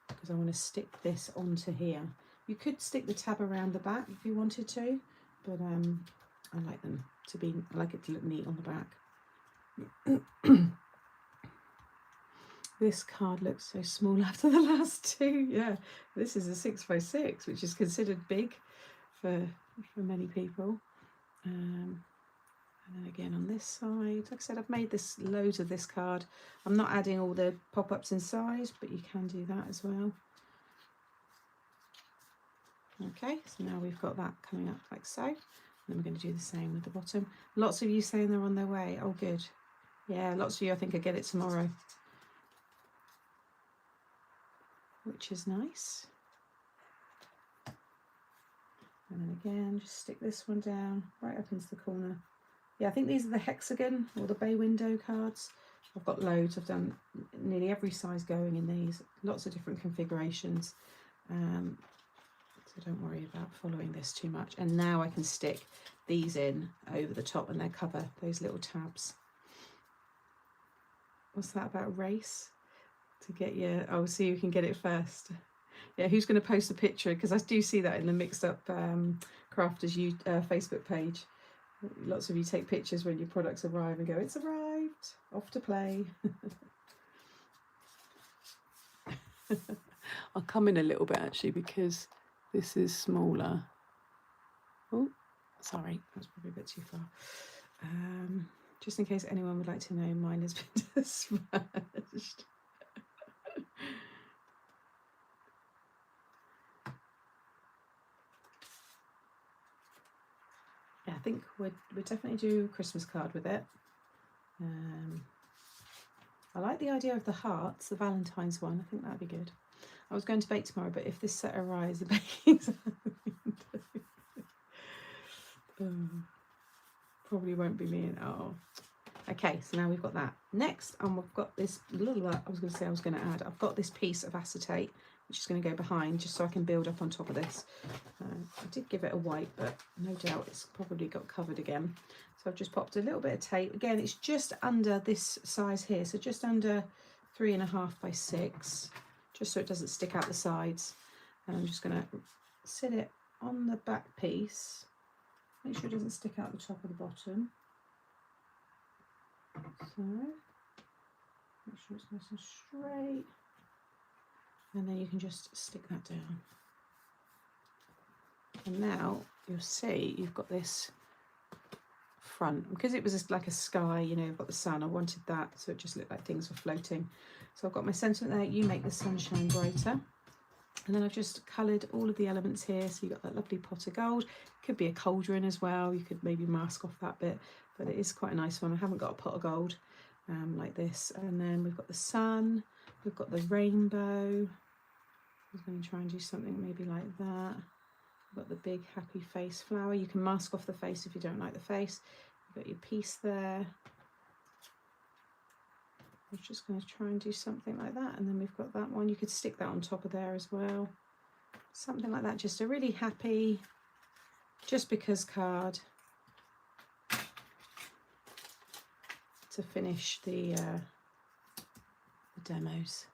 Speaker 1: because I want to stick this onto here. You could stick the tab around the back if you wanted to, but I like them to be, I like it to look neat on the back. This card looks so small after the last 2. Yeah, this is a 6 by 6, which is considered big for many people. And then again on this side, like I said, I've made loads of this card. I'm not adding all the pop-ups inside, but you can do that as well. Okay, so now we've got that coming up like so. And then we're going to do the same with the bottom. Lots of you saying they're on their way. Oh, good. Yeah, lots of you, I think I get it tomorrow, which is nice. And then again, just stick this one down right up into the corner. Yeah, I think these are the hexagon or the bay window cards. I've got loads. I've done nearly every size going in these. Lots of different configurations. So don't worry about following this too much. And now I can stick these in over the top and they cover those little tabs. What's that about race? To get your, oh, so you can get it first. Yeah, who's going to post a picture? Because I do see that in the Mixed Up Crafters Facebook page. Lots of you take pictures when your products arrive and go, it's arrived, off to play. I'll come in a little bit actually because this is smaller. Oh, sorry, that's probably a bit too far. Just in case anyone would like to know, mine has been dispersed. Yeah, I think we'd definitely do a Christmas card with it. I like the idea of the hearts, the Valentine's one. I think that'd be good. I was going to bake tomorrow, but if this set arrives, the baking's probably won't be me. Oh, okay. So now we've got that. Next, we've got this little. I was going to add. I've got this piece of acetate, which is going to go behind, just so I can build up on top of this. I did give it a wipe, but no doubt it's probably got covered again. So I've just popped a little bit of tape. Again, it's just under this size here, so just under 3.5 by 6, just so it doesn't stick out the sides. And I'm just going to sit it on the back piece, make sure it doesn't stick out the top of the bottom. So make sure it's nice and straight, and then you can just stick that down. And now you'll see you've got this front, because it was just like a sky, you know, you've got the sun. I wanted that so it just looked like things were floating. So I've got my sentiment there, you make the sunshine brighter. And then I've just coloured all of the elements here. So you've got that lovely pot of gold. Could be a cauldron as well. You could maybe mask off that bit, but it is quite a nice one. I haven't got a pot of gold like this. And then we've got the sun, we've got the rainbow. I'm going to try and do something maybe like that. We've got the big happy face flower. You can mask off the face if you don't like the face. You've got your piece there. I'm just going to try and do something like that. And then we've got that one. You could stick that on top of there as well. Something like that. Just a really happy, just because card to finish the demos.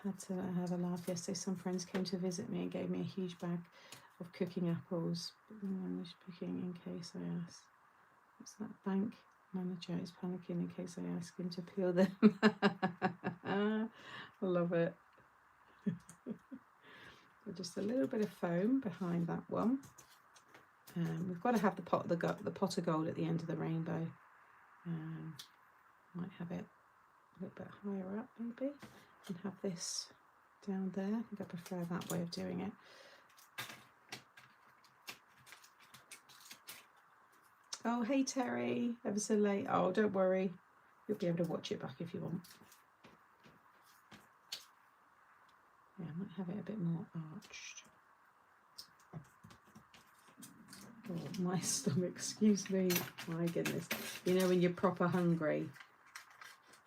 Speaker 1: Had to have a laugh yesterday. Some friends came to visit me and gave me a huge bag of cooking apples. But then I was picking in case I asked. What's that? Bank manager is panicking in case I ask him to peel them. I love it. Just a little bit of foam behind that one. We've got to have the pot of gold at the end of the rainbow. Might have it a little bit higher up maybe, and have this down there. I think I prefer that way of doing it. Oh, hey Terry, ever so late. Oh, don't worry, you'll be able to watch it back if you want. Yeah, I might have it a bit more arched. Oh, my stomach, excuse me, my goodness. You know when you're proper hungry.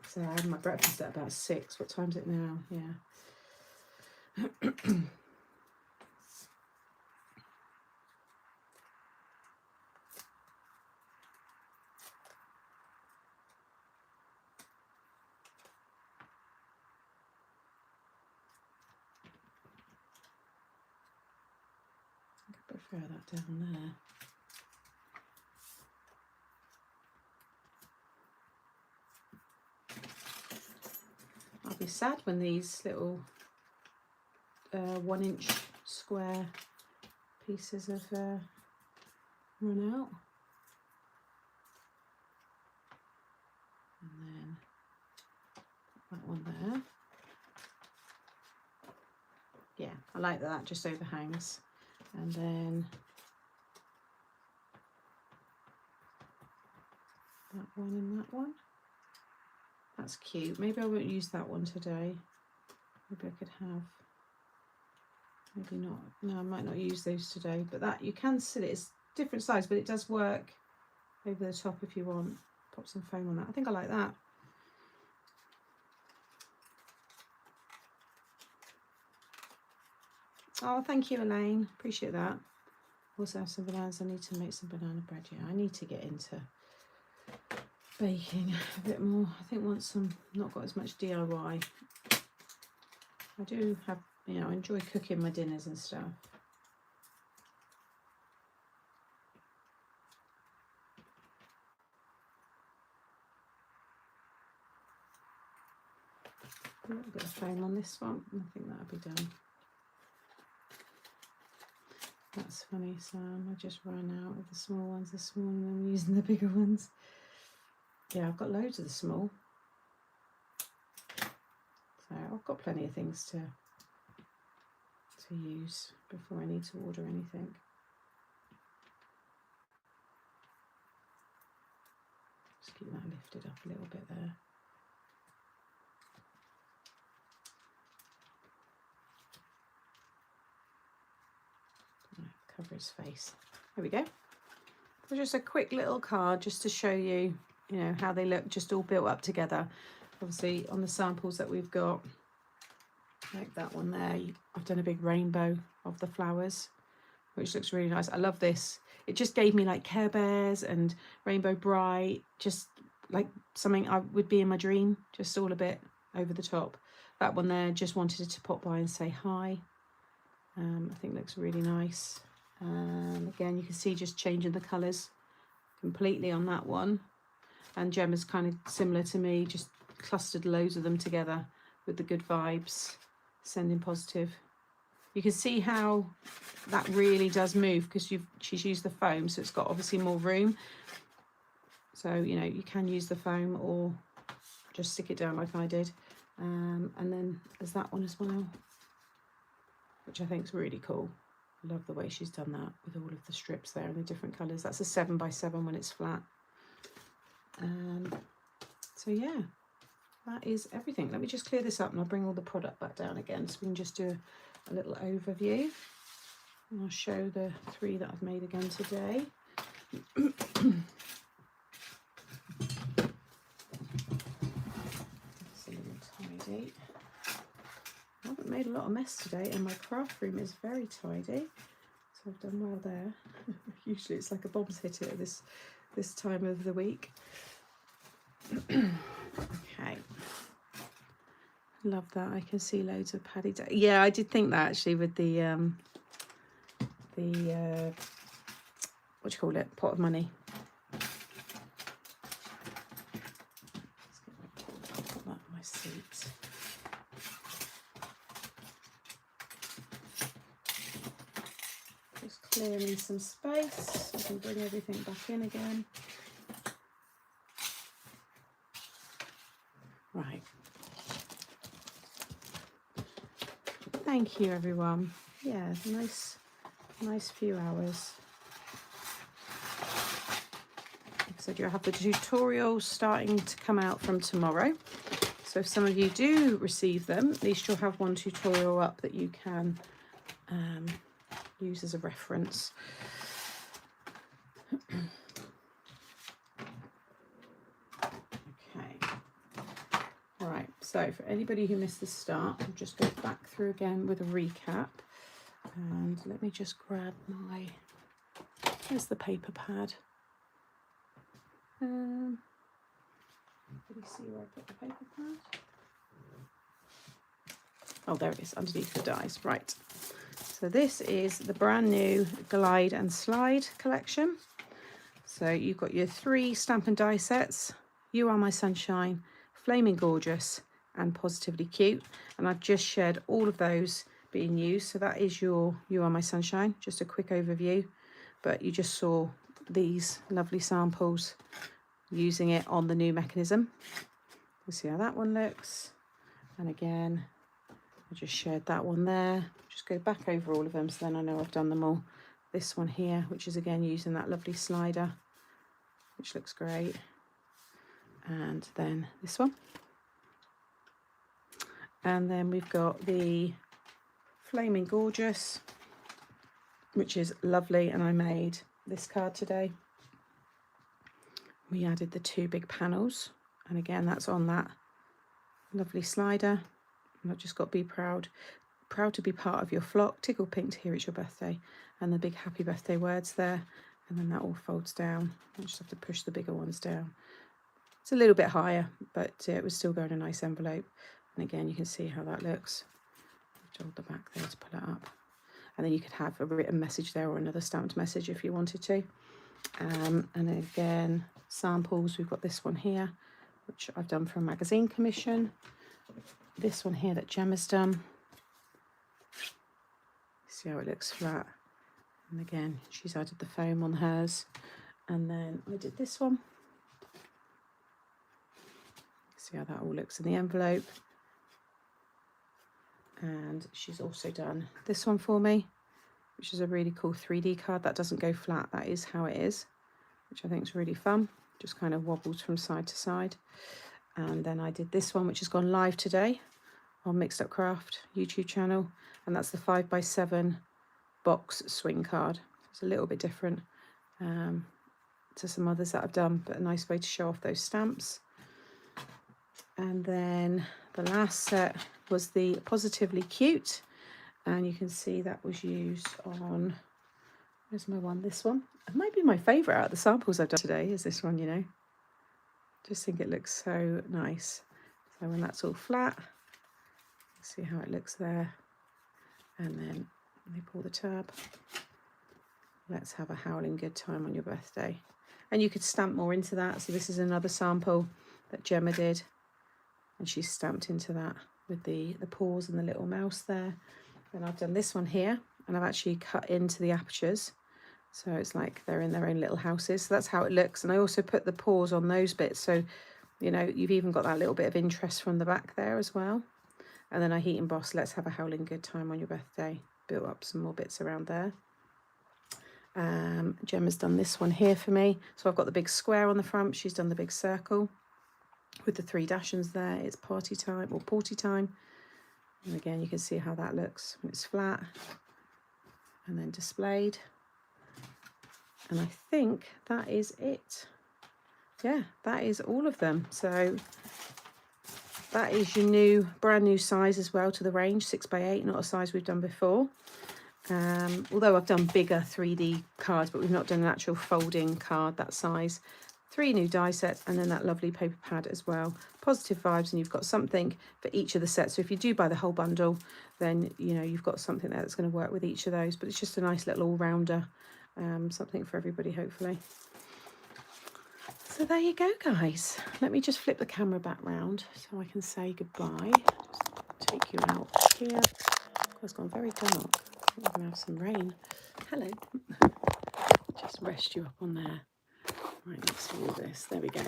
Speaker 1: So I had my breakfast at about 6. What time is it now? Yeah. I prefer that down there. I'll be sad when these little 1-inch square pieces have run out. And then put that one there. Yeah, I like that, that just overhangs. And then that one and that one. That's cute. Maybe I won't use that one today. Maybe I could have, maybe not. No, I might not use those today. But that, you can sit it. It's different size, but it does work over the top if you want. Pop some foam on that. I think I like that. Oh, thank you, Elaine. Appreciate that. Also have some bananas. I need to make some banana bread. Yeah, I need to get into baking a bit more. I think once I'm not got as much DIY. I do have, you know, I enjoy cooking my dinners and stuff. A little bit of foam on this one. I think that'll be done. That's funny, Sam. I just ran out of the small ones this morning. I'm using the bigger ones. Yeah, I've got loads of the small. So I've got plenty of things to use before I need to order anything. Just keep that lifted up a little bit there. Cover his face. There we go. So just a quick little card just to show you, you know, how they look just all built up together. Obviously on the samples that we've got, like that one there, I've done a big rainbow of the flowers, which looks really nice. I love this. It just gave me like Care Bears and Rainbow Bright, just like something I would be in my dream, just all a bit over the top. That one there, just wanted to pop by and say hi. I think looks really nice. Again, you can see just changing the colours completely on that one. And Gemma's kind of similar to me, just clustered loads of them together with the good vibes, sending positive. You can see how that really does move because she's used the foam, so it's got obviously more room. So, you know, you can use the foam or just stick it down like I did. And then there's that one as well, which I think is really cool. I love the way she's done that with all of the strips there and the different colours. That's a 7x7 when it's flat. So yeah, that is everything. Let me just clear this up and I'll bring all the product back down again so we can just do a little overview. And I'll show the 3 that I've made again today. It's a little tidy. I haven't made a lot of mess today and my craft room is very tidy. So I've done well there. Usually it's like a bomb's hit it at this time of the week. Okay. Love that. I can see loads of Paddy Day. Yeah, I did think that actually with the what do you call it? Pot of money. Put that on my seat. Just clearing some space. I can bring everything back in again. Right. Thank you, everyone. Yeah, nice few hours. Like I said, you'll have the tutorials starting to come out from tomorrow. So if some of you do receive them, at least you'll have one tutorial up that you can use as a reference. Right, so for anybody who missed the start, I'll just go back through again with a recap. And let me just grab my, where's the paper pad? Did you see where I put the paper pad? Oh, there it is, underneath the dies. Right, so this is the brand new Glide and Slide collection. So you've got your 3 stamp and die sets, You Are My Sunshine, Flaming Gorgeous and Positively Cute, and I've just shared all of those being used. So that is your You Are My Sunshine, just a quick overview, but you just saw these lovely samples using it on the new mechanism. You'll see how that one looks, and again I just shared that one there. Just go back over all of them so then I know I've done them all. This one here, which is again using that lovely slider, which looks great. And then this one. And then we've got the Flaming Gorgeous, which is lovely. And I made this card today. We added the 2 big panels. And again, that's on that lovely slider. And I've just got Be Proud. Proud to be part of your flock. Tickle pink to hear it's your birthday. And the big happy birthday words there. And then that all folds down. I just have to push the bigger ones down. It's a little bit higher, but it would still go in a nice envelope. And again, you can see how that looks. Hold the back there to pull it up. And then you could have a written message there or another stamped message if you wanted to. And again, samples, we've got this one here, which I've done for a magazine commission. This one here that Gemma's done. See how it looks flat. And again, she's added the foam on hers. And then I did this one. See how that all looks in the envelope. And she's also done this one for me, which is a really cool 3D card that doesn't go flat. That is how it is, which I think is really fun. Just kind of wobbles from side to side. And then I did this one, which has gone live today on Mixed Up Craft YouTube channel. And that's the 5x7 box swing card. It's a little bit different to some others that I've done, but a nice way to show off those stamps. And then the last set was the Positively Cute, and you can see that was used on, where's my one, this one. It might be my favourite out of the samples I've done today is this one, you know. Just think it looks so nice. So when that's all flat, see how it looks there. And then let me pull the tab. Let's have a howling good time on your birthday. And you could stamp more into that. So this is another sample that Gemma did. And she's stamped into that with the paws and the little mouse there. And I've done this one here, and I've actually cut into the apertures. So it's like they're in their own little houses. So that's how it looks. And I also put the paws on those bits. So, you know, you've even got that little bit of interest from the back there as well. And then I heat emboss, let's have a howling good time on your birthday. Built up some more bits around there. Gemma's done this one here for me. So I've got the big square on the front. She's done the big circle with the 3 dashings there. It's party time or porty time. And again, you can see how that looks when it's flat and then displayed. And I think that is it. Yeah, that is all of them. So that is your brand new size as well to the range, 6x8, not a size we've done before. Although I've done bigger 3D cards, but we've not done an actual folding card that size. 3 new die sets, and then that lovely paper pad as well. Positive vibes, and you've got something for each of the sets. So if you do buy the whole bundle, then you know you've got something there that's going to work with each of those. But it's just a nice little all-rounder, something for everybody, hopefully. So there you go, guys. Let me just flip the camera back round so I can say goodbye. Just take you out here. It's gone very dark. We're going to have some rain. Hello. Just rest you up on there. Right, let's do this. There we go.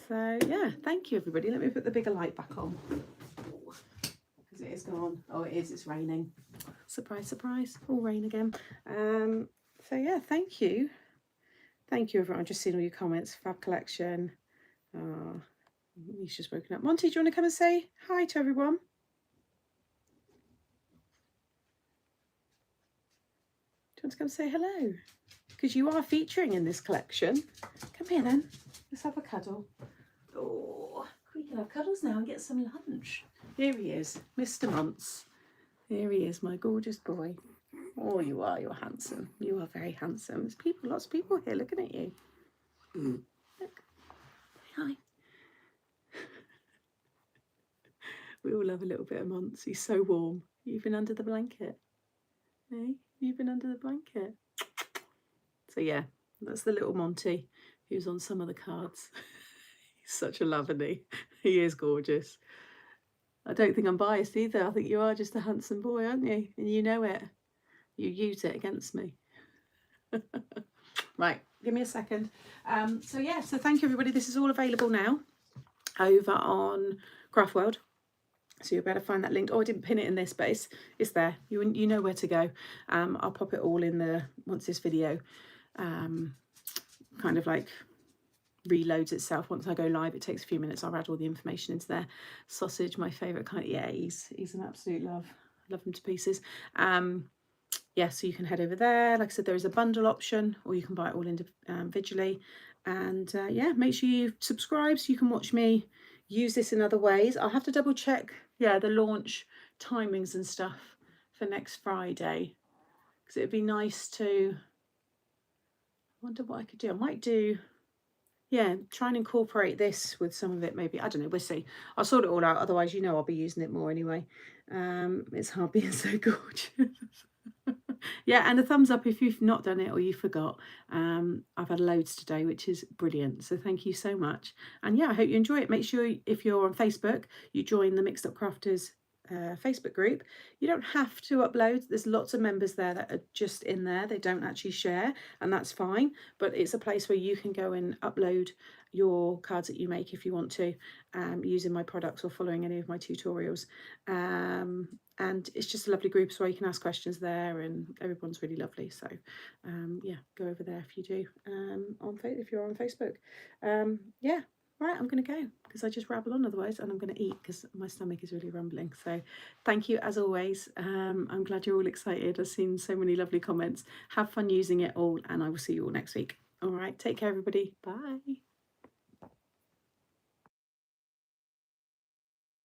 Speaker 1: So, yeah, thank you, everybody. Let me put the bigger light back on. Because it is gone. Oh, it is. It's raining. Surprise, surprise. All rain again. So, yeah, thank you. Thank you, everyone. I've just seen all your comments. Fab collection. He's just woken up. Monty, do you want to come and say hi to everyone? Do you want to come say hello? Because you are featuring in this collection. Come here then. Let's have a cuddle. Oh, we can have cuddles now and get some lunch. Here he is, Mr. Muntz. Here he is, my gorgeous boy. Oh, you are. You're handsome. You are very handsome. There's people, lots of people here looking at you. Look. Hi. We all love a little bit of Muntz. He's so warm. You've been under the blanket. Hey, you've been under the blanket. So yeah, that's the little Monty who's on some of the cards. He's such a love, isn't he? He is gorgeous. I don't think I'm biased either. I think you are just a handsome boy, aren't you? And you know it. You use it against me. Right, give me a second. So yeah, so thank you, everybody. This is all available now over on Craft World. So you'll be able to find that linked. Oh, I didn't pin it in this, but it's there. You know where to go. I'll pop it all in the once this video kind of like reloads itself. Once I go live, it takes a few minutes. I'll add all the information into there. Sausage, my favourite kind. Yeah, he's an absolute love. Love him to pieces. Yeah, so you can head over there. Like I said, there is a bundle option, or you can buy it all individually. And yeah, make sure you subscribe so you can watch me use this in other ways. I'll have to double check, yeah, the launch timings and stuff for next Friday, because it'd be nice to, I wonder what I could do. I might do, yeah, try and incorporate this with some of it, maybe. I don't know, we'll see. I'll sort it all out. Otherwise, you know, I'll be using it more anyway. It's hard being so gorgeous. Yeah, and a thumbs up if you've not done it or you forgot. I've had loads today, which is brilliant. So thank you so much. And yeah, I hope you enjoy it. Make sure if you're on Facebook, you join the Mixed Up Crafters Facebook group. You don't have to upload. There's lots of members there that are just in there. They don't actually share, and that's fine. But it's a place where you can go and upload your cards that you make if you want to, using my products or following any of my tutorials. And it's just a lovely group as well. You can ask questions there, and everyone's really lovely. So yeah, go over there if you do if you're on Facebook. Yeah. Right, I'm going to go because I just rabble on otherwise, and I'm going to eat because my stomach is really rumbling. So thank you as always. I'm glad you're all excited. I've seen so many lovely comments. Have fun using it all, and I will see you all next week. All right, take care, everybody. Bye.